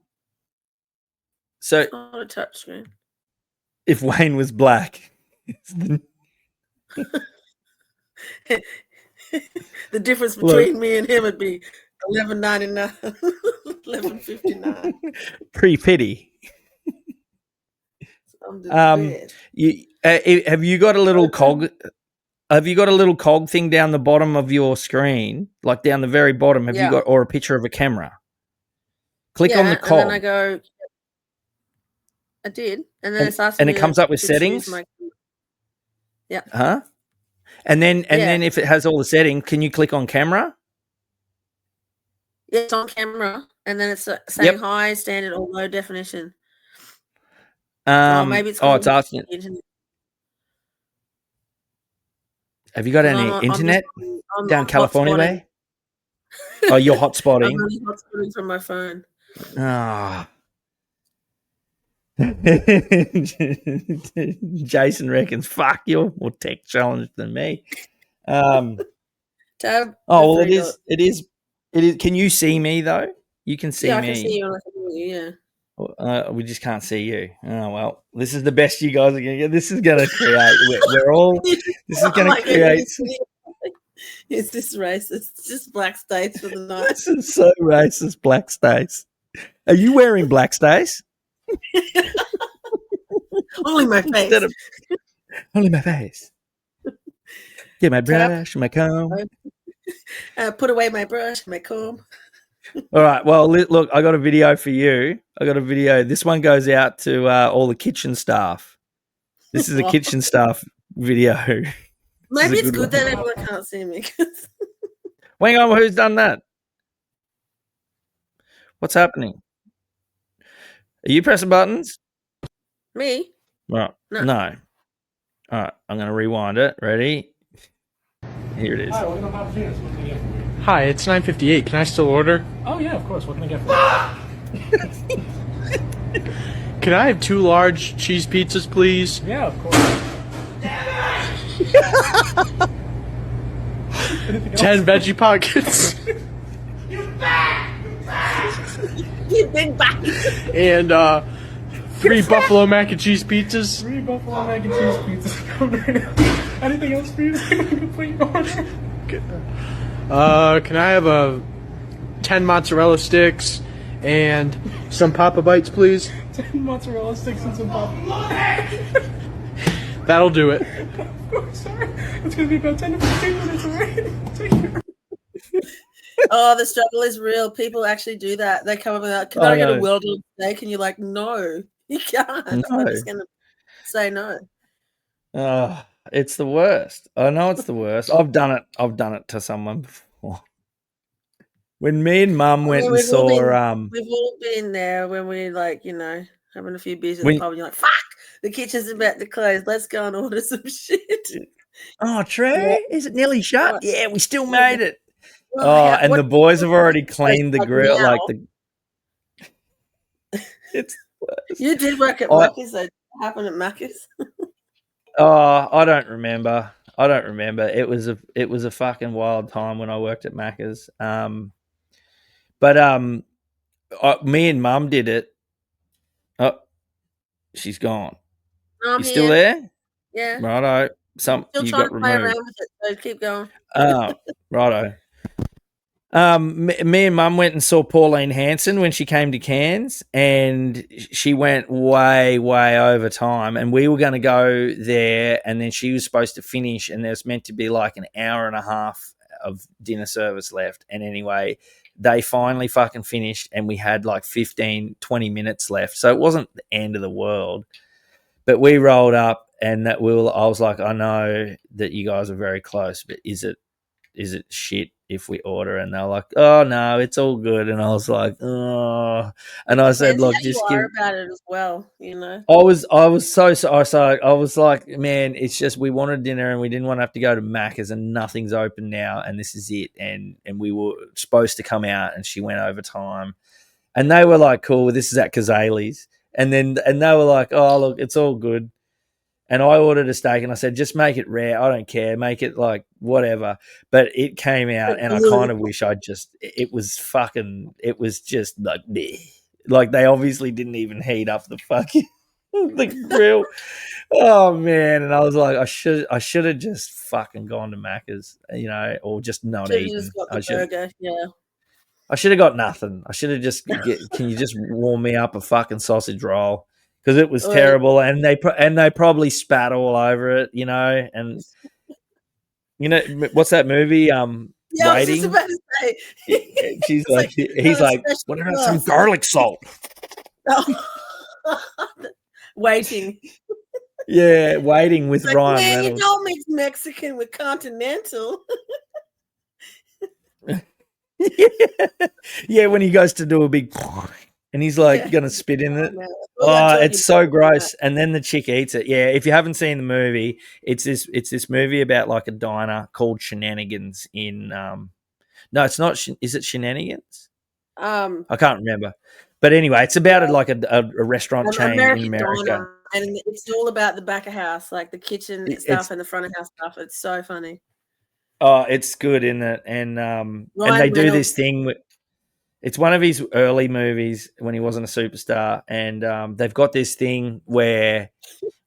it's not a touch screen. If Wayne was black, the difference between me and him would be $11.99, $11.59. Pre-pity. Have you got a little cog? Have you got a little cog thing down the bottom of your screen, like down the very bottom? Have you got, or a picture of a camera? Click on the cog. And then I go. I did, and then it's asking me. And it comes up with settings. Yeah. Huh? And then if it has all the settings, can you click on camera? Yeah, it's on camera, and then it's saying high, standard, or low definition. Maybe it's it's asking. internet. Have you got any internet down California way? Oh, you're hotspotting. I'm only hotspotting from my phone. Ah. Jason reckons, fuck, you're more tech challenged than me. Tab. Oh, well, it is. Can you see me though? You can see me. I can see you. I can hear you, we just can't see you. Oh well, this is the best you guys are gonna get. This is gonna create. We're all. This is gonna create. It's this racist. It's just black states for the night. This is so racist, black states. Are you wearing black states? Only my face. Only my face. Get my brush, my comb. Put away my brush, my comb. All right. Well, look, I got a video for you. I got a video. This one goes out to all the kitchen staff. This is a kitchen staff video. Maybe it's good that everyone can't see me. Hang on, who's done that? What's happening? Are you pressing buttons? Me? Right. No. All right. I'm going to rewind it. Ready? Here it is. Hi, welcome to Papa Gina's. What can I get for you? Hi, it's 9:58. Can I still order? Oh, yeah, of course. What can I get for you? Can I have 2 large cheese pizzas, please? Yeah, of course. 10 veggie pockets. You big back. And 3 buffalo mac and cheese pizzas. 3 buffalo mac and cheese pizzas. Anything else for you to complete your order? Can I have 10 mozzarella sticks and some Papa Bites, please? 10 mozzarella sticks and some Papa. That'll do it. Of course, sorry. It's going to be about 10 to 15 minutes away. Take care. Oh, the struggle is real. People actually do that. They come up with that. Can I get a well-done steak? And you're like, no, you can't. No. I'm just going to say no. It's the worst. I know it's the worst. I've done it. I've done it to someone before. When me and Mum went and saw, we've all been there when we're like, having a few beers at the pub, and you're like, fuck, the kitchen's about to close. Let's go and order some shit. Oh, Trey, is it nearly shut? What? Yeah, we still made it. Well, and the boys have already cleaned the grill. Now? It's you did work at Macca's. That happened at Macca's. I don't remember. It was a fucking wild time when I worked at Macca's. Me and Mum did it. Oh, she's gone. I'm you still there? Yeah. Righto. Still You trying got to play removed. around with it, so keep going. Oh, righto. Me and Mum went and saw Pauline Hanson when she came to Cairns, and she went way, way over time. And we were going to go there, and then she was supposed to finish, and there's meant to be like an hour and a half of dinner service left. And anyway, they finally fucking finished, and we had like 15, 20 minutes left. So it wasn't the end of the world. But we rolled up, and I was like, I know that you guys are very close, but is it shit if we order? And they're like, oh no, it's all good. And I was like, oh, and I said, look, just give about it as well, I was so sorry. I was like, man, it's just we wanted dinner and we didn't want to have to go to Macca's, and nothing's open now, and this is it. And we were supposed to come out, and she went over time, and they were like, cool, this is at Kazali's. And they were like, oh look, it's all good. And I ordered a steak, and I said, just make it rare. I don't care. Make it like whatever. But it came out, and I kind of wish it was just like, bleh. Like they obviously didn't even heat up the fucking the grill. Oh man. And I was like, I should have just fucking gone to Macca's, or just not eaten. Just got the burger, yeah. I should have got nothing. I should have just can you just warm me up a fucking sausage roll? Because it was terrible, and they probably spat all over it, and what's that movie? Yeah, Waiting. I was just about to say. She's like, he's like, what about some garlic salt? Waiting. Yeah, Waiting with Ryan Man, Reynolds. you don't mix Mexican with continental. Yeah, when he goes to do a big and he's like gonna spit in it. Oh, it's so gross. And then the chick eats it. Yeah, if you haven't seen the movie, it's this movie about like a diner called Shenanigans in no, it's not. Is it Shenanigans? I can't remember. But anyway, it's about like a restaurant chain in America. Diner, and it's all about the back of house, like the kitchen stuff and the front of house stuff. It's so funny. Oh, it's good, isn't it? And they do this thing. It's one of his early movies when he wasn't a superstar, and they've got this thing where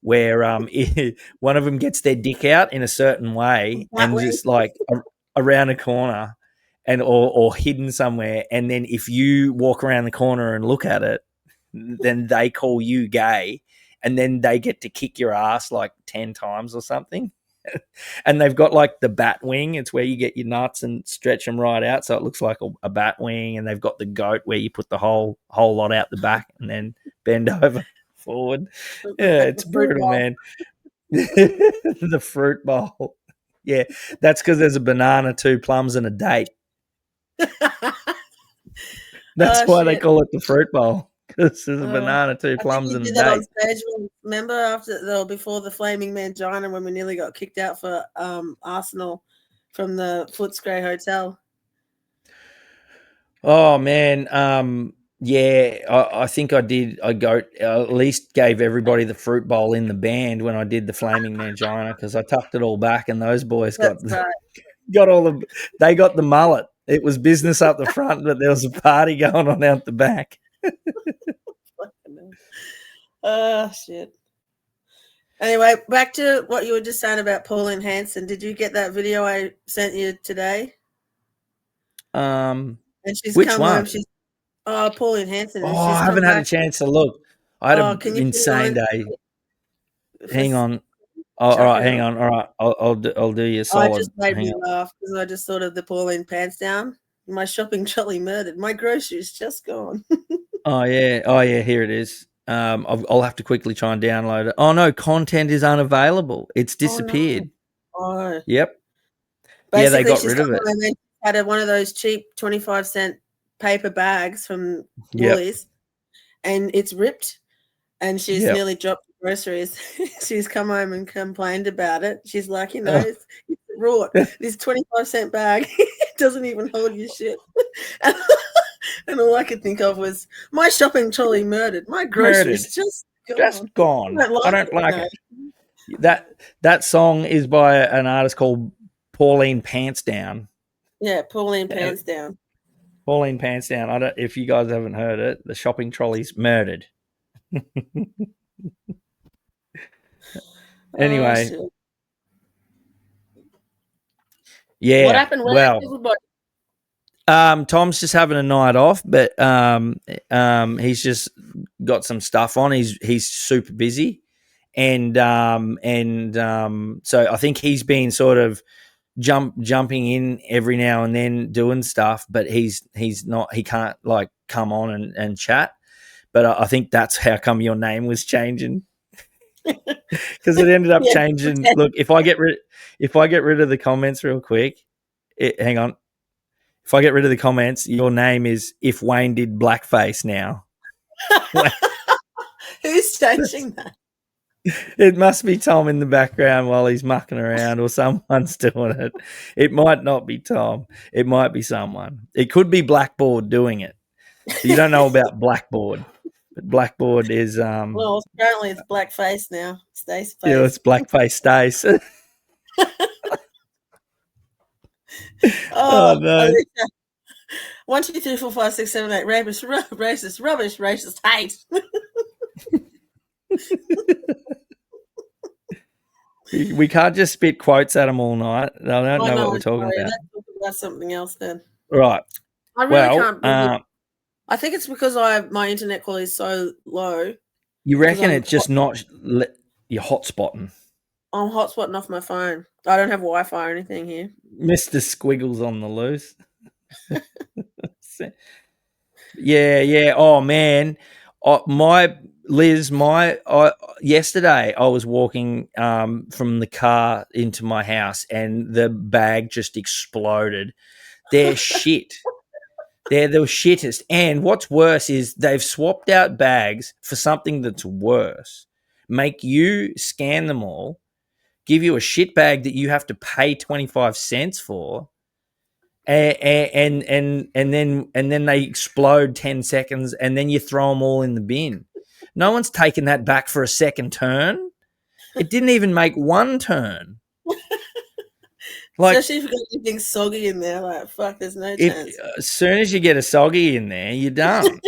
one of them gets their dick out in a certain way and just like around a corner, and or hidden somewhere, and then if you walk around the corner and look at it, then they call you gay, and then they get to kick your ass like 10 times or something. And they've got like the bat wing. It's where you get your nuts and stretch them right out, so it looks like a bat wing. And they've got the goat where you put the whole lot out the back and then bend over forward. Yeah, it's brutal, man. The fruit bowl. Yeah, that's because there's a banana, 2 plums, and a date. That's why they call it the fruit bowl, because there's a banana, 2 plums, and a date. On stage, remember before the Flaming Mangina, when we nearly got kicked out for Arsenal from the Footscray Hotel. Oh man, yeah, I think I did. I at least gave everybody the fruit bowl in the band when I did the Flaming Mangina, because I tucked it all back, and those boys got all the. They got the mullet. It was business up the front, but there was a party going on out the back. Oh shit. Anyway, back to what you were just saying about Pauline Hanson. Did you get that video I sent you today? And she's which come one? home. She's Pauline Hanson. Oh, I haven't had a chance to look. I had an insane day. Hang on. Oh, all right, hang on. All right, I'll do you a solid. I just made me laugh because I just thought of the Pauline pants down. My shopping trolley murdered. My groceries just gone. Oh yeah. Here it is. I'll have to quickly try and download it. Oh no, content is unavailable. It's disappeared. Oh, no. Yep. Basically, yeah, they got rid of it. And then had one of those cheap 25-cent paper bags from Woolies, and it's ripped, and she's nearly dropped the groceries. She's come home and complained about it. She's like, it's raw. This 25-cent bag doesn't even hold your shit. And all I could think of was my shopping trolley murdered. My groceries just gone. I don't like it. That song is by an artist called Pauline Pants Down. Yeah, Pauline Pants Down. Pauline Pants Down. If you guys haven't heard it, the shopping trolley's murdered. Anyway. Yeah. What happened? Tom's just having a night off, but he's just got some stuff on. He's super busy, and so I think he's been sort of jumping in every now and then doing stuff, but he can't like come on and chat. But I think that's how come your name was changing, because it ended up changing. Look, if I get rid of the comments real quick, hang on. If I get rid of the comments, your name is If Wayne Did Blackface now. Who's changing that? It must be Tom in the background while he's mucking around, or someone's doing it. It might not be Tom. It might be someone. It could be Blackboard doing it. You don't know about Blackboard. But Blackboard is... well, apparently it's Blackface now. Stacey. Yeah, it's Blackface Stace. Oh no! 1, 2, 3, 4, 5, 6, 7, 8. Racist, rubbish, racist, hate. We can't just spit quotes at them all night. They don't know what we're talking about. Let's talk about something else then. Right. I really can't. I think it's because my internet quality is so low. You reckon it's just not you're hotspotting? I'm hotspotting off my phone. I don't have Wi-Fi or anything here. Mr. Squiggles on the loose. Yeah. Oh man, yesterday I was walking from the car into my house, and the bag just exploded. They're shit. They're the shittest. And what's worse is they've swapped out bags for something that's worse. Make you scan them all, give you a shit bag that you have to pay 25 cents for, and then they explode 10 seconds, and then you throw them all in the bin. No one's taken that back for a second turn. It didn't even make one turn. Like, especially if you've got anything soggy in there, like, fuck, there's no chance. As soon as you get a soggy in there, you're done.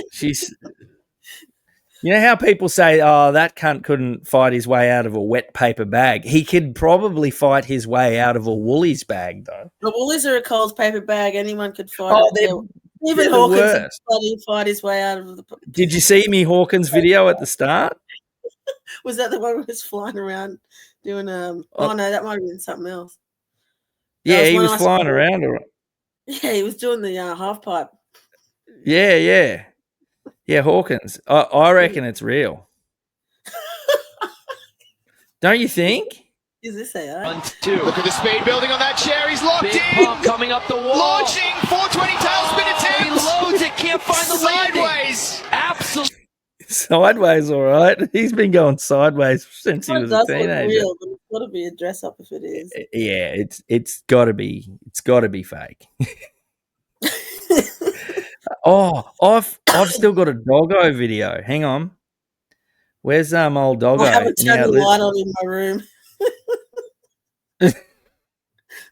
You know how people say, oh, that cunt couldn't fight his way out of a wet paper bag? He could probably fight his way out of a Woolies bag, though. The Woolies are a cold paper bag. Anyone could fight it. Even Hawkins could fight his way out of the... Did you see me Hawkins video at the start? Was that the one who was flying around doing... Oh, no, that might have been something else. Yeah, he was flying around. Yeah, he was doing the half pipe. Yeah, Hawkins. I reckon it's real. Don't you think? Is this AI? 1, 2. Look at the speed building on that chair. He's locked in. Pump coming up the wall. Launching 420 tailspin attempt. He loads it. Can't find the sideways. Absolutely. Sideways, all right. He's been going sideways since he was a teenager. Real, but it's got to be a dress up if it is. Yeah, it's got to be. It's got to be fake. Oh, I've still got a doggo video. Hang on. Where's old doggo? I haven't turned the light on in my room.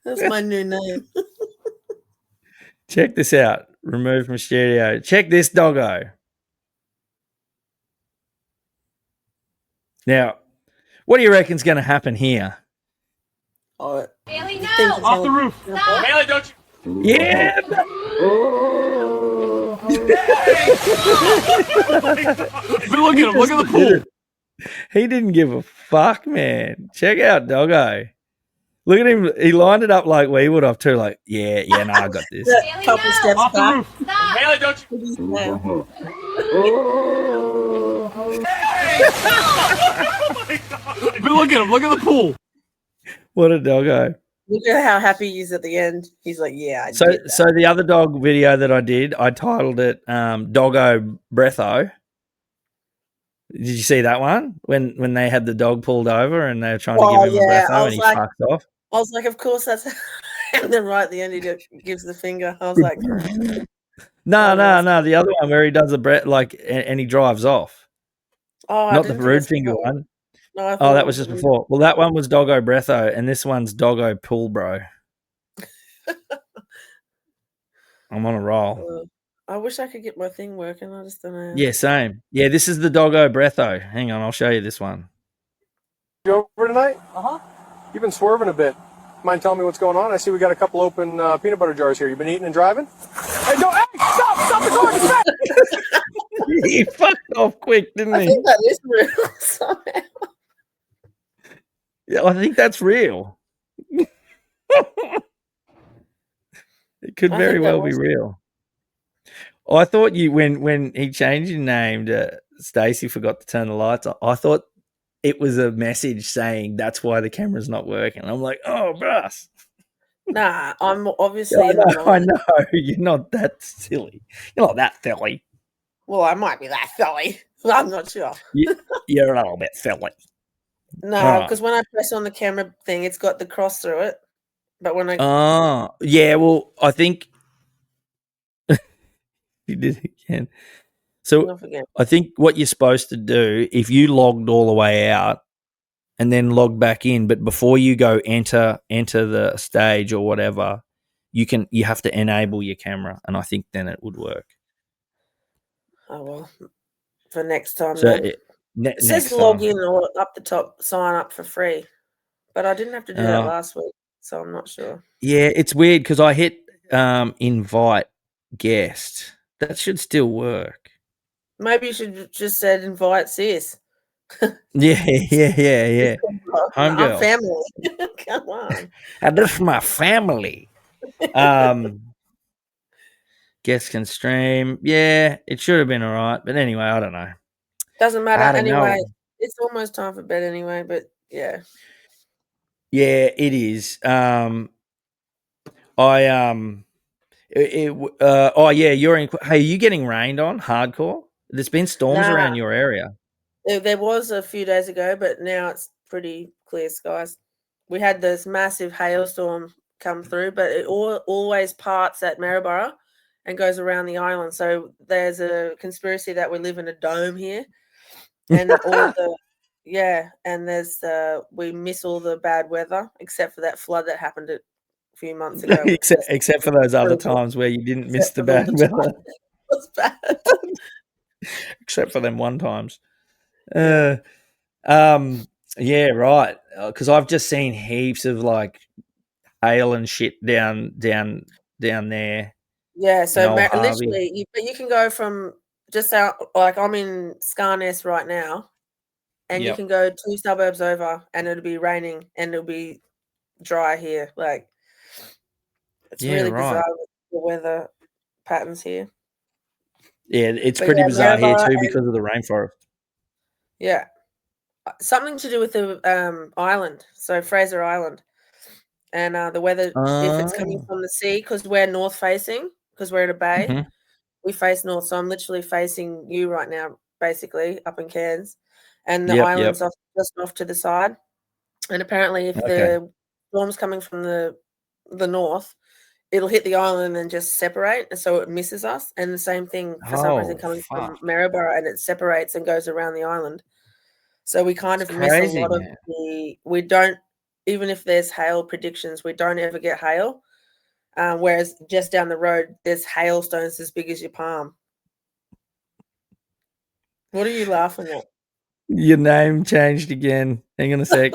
That's my new name. Check this out. Removed from studio. Check this doggo. Now, what do you reckon's going to happen here? Oh, Bailey, no! Off the roof. Stop. Bailey, don't you? Yeah. Look at him. Look at the pool. He didn't give a fuck, man. Check out doggo. Look at him. He lined it up like we would have too. Like, yeah, no, I got this. Bailey, Couple no! steps Off the back. roof. Bailey, don't you? Look at him. Look at the pool. What a doggo. Look at how happy he is at the end. He's like, yeah, I did that. So the other dog video that I did, I titled it Doggo Breatho. Did you see that one? When they had the dog pulled over and they were trying to give him a breatho and he fucked off? I was like, of course that's and then right at the end he gives the finger. I was like, No, the other one where he does the breath and he drives off. oh, Not the rude finger one. No, Oh, that was just before. Well, that one was Doggo Breatho, and this one's Doggo Pull Bro. I'm on a roll. I wish I could get my thing working. I just don't know. Yeah, same. Yeah, this is the Doggo Breatho. Hang on, I'll show you this one. You over tonight? You've been swerving a bit. Mind telling me what's going on? I see we got a couple open peanut butter jars here. You been eating and driving? Hey, stop the car! It's back! He fucked off quick, didn't he? I think that is real somehow. Yeah, I think that's real. It could very well be real. I thought you when he changed your name to Stacey forgot to turn the lights on. I thought it was a message saying that's why the camera's not working. I'm like, oh, bruss. Nah, I'm obviously. I know. You're not that silly. You're not that silly. Well, I might be that silly. I'm not sure. You're a little bit silly. No, because when I press on the camera thing, it's got the cross through it. But when I yeah, well, I think you did it again. So I think what you're supposed to do, if you logged all the way out and then logged back in, but before you go enter the stage or whatever, you have to enable your camera, and I think then it would work. Oh well, for next time. So it says log in or up the top, sign up for free, but I didn't have to do that last week, so I'm not sure. Yeah, it's weird because I hit invite guest. That should still work. Maybe you should just said invite sis. Yeah. Home girl. Family. Come on. And this is my family. Guests can stream. Yeah, it should have been all right. But anyway, I don't know. Doesn't matter anyway. It's almost time for bed anyway, but yeah. Yeah, it is. Oh yeah, you're in. Hey, are you getting rained on hardcore? There's been storms Nah, around your area. there was a few days ago, but now it's pretty clear skies. We had this massive hailstorm come through, but it always parts at Maryborough and goes around the island. So there's a conspiracy that we live in a dome here, and all the and there's we miss all the bad weather except for that flood that happened a few months ago. except for those other times where you didn't miss the bad weather. It was bad. Except for them one times. Yeah, right. Because I've just seen heaps of like hail and shit down there. Yeah, so Harvey. literally, you can go from just out, like I'm in Scarness right now, and you can go 2 suburbs over, and it'll be raining, and it'll be dry here. Like, it's really bizarre with the weather patterns here. Yeah, it's pretty bizarre here too because of the rainforest. Yeah, something to do with the island. So Fraser Island, and the weather if it's coming from the sea, because we're north facing, because we're in a bay. Mm-hmm. We face north, so I'm literally facing you right now, basically up in Cairns, and the island's just off to the side. And apparently, if the storm's coming from the north, it'll hit the island and just separate, and so it misses us. And the same thing for some reason coming from Maryborough, and it separates and goes around the island. So we kind of miss a lot of the. We don't, even if there's hail predictions, we don't ever get hail. Whereas just down the road, there's hailstones as big as your palm. What are you laughing at? Your name changed again. Hang on a sec.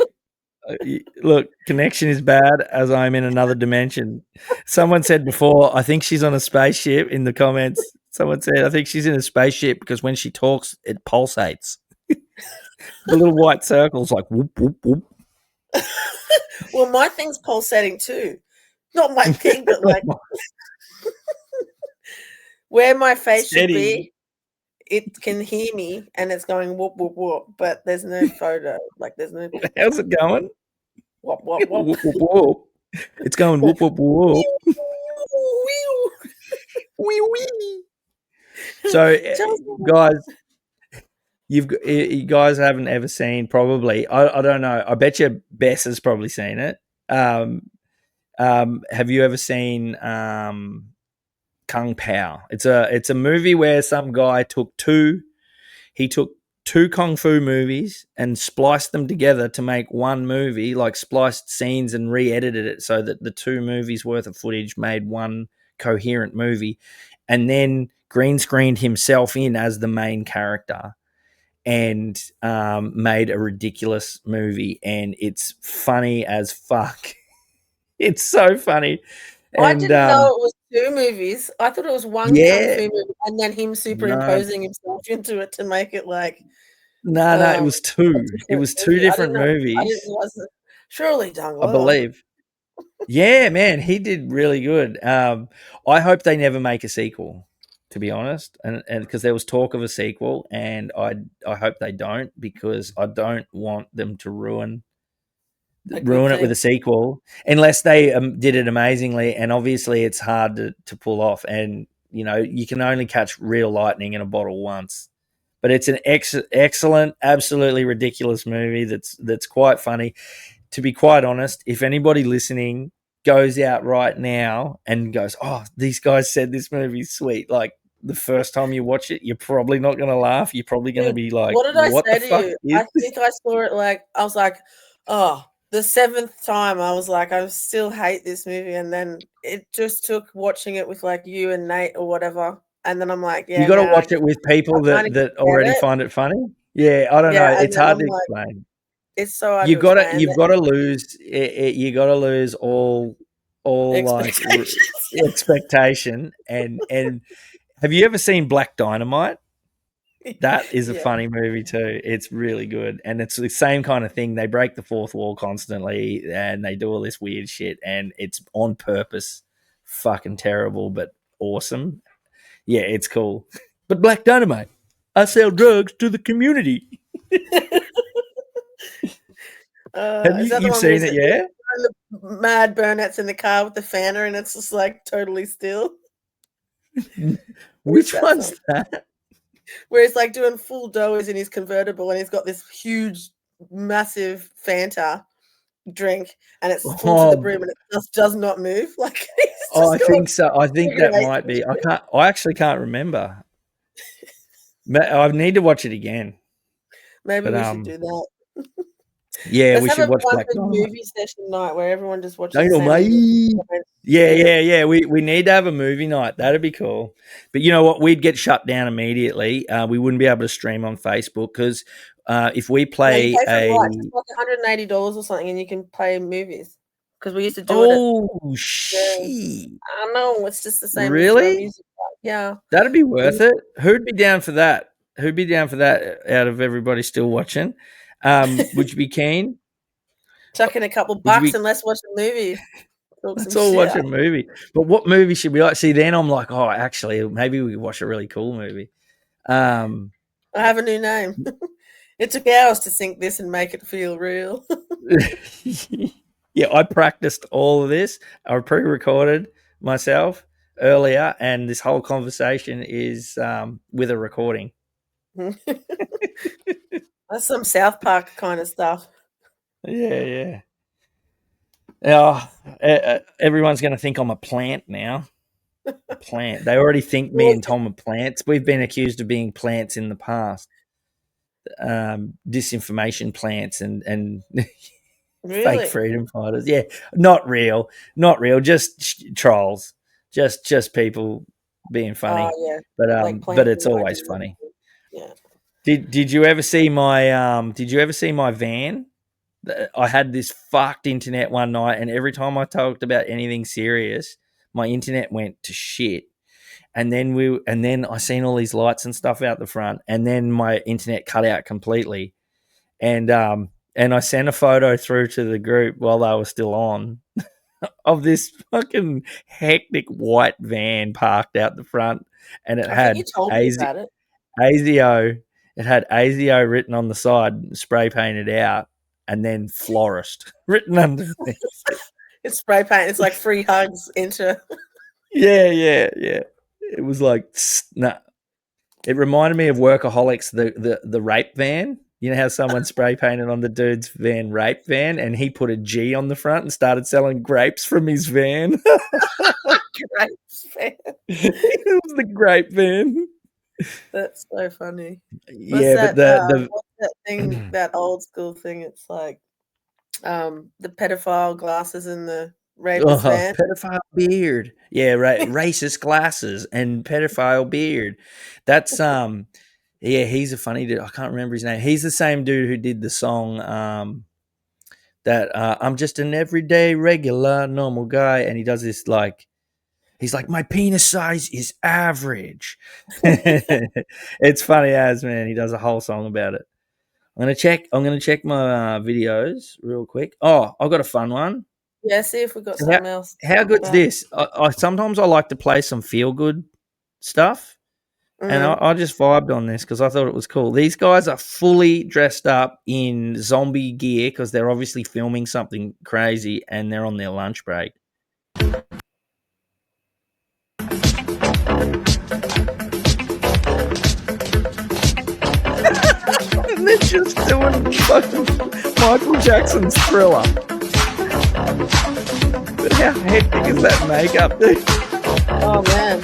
Look, connection is bad as I'm in another dimension. Someone said before, I think she's on a spaceship in the comments. Someone said, I think she's in a spaceship because when she talks, it pulsates. The little white circles like whoop, whoop, whoop. Well, my thing's pulsating too. Not my thing, but like where my face should be, it can hear me and it's going whoop, whoop, whoop, but there's no photo. Like there's no picture. How's it going? Whoop, whoop, whoop. Whoop, whoop, whoop. It's going whoop, whoop, whoop. Wee, wee. So, guys, you guys haven't ever seen probably. I don't know. I bet you Bess has probably seen it. Have you ever seen Kung Pao? It's a movie where some guy took two kung fu movies and spliced them together to make one movie, like spliced scenes and re-edited it so that the 2 movies worth of footage made one coherent movie, and then green screened himself in as the main character and made a ridiculous movie, and it's funny as fuck. It's so funny. I didn't know it was 2 movies. I thought it was one kung fu movie and then him superimposing himself into it to make it like. No, it was 2. It was 2 different movies. I didn't realize it. Surely done well. I believe. Yeah, man, he did really good. I hope they never make a sequel, to be honest, and because there was talk of a sequel, and I hope they don't, because I don't want them to ruin it with a sequel unless they did it amazingly, and obviously it's hard to pull off, and you know you can only catch real lightning in a bottle once. But it's an excellent, absolutely ridiculous movie that's quite funny. To be quite honest, if anybody listening goes out right now and goes, "Oh, these guys said this movie's sweet," like the first time you watch it, you're probably not going to laugh. You're probably going to be like, "What did I say to you?" I think I saw it I was like, "Oh." The 7th time, I was like, I still hate this movie, and then it just took watching it with like you and Nate or whatever, and then I'm like, yeah, you got to watch it with people that already find it funny. Yeah, I don't know. It's hard to explain. It's so hard. You've got to lose. You got to lose all like expectation. And have you ever seen Black Dynamite? That is a funny movie too. It's really good, and it's the same kind of thing. They break the 4th wall constantly, and they do all this weird shit, and it's on purpose. Fucking terrible, but awesome. Yeah, it's cool. But Black Dynamite, I sell drugs to the community. Have you seen it? Yeah. The mad burnouts in the car with the fanner, and it's just like totally still. Which one's that? Where he's like doing full doughies in his convertible, and he's got this huge, massive Fanta drink, and it's full to the brim, and it just does not move. Like, I think so. I think that might be. I actually can't remember. I need to watch it again. Maybe we should do that. Yeah, we should watch Black movie session night where everyone just watches. Yeah. We need to have a movie night. That'd be cool. But you know what? We'd get shut down immediately. We wouldn't be able to stream on Facebook because if we play it's like $180 or something, and you can play movies. Because we used to do it. Oh shit! I know, it's just the same. Really? Music. Yeah. That'd be worth it. Who'd be down for that? Who'd be down for that out of everybody still watching? Would you be keen? Chuck in a couple bucks and let's watch a movie. Let's all watch a movie. But what movie should we like? See, then I'm like, oh, actually, maybe we could watch a really cool movie. I have a new name. It took hours to think this and make it feel real. Yeah, I practiced all of this. I pre-recorded myself earlier, and this whole conversation is with a recording. That's some South Park kind of stuff. Yeah. Everyone's going to think I'm a plant now. A plant. They already think me and Tom are plants. We've been accused of being plants in the past. Disinformation plants and really? Fake freedom fighters. Yeah, not real. Just trolls. Just people being funny. Yeah. But it's always funny. Yeah. Did you ever see my van? I had this fucked internet one night, and every time I talked about anything serious, my internet went to shit. And then I seen all these lights and stuff out the front, and then my internet cut out completely. And I sent a photo through to the group while they were still on of this fucking hectic white van parked out the front, and it had ASIO. It had ASIO written on the side, spray painted out, and then florist written underneath. It's spray paint. It's like free hugs into. Yeah. It was like, nah. It reminded me of Workaholics, the rape van. You know how someone spray painted on the dude's van, rape van, and he put a G on the front and started selling grapes from his van. Grapes van. It was the grape van. That's so funny. Yeah, but what's that thing, that old school thing? It's like the pedophile glasses and the rapist van. Pedophile beard. Yeah, right. Racist glasses and pedophile beard. That's yeah, he's a funny dude. I can't remember his name. He's the same dude who did the song that I'm just an everyday, regular, normal guy, and he does this like. He's like, my penis size is average. It's funny as, man. He does a whole song about it. I'm gonna check my videos real quick. Oh, I've got a fun one. Yeah, see if we got something else. How good's this? I sometimes I like to play some feel good stuff, and I just vibed on this because I thought it was cool. These guys are fully dressed up in zombie gear because they're obviously filming something crazy, and they're on their lunch break. And they're just doing fucking Michael Jackson's Thriller. But how hectic is that makeup, dude? Oh man.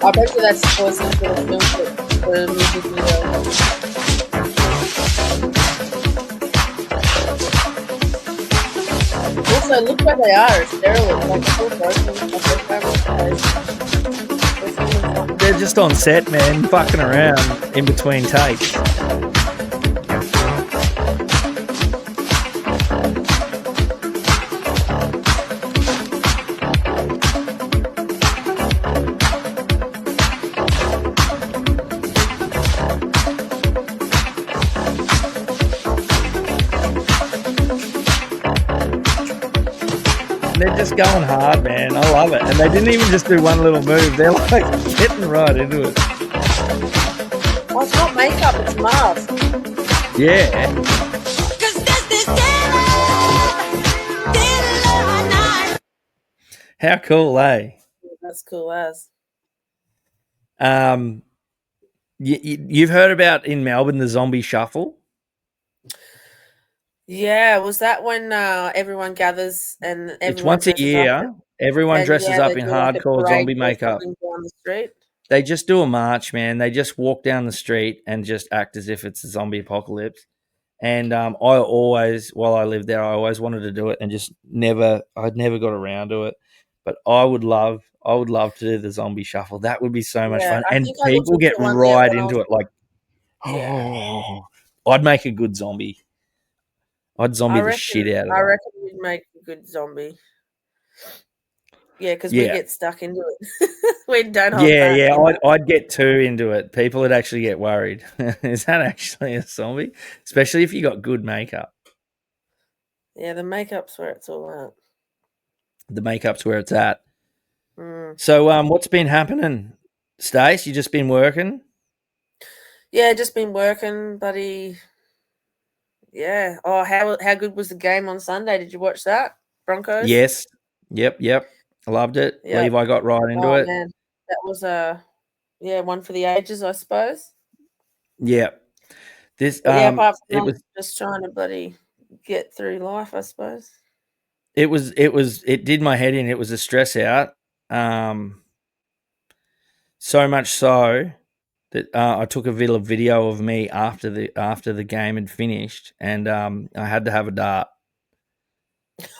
I bet you that's supposed to be a film for the music video. Also, look where they are. It's derelict. Like, so broken. They're just on set, man, fucking around in between takes. They're just going hard, man. I love it. And they didn't even just do one little move. They're like getting right into it. Well, it's not makeup, it's mask. Yeah. How cool, eh? That's cool as. You've heard about in Melbourne the zombie shuffle? Yeah, was that when everyone gathers and everyone It's once a dresses up? year. Everyone dresses up they in do like a hardcore parade zombie or makeup. something down the street. They just do a march, man. They just walk down the street and just act as if it's a zombie apocalypse. And I always, while I lived there, I always wanted to do it, and I'd never got around to it. But I would love to do the zombie shuffle. That would be so much fun, I and think I looked people get into one right when I into was- it. Like, I'd make a good zombie. I'd zombie the shit out of I it. reckon you'd make a good zombie. Yeah, because we get stuck into it. We don't hold back. Yeah. I'd get too into it. People would actually get worried. Is that actually a zombie? Especially if you got good makeup. Yeah, the makeup's where it's all at. The makeup's where it's at. Mm. So, what's been happening, Stace? You just been working? Yeah, just been working, buddy. Yeah. Oh, how good was the game on Sunday? Did you watch that? Broncos? Yes. Yep. I loved it. Yep. Levi got right into it. Man. That was one for the ages, I suppose. Yeah. This Apart from it was just trying to bloody get through life, I suppose. it did my head in. It was a stress out. So much so that I took a video of me after the game had finished, and I had to have a dart.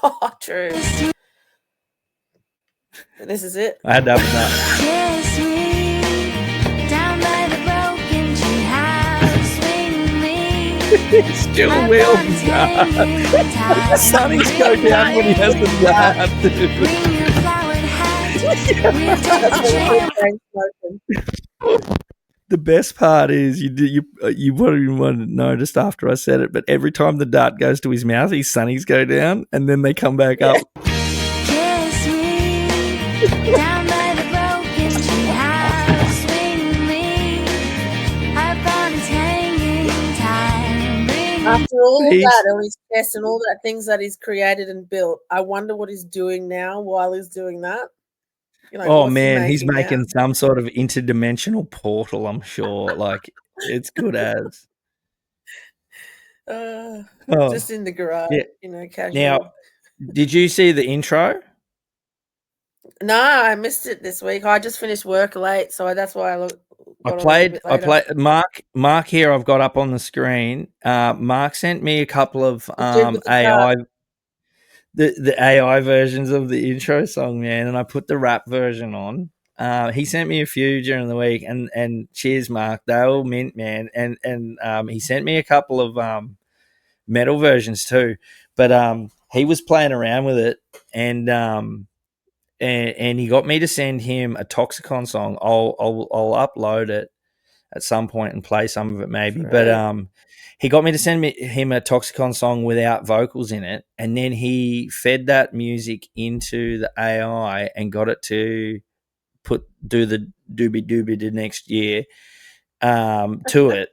Oh, true. This is it. I had to have a dart. Kiss me down by the broken tree house. Swing me. Still will the sunnies go down when he has the dart. Bring your flowered hat. We'll take The best part is you wouldn't even want to noticed after I said it, but every time the dart goes to his mouth, his sunnies go down and then they come back up. Kiss me down by the broken tree house. Swing me up on its hanging time. Bring After all of that, all his tests and all that things that he's created and built, I wonder what he's doing now while he's doing that. Oh man, he's making some sort of interdimensional portal, I'm sure. Like, it's good as. Just in the garage, casual. Now, did you see the intro? No, I missed it this week. I just finished work late, so that's why I played Mark here. I've got up on the screen. Mark sent me a couple of AI. The AI versions of the intro song, man, and I put the rap version on. He sent me a few during the week, and cheers, Mark. They all mint, man. And he sent me a couple of metal versions too. But he was playing around with it, and he got me to send him a Toxicon song. I'll upload it at some point and play some of it maybe. Right. But he got me to send him a Toxicon song without vocals in it, and then he fed that music into the AI and got it to do the doobie the next year to it.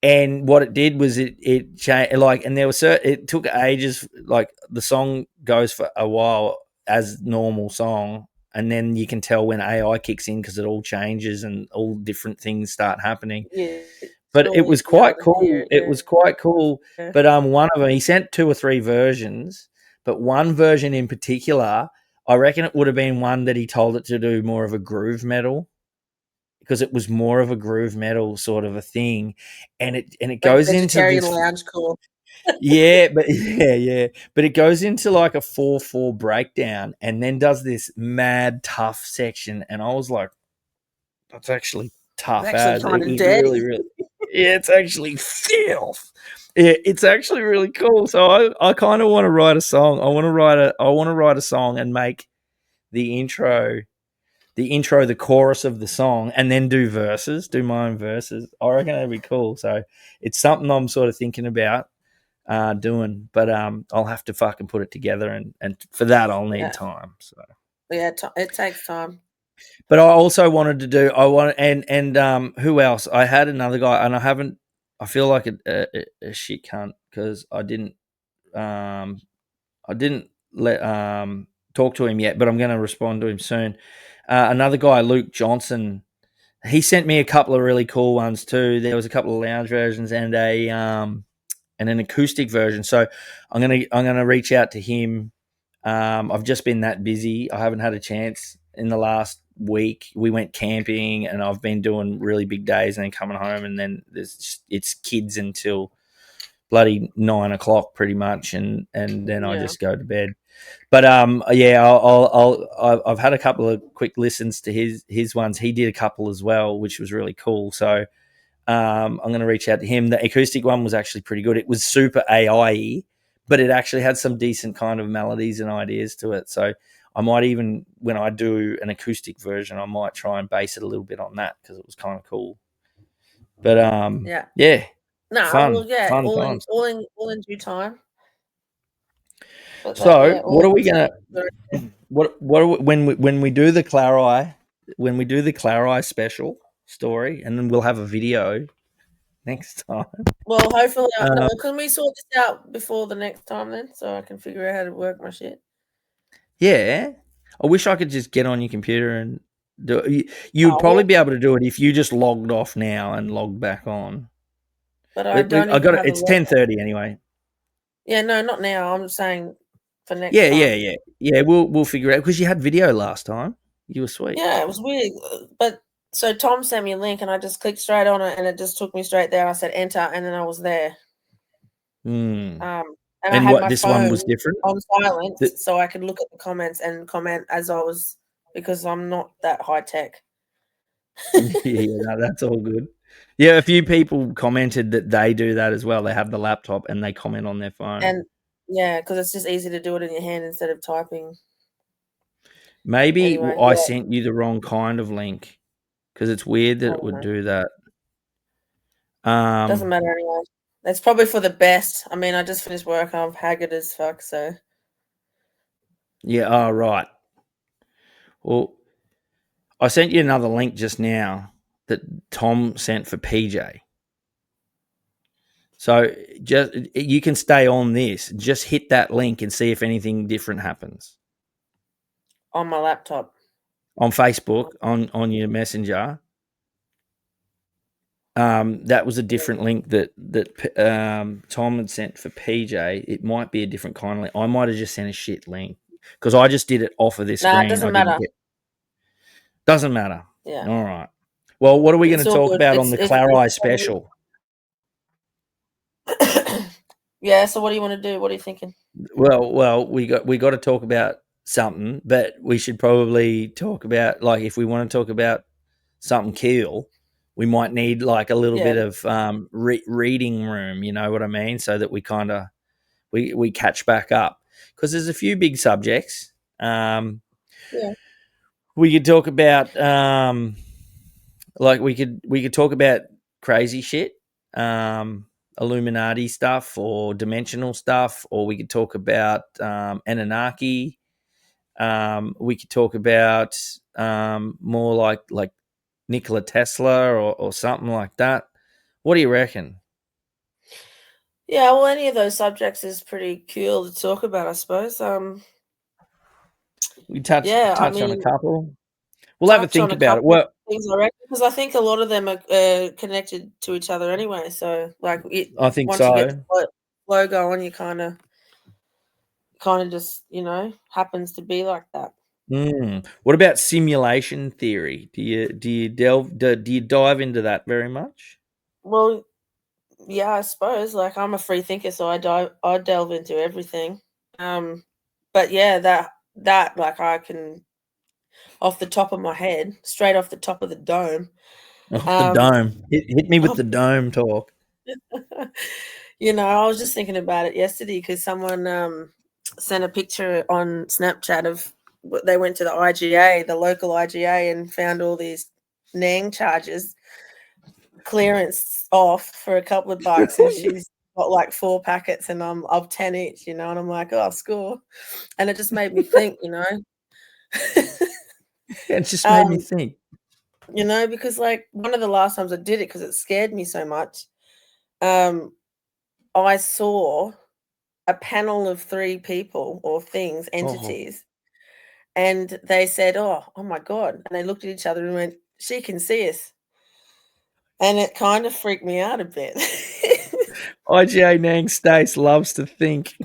And what it did was it changed, like, and there was it took ages. Like, the song goes for a while as normal song, and then you can tell when AI kicks in because it all changes and all different things start happening. Yeah, but it was quite cool. It was quite cool. Yeah. But one of them, he sent 2 or 3 versions, but one version in particular, I reckon it would have been one that he told it to do more of a groove metal, because it was more of a groove metal sort of a thing, and it goes into this loungecore. but it goes into like a 4/4 breakdown, and then does this mad tough section, and I was like, that's actually tough. It's actually it was really it's actually filth. It's actually really cool. So I kind of want to write a song. I want to write a song and make the intro, the chorus of the song, and then do my own verses. I reckon that'd be cool. So it's something I'm sort of thinking about doing, but I'll have to fucking put it together, and for that I'll need time. So it takes time. But I also wanted to do and who else? I had another guy, and I feel like a shit cunt because I didn't let talk to him yet, but I'm going to respond to him soon. Another guy, Luke Johnson, he sent me a couple of really cool ones too. There was a couple of lounge versions and an acoustic version. So I'm gonna reach out to him. I've just been that busy. I haven't had a chance in the last week. We went camping and I've been doing really big days and then coming home, and then it's kids until bloody 9 o'clock pretty much, and then I just go to bed. But yeah, I've had a couple of quick listens to his ones. He did a couple as well, which was really cool. So I'm going to reach out to him. The acoustic one was actually pretty good. It was super AI-y, but it actually had some decent kind of melodies and ideas to it. So I might even, when I do an acoustic version, I might try and base it a little bit on that because it was kind of cool. But yeah. No, fun, well, yeah, fun all times. in due time. But So what are we gonna? What are we, when we do the Clarai special story, and then we'll have a video next time. Well, hopefully, can we sort this out before the next time then, so I can figure out how to work my shit? Yeah, I wish I could just get on your computer and do it. You'd probably be able to do it if you just logged off now and logged back on. But I don't. I got it. It's 10:30 anyway. Yeah, no, not now. I'm saying for next Yeah, time. yeah. We'll figure it out because you had video last time. You were sweet. Yeah, it was weird. But so Tom sent me a link and I just clicked straight on it and it just took me straight there. I said enter and then I was there. And I had my this phone one was different on silent so I could look at the comments and comment as I was, because I'm not that high tech. Yeah, no, that's all good. Yeah, a few people commented that they do that as well. They have the laptop and they comment on their phone. And yeah, because it's just easy to do it in your hand instead of typing. Maybe I sent you the wrong kind of link because it's weird that it would do that. Doesn't matter anyway. It's probably for the best. I mean, I just finished work. I'm haggard as fuck, so. Yeah, oh, right. Well, I sent you another link just now that Tom sent for PJ. So just you can stay on this. Just hit that link and see if anything different happens. On my laptop. On Facebook, on your messenger. That was a different link that Tom had sent for PJ. It might be a different kind of link. I might have just sent a shit link because I just did it off of this screen. It doesn't matter. Doesn't matter. Yeah. All right. Well, what are we going to talk about on the Clarai special? Yeah. So what do you want to do? What are you thinking? Well, we got to talk about something, but we should probably talk about, like, if we want to talk about something cool, we might need like a little bit of reading room. You know what I mean? So that we kind of we catch back up because there's a few big subjects. We could talk about like we could talk about crazy shit. Illuminati stuff or dimensional stuff, or we could talk about Anunnaki. We could talk about more like Nikola Tesla or something like that. What do you reckon? Yeah, well, any of those subjects is pretty cool to talk about, I suppose. We touch on a couple. We'll have a think about it. Well, things I reckon, because I think a lot of them are connected to each other anyway. So, like, I think once so. you get the flow going, you kind of just happens to be like that. What about simulation theory? Do you dive into that very much? Well, yeah, I suppose. Like, I'm a free thinker, so I delve into everything. But yeah, that like I can, off the top of my head, straight off the top of the dome. The dome. Hit me with the dome talk. I was just thinking about it yesterday because someone sent a picture on Snapchat of they went to the IGA, the local IGA, and found all these Nang charges clearance off for a couple of bucks, and she's got like 4 packets, and I'm of 10 each, and I'm like, oh, score. And it just made me think, It just made me think. Because like one of the last times I did it, because it scared me so much, I saw a panel of 3 people or things, entities, and they said, "Oh my God!" And they looked at each other and went, "She can see us," and it kind of freaked me out a bit. IGA Nang Stace loves to think.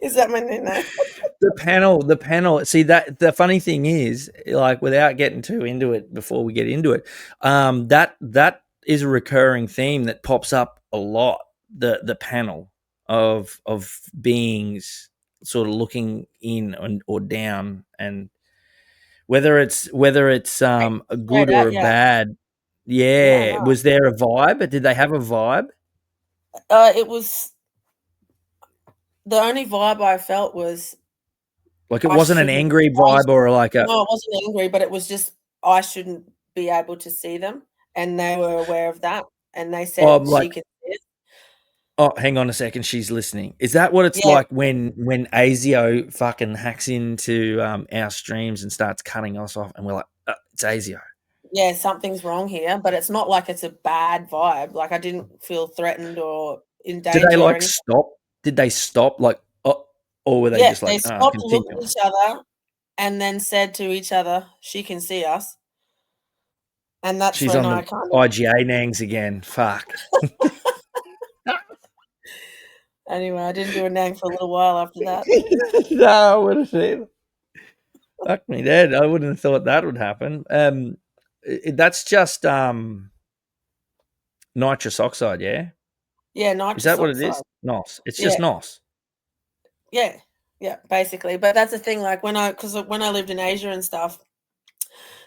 Is that my new name? The panel. See, that the funny thing is, like, without getting too into it before we get into it, that is a recurring theme that pops up a lot. The panel of beings sort of looking in or down, and whether it's a good or a bad. Yeah, No. was there a vibe? Did they have a vibe? It was the only vibe I felt was Like, it wasn't an angry vibe or like a. No, it wasn't angry, but it was just I shouldn't be able to see them, and they were aware of that, and they said she Like, could see it. oh, hang on a second. She's listening. Is that what it's like when ASIO fucking hacks into our streams and starts cutting us off, and we're like, it's ASIO. Yeah, something's wrong here, but it's not like it's a bad vibe. Like, I didn't feel threatened or in danger. Did they or like anything. stop? Did they stop? Like, or were they just like, they stopped, continue? looked at each other, and then said to each other, "She can see us." And that's She's when on I the kind of IGA Nangs again. Fuck. Anyway, I didn't do a nang for a little while after that. No, I would have said. Fuck me dead. I wouldn't have thought that would happen. That's just nitrous oxide, yeah? Yeah, nitrous Is that what oxide. it is? NOS. It's just NOS. Yeah, basically. But that's the thing. Like, when I lived in Asia and stuff,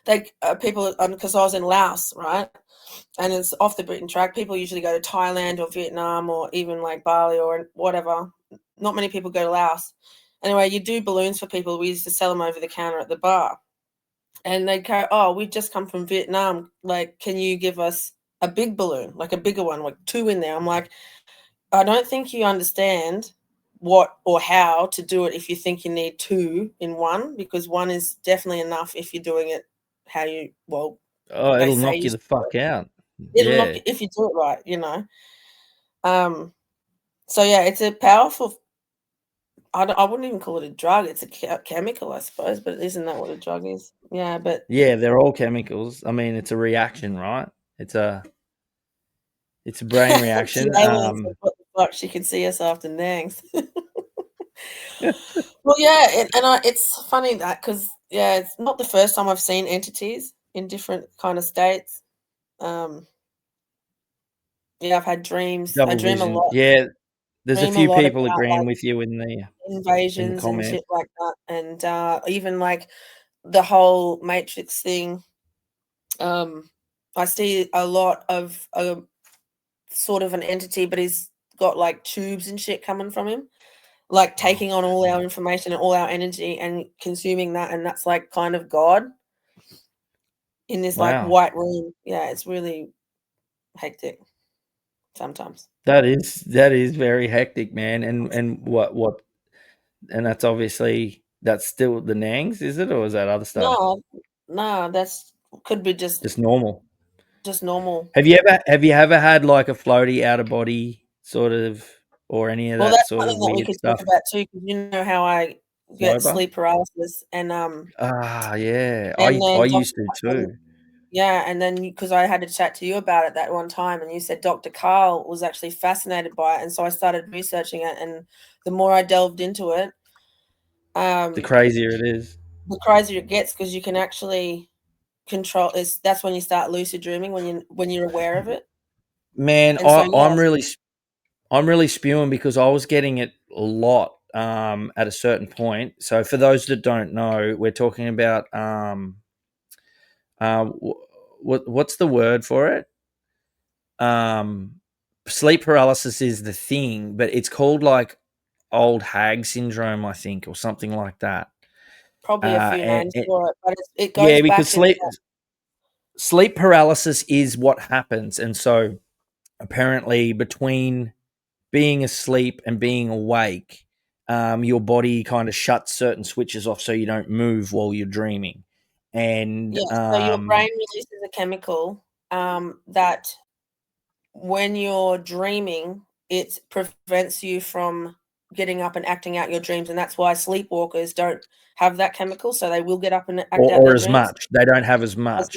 they people, because I was in Laos, right, and it's off the beaten track. People usually go to Thailand or Vietnam or even like Bali or whatever. Not many people go to Laos. Anyway, you do balloons for people. We used to sell them over the counter at the bar, and they'd go, "Oh, we've just come from Vietnam. Like, can you give us a big balloon, like a bigger one, like 2 in there?" I'm like, I don't think you understand what or how to do it if you think you need 2 in one, because 1 is definitely enough if you're doing it how you Oh, it'll knock you the fuck out. It'll knock you, if you do it right, you know. So yeah, it's a powerful. I wouldn't even call it a drug. It's a chemical, I suppose, but isn't that what a drug is? Yeah, but yeah, they're all chemicals. I mean, it's a reaction, right? It's a brain reaction. What the fuck? She can see us after nangs. Well, yeah, it's funny that, because it's not the first time I've seen entities in different kind of states. Yeah, I've had dreams. Double I dream vision. a lot. Yeah, there's a few people about, agreeing like, with you in the invasions and comment. shit like that, and even like the whole Matrix thing. I see a lot of sort of an entity, but he's got like tubes and shit coming from him, like taking on all our information and all our energy and consuming that, and that's like kind of God in this like white room. Yeah, it's really hectic sometimes. That is very hectic, man. And what and that's obviously that's still the Nangs, is it, or is that other stuff? No, that's could be just normal. Just normal. Have you ever had like a floaty out of body sort of, or any of that that's sort of something that we weird could stuff? talk about too, because you know how I get Sober? sleep paralysis, and yeah, and I used to too. Yeah, and then because I had to chat to you about it that one time, and you said Dr. Carl was actually fascinated by it, and so I started researching it, and the more I delved into it, the crazier it is. The crazier it gets, because you can actually control. That's when you start lucid dreaming, when you're aware of it. Man, And so, I'm really spewing because I was getting it a lot at a certain point. So for those that don't know, we're talking about what's the word for it? Sleep paralysis is the thing, but it's called like old hag syndrome, I think, or something like that. Probably a few names for it, but it goes yeah, because back sleep paralysis is what happens, and so apparently between being asleep and being awake, your body kind of shuts certain switches off so you don't move while you're dreaming. And so your brain releases a chemical that when you're dreaming, it prevents you from getting up and acting out your dreams, and that's why sleepwalkers don't have that chemical, so they will get up and act out or their as dreams. much. They don't have as much.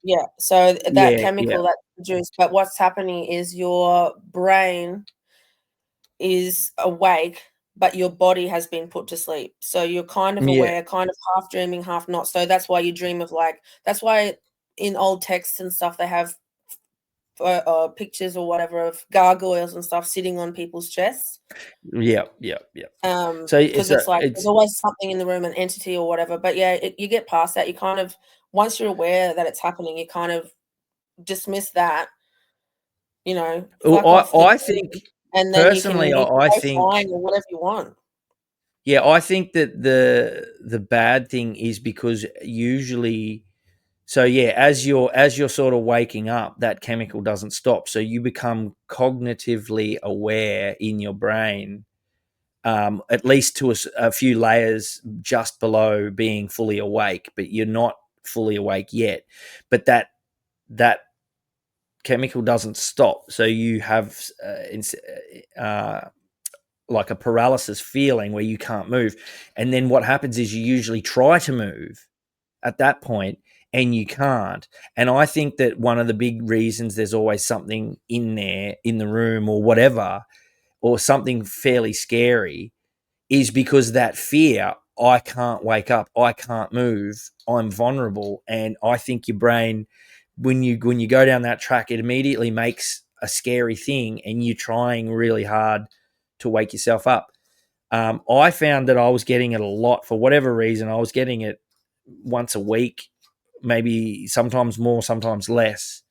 Yeah, so that Yeah, chemical that's produced, but what's happening is your brain is awake, but your body has been put to sleep. So you're kind of Yeah. aware, kind of half dreaming, half not. So that's why you dream of that's why in old texts and stuff they have pictures or whatever of gargoyles and stuff sitting on people's chests. Yeah. So Because it's like there's always something in the room, an entity or whatever. But yeah, you get past that. You kind of, once you're aware that it's happening, you kind of dismiss that. I think and then personally, you can I go think flying or whatever you want. Yeah, I think that the bad thing is because usually, so yeah, as you're sort of waking up, that chemical doesn't stop, so you become cognitively aware in your brain, at least to a few layers just below being fully awake, but you're not fully awake yet. But that chemical doesn't stop, so you have like a paralysis feeling where you can't move. And then what happens is you usually try to move at that point and you can't. And I think that one of the big reasons there's always something in there in the room or whatever, or something fairly scary, is because that fear, I can't wake up, I can't move, I'm vulnerable. And I think your brain, when you go down that track, it immediately makes a scary thing and you're trying really hard to wake yourself up. I found that I was getting it a lot for whatever reason. I was getting it once a week, maybe sometimes more, sometimes less.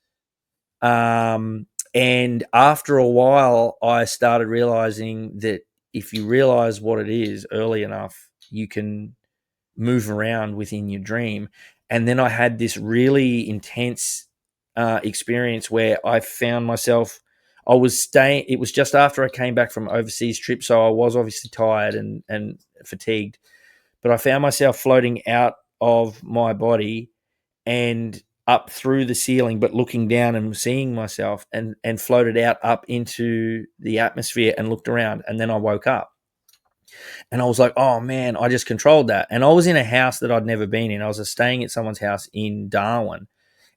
And after a while, I started realizing that if you realize what it is early enough, you can move around within your dream. And then I had this really intense experience where I found myself, I was staying, it was just after I came back from overseas trip, so I was obviously tired and fatigued, but I found myself floating out of my body and up through the ceiling, but looking down and seeing myself, and floated out up into the atmosphere and looked around. And then I woke up and I was like, oh man, I just controlled that. And I was in a house that I'd never been in. I was staying at someone's house in Darwin,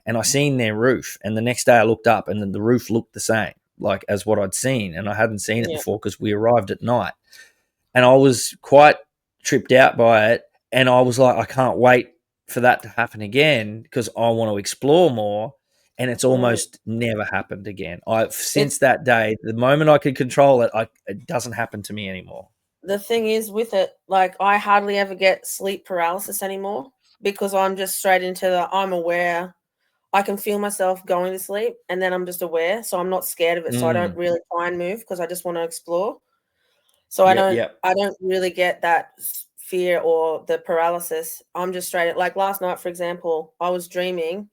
and I seen their roof. And the next day I looked up and the roof looked the same, like as what I'd seen. And I hadn't seen it before because we arrived at night. And I was quite tripped out by it. And I was like, I can't wait for that to happen again because I want to explore more. And it's almost never happened again. Since that day, the moment I could control it, it doesn't happen to me anymore. The thing is with it, like I hardly ever get sleep paralysis anymore because I'm just straight into I'm aware. I can feel myself going to sleep and then I'm just aware. So I'm not scared of it. So I don't really try and move because I just want to explore. So I don't really get that fear or the paralysis. I'm just straight. Like last night, for example, I was dreaming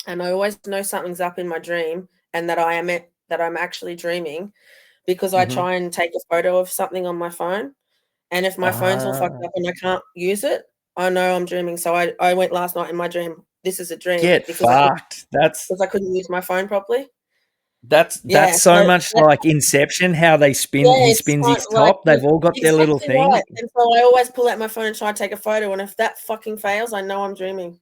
and I always know something's up in my dream and that I'm actually dreaming because I try and take a photo of something on my phone. And if my phone's all fucked up and I can't use it, I know I'm dreaming. So I went last night in my dream. This is a dream. Get fucked. Because I couldn't use my phone properly. That's so much like Inception, how they spin. He spins his top. They've all got their little thing. Right. And so I always pull out my phone and try to take a photo. And if that fucking fails, I know I'm dreaming.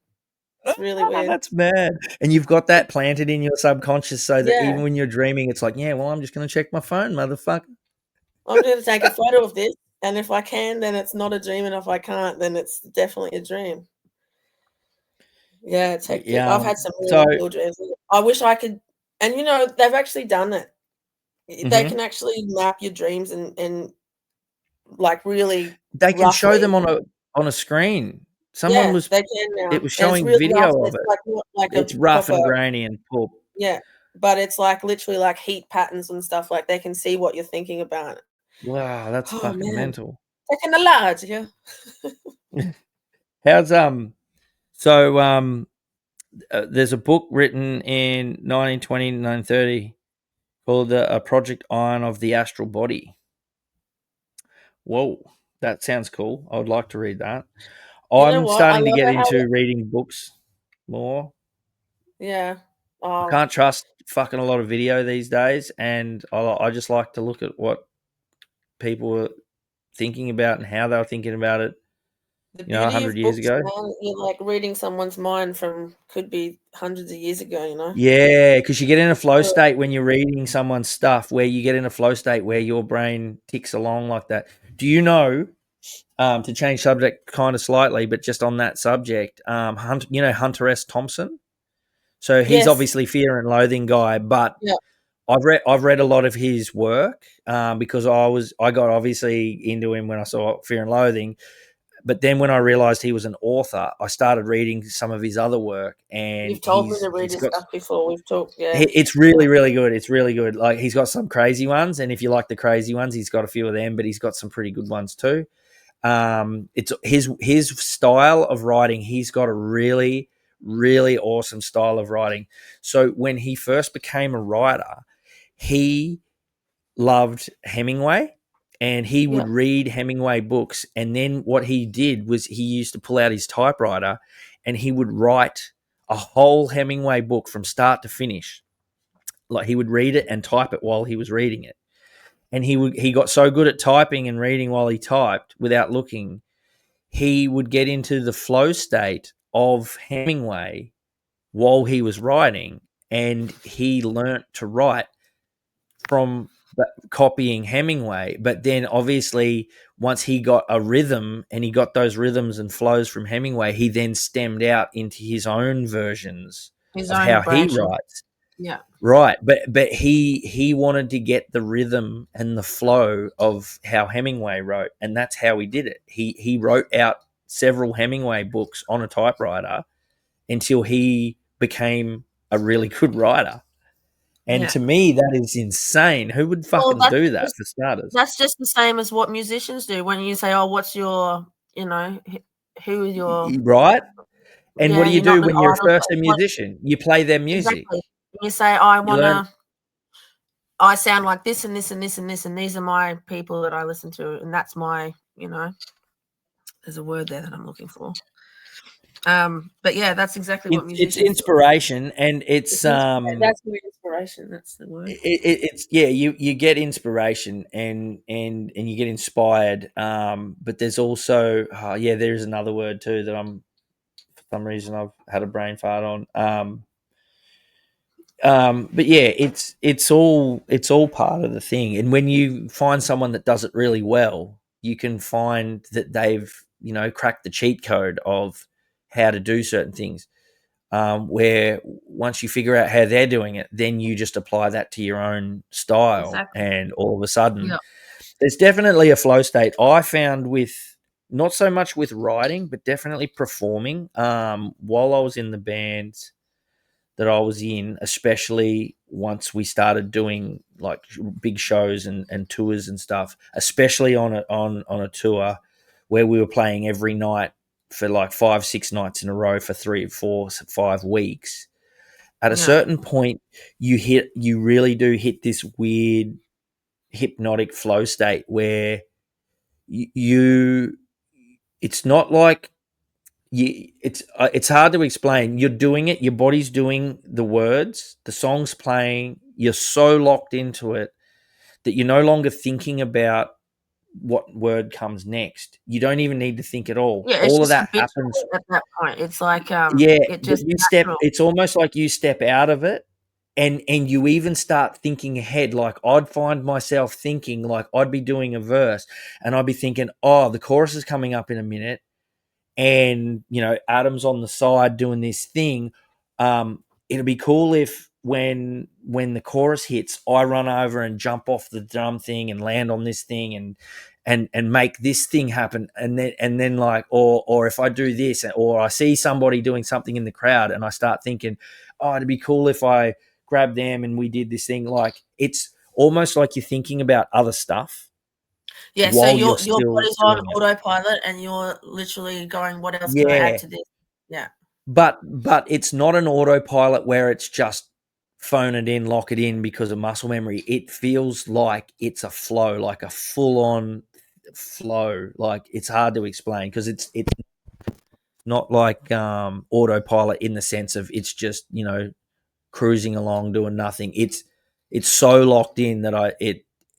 It's really weird. That's mad. And you've got that planted in your subconscious so that even when you're dreaming, it's like, yeah, well, I'm just going to check my phone, motherfucker. I'm going to take a photo of this. And if I can, then it's not a dream. And if I can't, then it's definitely a dream. Yeah, it's hectic. I've had some really cool dreams. I wish I could. And, they've actually done it. They can actually map your dreams and like really. They can show them on a screen. Someone was. They can now. It was showing video of it. It's rough and grainy and poor. Yeah, but it's like literally like heat patterns and stuff. Like they can see what you're thinking about. Wow, that's fucking mental. Taking a large, yeah. How's there's a book written in 1920 to 1930 called A Project Iron of the Astral Body. Whoa, that sounds cool. I would like to read that. I'm starting to get into reading books more. Yeah. I can't trust fucking a lot of video these days, and I just like to look at what people thinking about and how they were thinking about it, The you know, beauty 100 of years books, ago. man, you're like reading someone's mind from could be hundreds of years ago, you know? Yeah, because you get in a flow state when you're reading someone's stuff where you get in a flow state where your brain ticks along like that. Do you know, to change subject kind of slightly, but just on that subject, you know Hunter S. Thompson? So he's Yes. obviously Fear and Loathing guy, but Yeah. I've read a lot of his work because I got obviously into him when I saw Fear and Loathing, but then when I realized he was an author, I started reading some of his other work, and You've told me to read he's his got. stuff before. We've talked, yeah. It's really, really good. It's really good. Like he's got some crazy ones, and if you like the crazy ones, he's got a few of them, but he's got some pretty good ones too. It's his style of writing. He's got a really, really awesome style of writing. So when he first became a writer, he loved Hemingway, and he would read Hemingway books. And then what he did was he used to pull out his typewriter, and he would write a whole Hemingway book from start to finish. Like he would read it and type it while he was reading it. And he got so good at typing and reading while he typed without looking, he would get into the flow state of Hemingway while he was writing, and he learnt to write from copying Hemingway. But then obviously once he got a rhythm and he got those rhythms and flows from Hemingway, he then stemmed out into his own versions His of own how he branch. writes. Yeah. Right, but he wanted to get the rhythm and the flow of how Hemingway wrote, and that's how he did it. He wrote out several Hemingway books on a typewriter until he became a really good writer. And to me, that is insane. Who would fucking do that for starters? That's just the same as what musicians do. When you say, "Oh, what's your, you know, who are your Right? And yeah, what do you you're not do the when you're idol, first a but what musician? You play their music. exactly. You say, "I You learn. wanna I sound like this and this and this and this, and these are my people that I listen to, and that's my, you know." There's a word there that I'm looking for. But yeah, that's exactly what musicians It's inspiration, and it's that's the inspiration. That's the word. it's yeah, you get inspiration and you get inspired. But there's also there's another word too that I'm for some reason I've had a brain fart on. But yeah, it's all part of the thing. And when you find someone that does it really well, you can find that they've, you know, cracked the cheat code of how to do certain things. Where once you figure out how they're doing it, then you just apply that to your own style, and all of a sudden, there's definitely a flow state I found with not so much with writing, but definitely performing. While I was in the bands that I was in, especially once we started doing like big shows and tours and stuff, especially on a tour where we were playing every night for like 5-6 nights in a row for 3, 4, 5 weeks. At a certain point, you really do hit this weird hypnotic flow state where it's not like it's hard to explain. You're doing it, your body's doing the words, the song's playing, you're so locked into it that you're no longer thinking about what word comes next. You don't even need to think at all. Yeah, it's All of just that habitual happens. at that point. It's like Yeah, it but just you step. natural. It's almost like you step out of it, and you even start thinking ahead. Like I'd find myself thinking, like I'd be doing a verse, and I'd be thinking, "Oh, the chorus is coming up in a minute," and you know, Adam's on the side doing this thing. It'd be cool if when the chorus hits, I run over and jump off the drum thing and land on this thing and make this thing happen, and then like or if I do this, or I see somebody doing something in the crowd and I start thinking, oh, it'd be cool if I grabbed them and we did this thing. Like it's almost like you're thinking about other stuff. Yeah, so while your you're still body's on doing it. autopilot and you're literally going, what else can I add to this? Yeah. But it's not an autopilot where it's just phone it in, lock it in because of muscle memory. It feels like it's a flow, like a full-on flow. Like it's hard to explain because it's not like autopilot in the sense of it's just, you know, cruising along doing nothing. It's so locked in that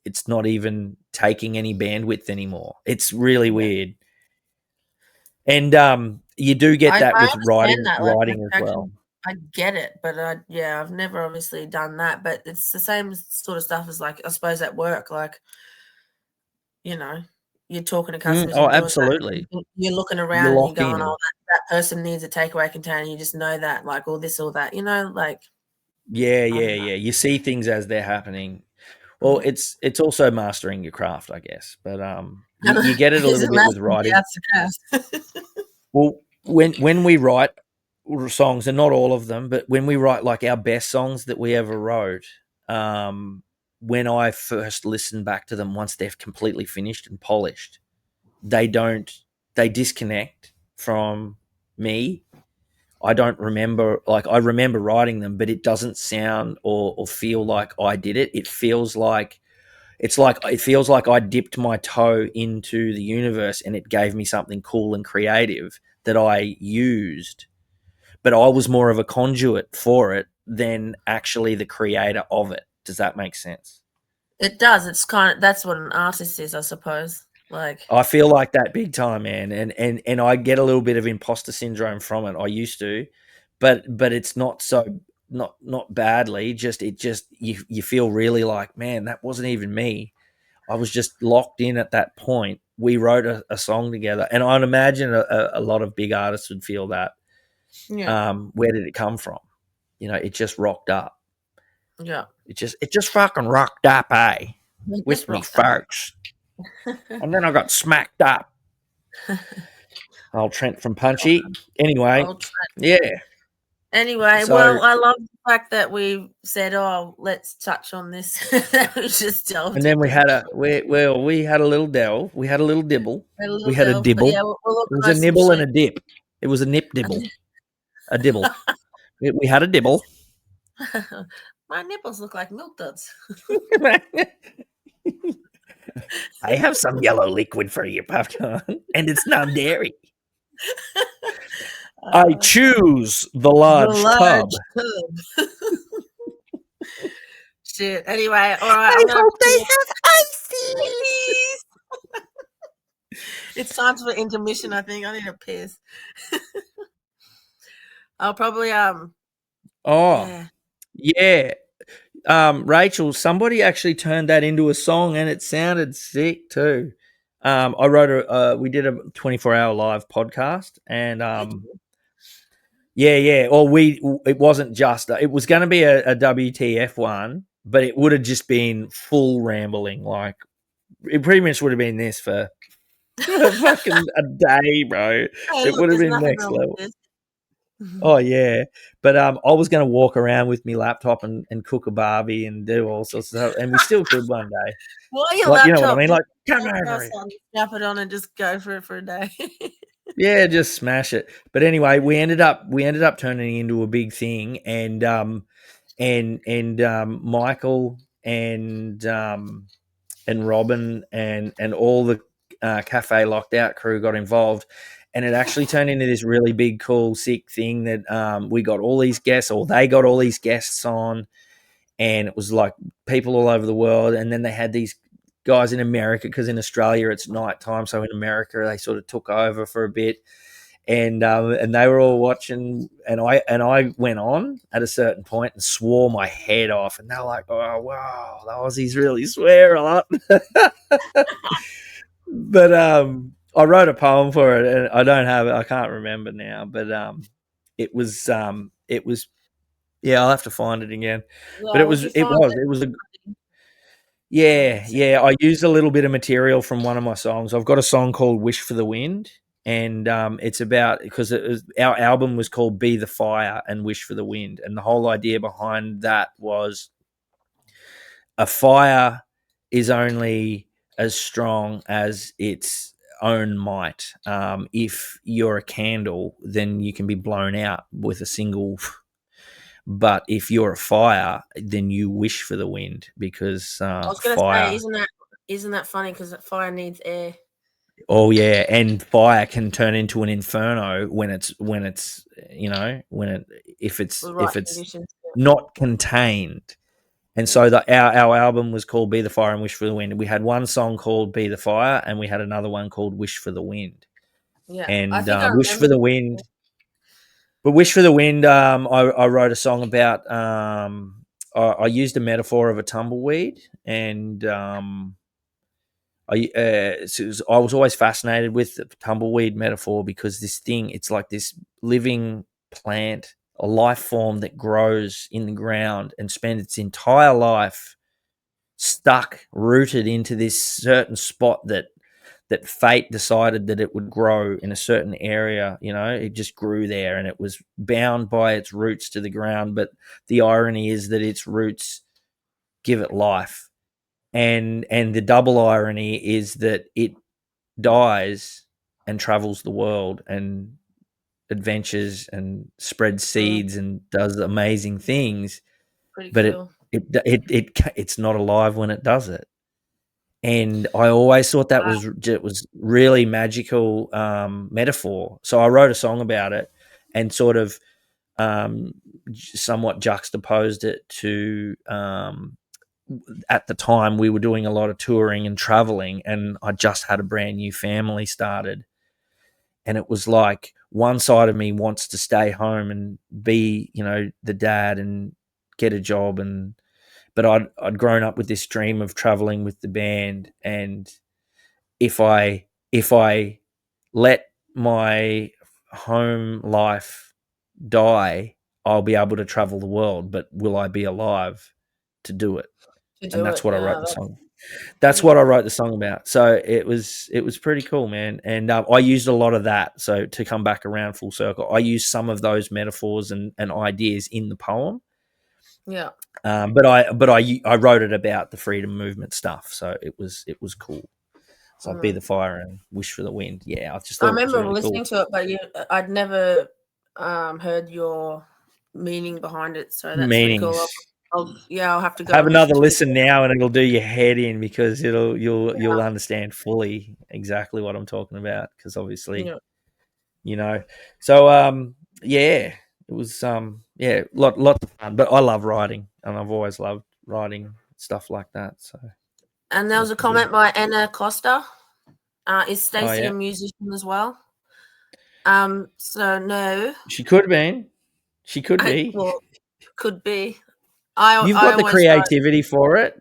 it's not even taking any bandwidth anymore. It's really weird. And you do get that with writing as well. I get it, but I've never obviously done that. But it's the same sort of stuff as, like, I suppose at work, like, you know, you're talking to customers. Oh, absolutely. You're looking around and you're going, oh, that person needs a takeaway container. You just know that, like, all this or that, you know, like. Yeah. You see things as they're happening. Well, it's also mastering your craft, I guess. But you get it a little bit with writing. Well, when we write songs, and not all of them, but when we write like our best songs that we ever wrote, when I first listen back to them once they're completely finished and polished, they disconnect from me. I don't remember, like, I remember writing them, but it doesn't sound or feel like I did it. It feels like I dipped my toe into the universe and it gave me something cool and creative that I used. But I was more of a conduit for it than actually the creator of it. Does that make sense? It does. It's that's what an artist is, I suppose. Like, I feel like that big time, man, and I get a little bit of imposter syndrome from it. I used to, but it's not badly. Just you feel really like, man, that wasn't even me. I was just locked in at that point. We wrote a song together, and I'd imagine a lot of big artists would feel that. Yeah. Where did it come from? You know, it just rocked up. Yeah. It just fucking rocked up, eh? With me folks. And then I got smacked up. Old Trent from Punchy. Anyway, yeah. Anyway, So- well, I love the fact that we said, "Oh, let's touch on this." We just delved. And then we into had it. we had a little delve. We had a little dibble. little We had a delve, but dibble. yeah, we'll It was a organise some nibble and a shit. dip. It was a nip dibble. A dibble. We had a dibble. My nipples look like milk duds. I have some yellow liquid for you, popcorn, and it's non-dairy. I choose the large tub. tub. Shit. Anyway, all right. I hope they have ices. It's time for intermission. I think I need a piss. I'll probably Yeah. Rachel, somebody actually turned that into a song, and it sounded sick too. I wrote we did a 24-hour live podcast, and yeah. Or it wasn't just it was going to be a WTF one, but it would have just been full rambling. Like, it pretty much would have been this for fucking a day, bro. It would have been next level. Oh yeah, but I was going to walk around with my laptop and cook a barbie and do all sorts of stuff, and we still could one day. Well, your Like, laptop, you know what I mean? Like, come over here. Snap it on and just go for it for a day. Yeah, just smash it. But anyway, we ended up turning into a big thing, and Michael and Robin and all the Cafe Locked Out crew got involved. And it actually turned into this really big, cool, sick thing that we got all these guests, or they got all these guests on, and it was like people all over the world. And then they had these guys in America, because in Australia it's nighttime, so in America they sort of took over for a bit, and they were all watching. And I went on at a certain point and swore my head off, and they were like, "Oh wow, the Aussies really swear a lot." But I wrote a poem for it, and I don't have it. I can't remember now, but it was yeah. I'll have to find it again. Well, but it was a yeah. I used a little bit of material from one of my songs. I've got a song called "Wish for the Wind," and it's about, because our album was called "Be the Fire" and "Wish for the Wind," and the whole idea behind that was a fire is only as strong as its own might. If you're a candle, then you can be blown out with a single. But if you're a fire, then you wish for the wind, because I was going to say, isn't that funny? Because fire needs air. Oh yeah, and fire can turn into an inferno when it's if it's not contained. And so our album was called Be the Fire and Wish for the Wind. We had one song called Be the Fire, and we had another one called Wish for the Wind. Yeah, And I think I Wish for remember. the Wind. But Wish for the Wind, I wrote a song about. I used a metaphor of a tumbleweed, and I was always fascinated with the tumbleweed metaphor because this thing, it's like this living plant, a life form that grows in the ground and spends its entire life stuck, rooted into this certain spot that fate decided that it would grow in a certain area. You know, it just grew there and it was bound by its roots to the ground. But the irony is that its roots give it life. And the double irony is that it dies and travels the world and adventures and spreads seeds and does amazing things. Pretty But cool. it's not alive when it does it. And I always thought that was really magical metaphor. So I wrote a song about it and sort of somewhat juxtaposed it to at the time we were doing a lot of touring and traveling, and I just had a brand new family started. And it was like one side of me wants to stay home and be, you know, the dad and get a job, but I'd grown up with this dream of traveling with the band, and if I let my home life die, I'll be able to travel the world, but will I be alive to do it? And that's what I wrote the song. That's what I wrote the song about. So it was pretty cool, man. And I used a lot of that. So to come back around full circle, I used some of those metaphors and ideas in the poem. Yeah. But I wrote it about the freedom movement stuff. So it was cool. So Be the Fire and Wish for the Wind. Yeah, I just thought I remember it was really listening cool. to it, but I'd never heard your meaning behind it. So that's Meanings. pretty cool. I'll have to go. Have and another to listen now, and it'll do your head in because you'll understand fully exactly what I'm talking about. Because obviously, you know. So yeah, it was lots of fun. But I love writing, and I've always loved writing stuff like that. So. And there was a comment by Anna Costa. Is Stacey yeah. a musician as well? So no. She could have been. She could be. Well, could be. You've got the creativity for it.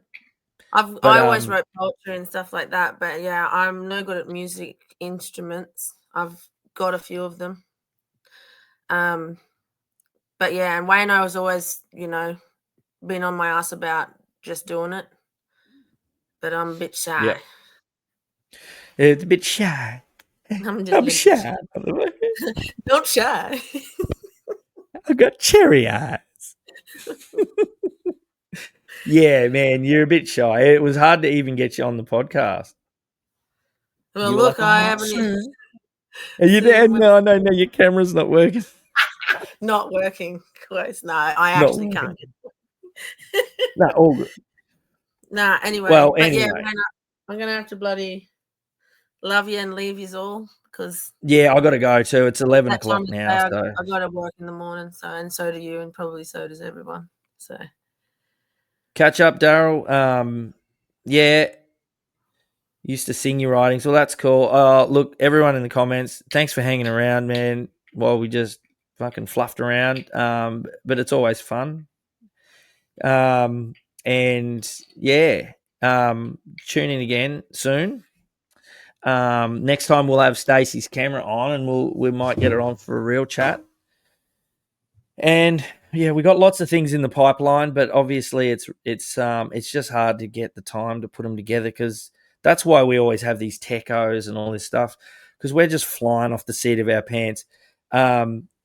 I always wrote poetry and stuff like that, but yeah, I'm no good at music instruments. I've got a few of them. But yeah, and Wayne, I was always, you know, been on my ass about just doing it. But I'm a bit shy. Yeah. It's a bit shy. I'm shy. Not shy. I've got cherry eyes. Yeah, man, you're a bit shy. It was hard to even get you on the podcast. Well, look, I haven't. Are you there? No, your camera's not working. Not working. Close. No, I actually can't. No, all good. Nah, anyway. Well, yeah, I'm going to have to bloody love you and leave you all because. Yeah, I got to go too. It's 11 o'clock now. So. I got to work in the morning, and so do you, and probably so does everyone. So. Catch up, Daryl. Yeah. Used to sing your writings. Well, that's cool. Look, everyone in the comments, thanks for hanging around, man, while we just fucking fluffed around. But it's always fun. And yeah, tune in again soon. Next time we'll have Stacey's camera on, and we might get her on for a real chat. And yeah, we got lots of things in the pipeline, but obviously it's just hard to get the time to put them together because that's why we always have these techos and all this stuff because we're just flying off the seat of our pants.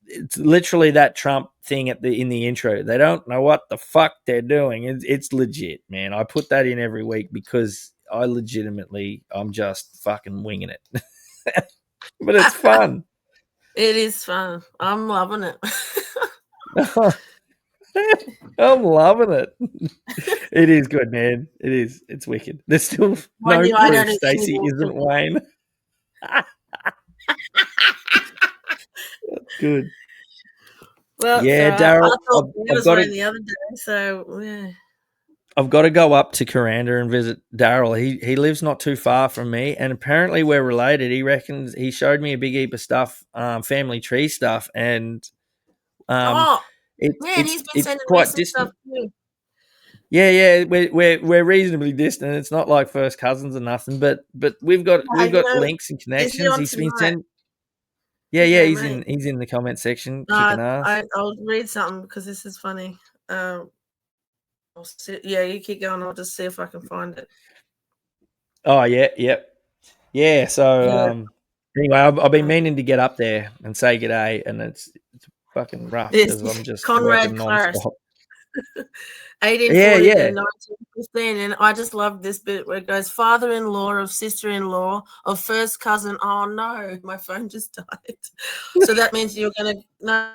It's literally that Trump thing in the intro. They don't know what the fuck they're doing. It's legit, man. I put that in every week because I'm just fucking winging it. But it's fun. It is fun. I'm loving it. I'm loving it. It is good, man. It is. It's wicked. There's still no proof Stacey isn't Wayne. That's good. Well, yeah, Daryl. I thought it was Wayne the other day, so yeah. I've got to go up to Kuranda and visit Daryl. He lives not too far from me, and apparently we're related. He reckons he showed me a big heap of stuff, family tree stuff, and Man, he's been it's sending me quite some stuff distant. too. Yeah, we're reasonably distant. It's not like first cousins or nothing, but we've got links and Is he connections. on He's been tonight? sent. Yeah, Okay, mate. he's in the comment section kicking ass. I'll read something because this is funny. I'll see, yeah, you keep going. I'll just see if I can find it. Oh yeah. So anyway, I've been meaning to get up there and say g'day, and it's fucking rough because I'm just Conrad working Claris. nonstop. 1840 Yeah. to 1915, and I just love this bit where it goes, father-in-law of sister-in-law of first cousin. Oh no, my phone just died. So that means you're gonna no.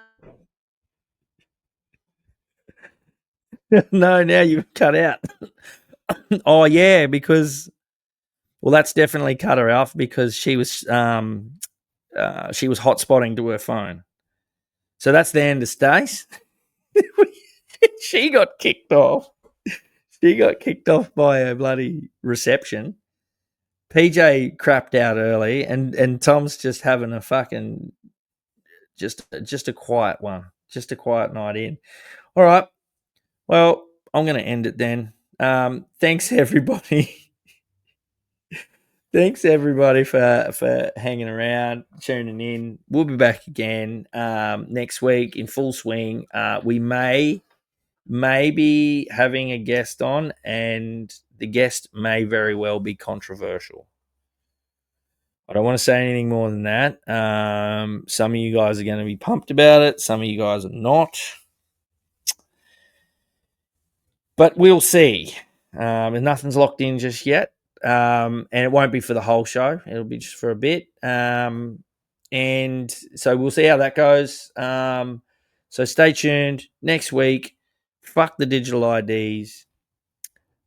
No, now you've cut out. Oh yeah, because that's definitely cut her off because she was hotspotting to her phone. So that's the end of Stace. She got kicked off. She got kicked off by a bloody reception. PJ crapped out early, and Tom's just having a fucking just a quiet one, just a quiet night in. All right, well, I'm going to end it then. Thanks everybody. Thanks everybody for hanging around, tuning in. We'll be back again next week in full swing. We may be having a guest on, and the guest may very well be controversial. I don't want to say anything more than that. Some of you guys are going to be pumped about it. Some of you guys are not. But we'll see. And nothing's locked in just yet. And it won't be for the whole show. It'll be just for a bit. And so we'll see how that goes. So stay tuned. Next week, fuck the digital IDs.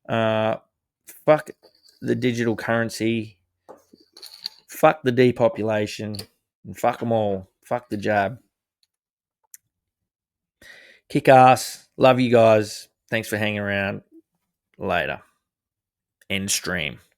Fuck the digital currency. Fuck the depopulation. And fuck them all. Fuck the jab. Kick ass. Love you guys. Thanks for hanging around. Later. End stream.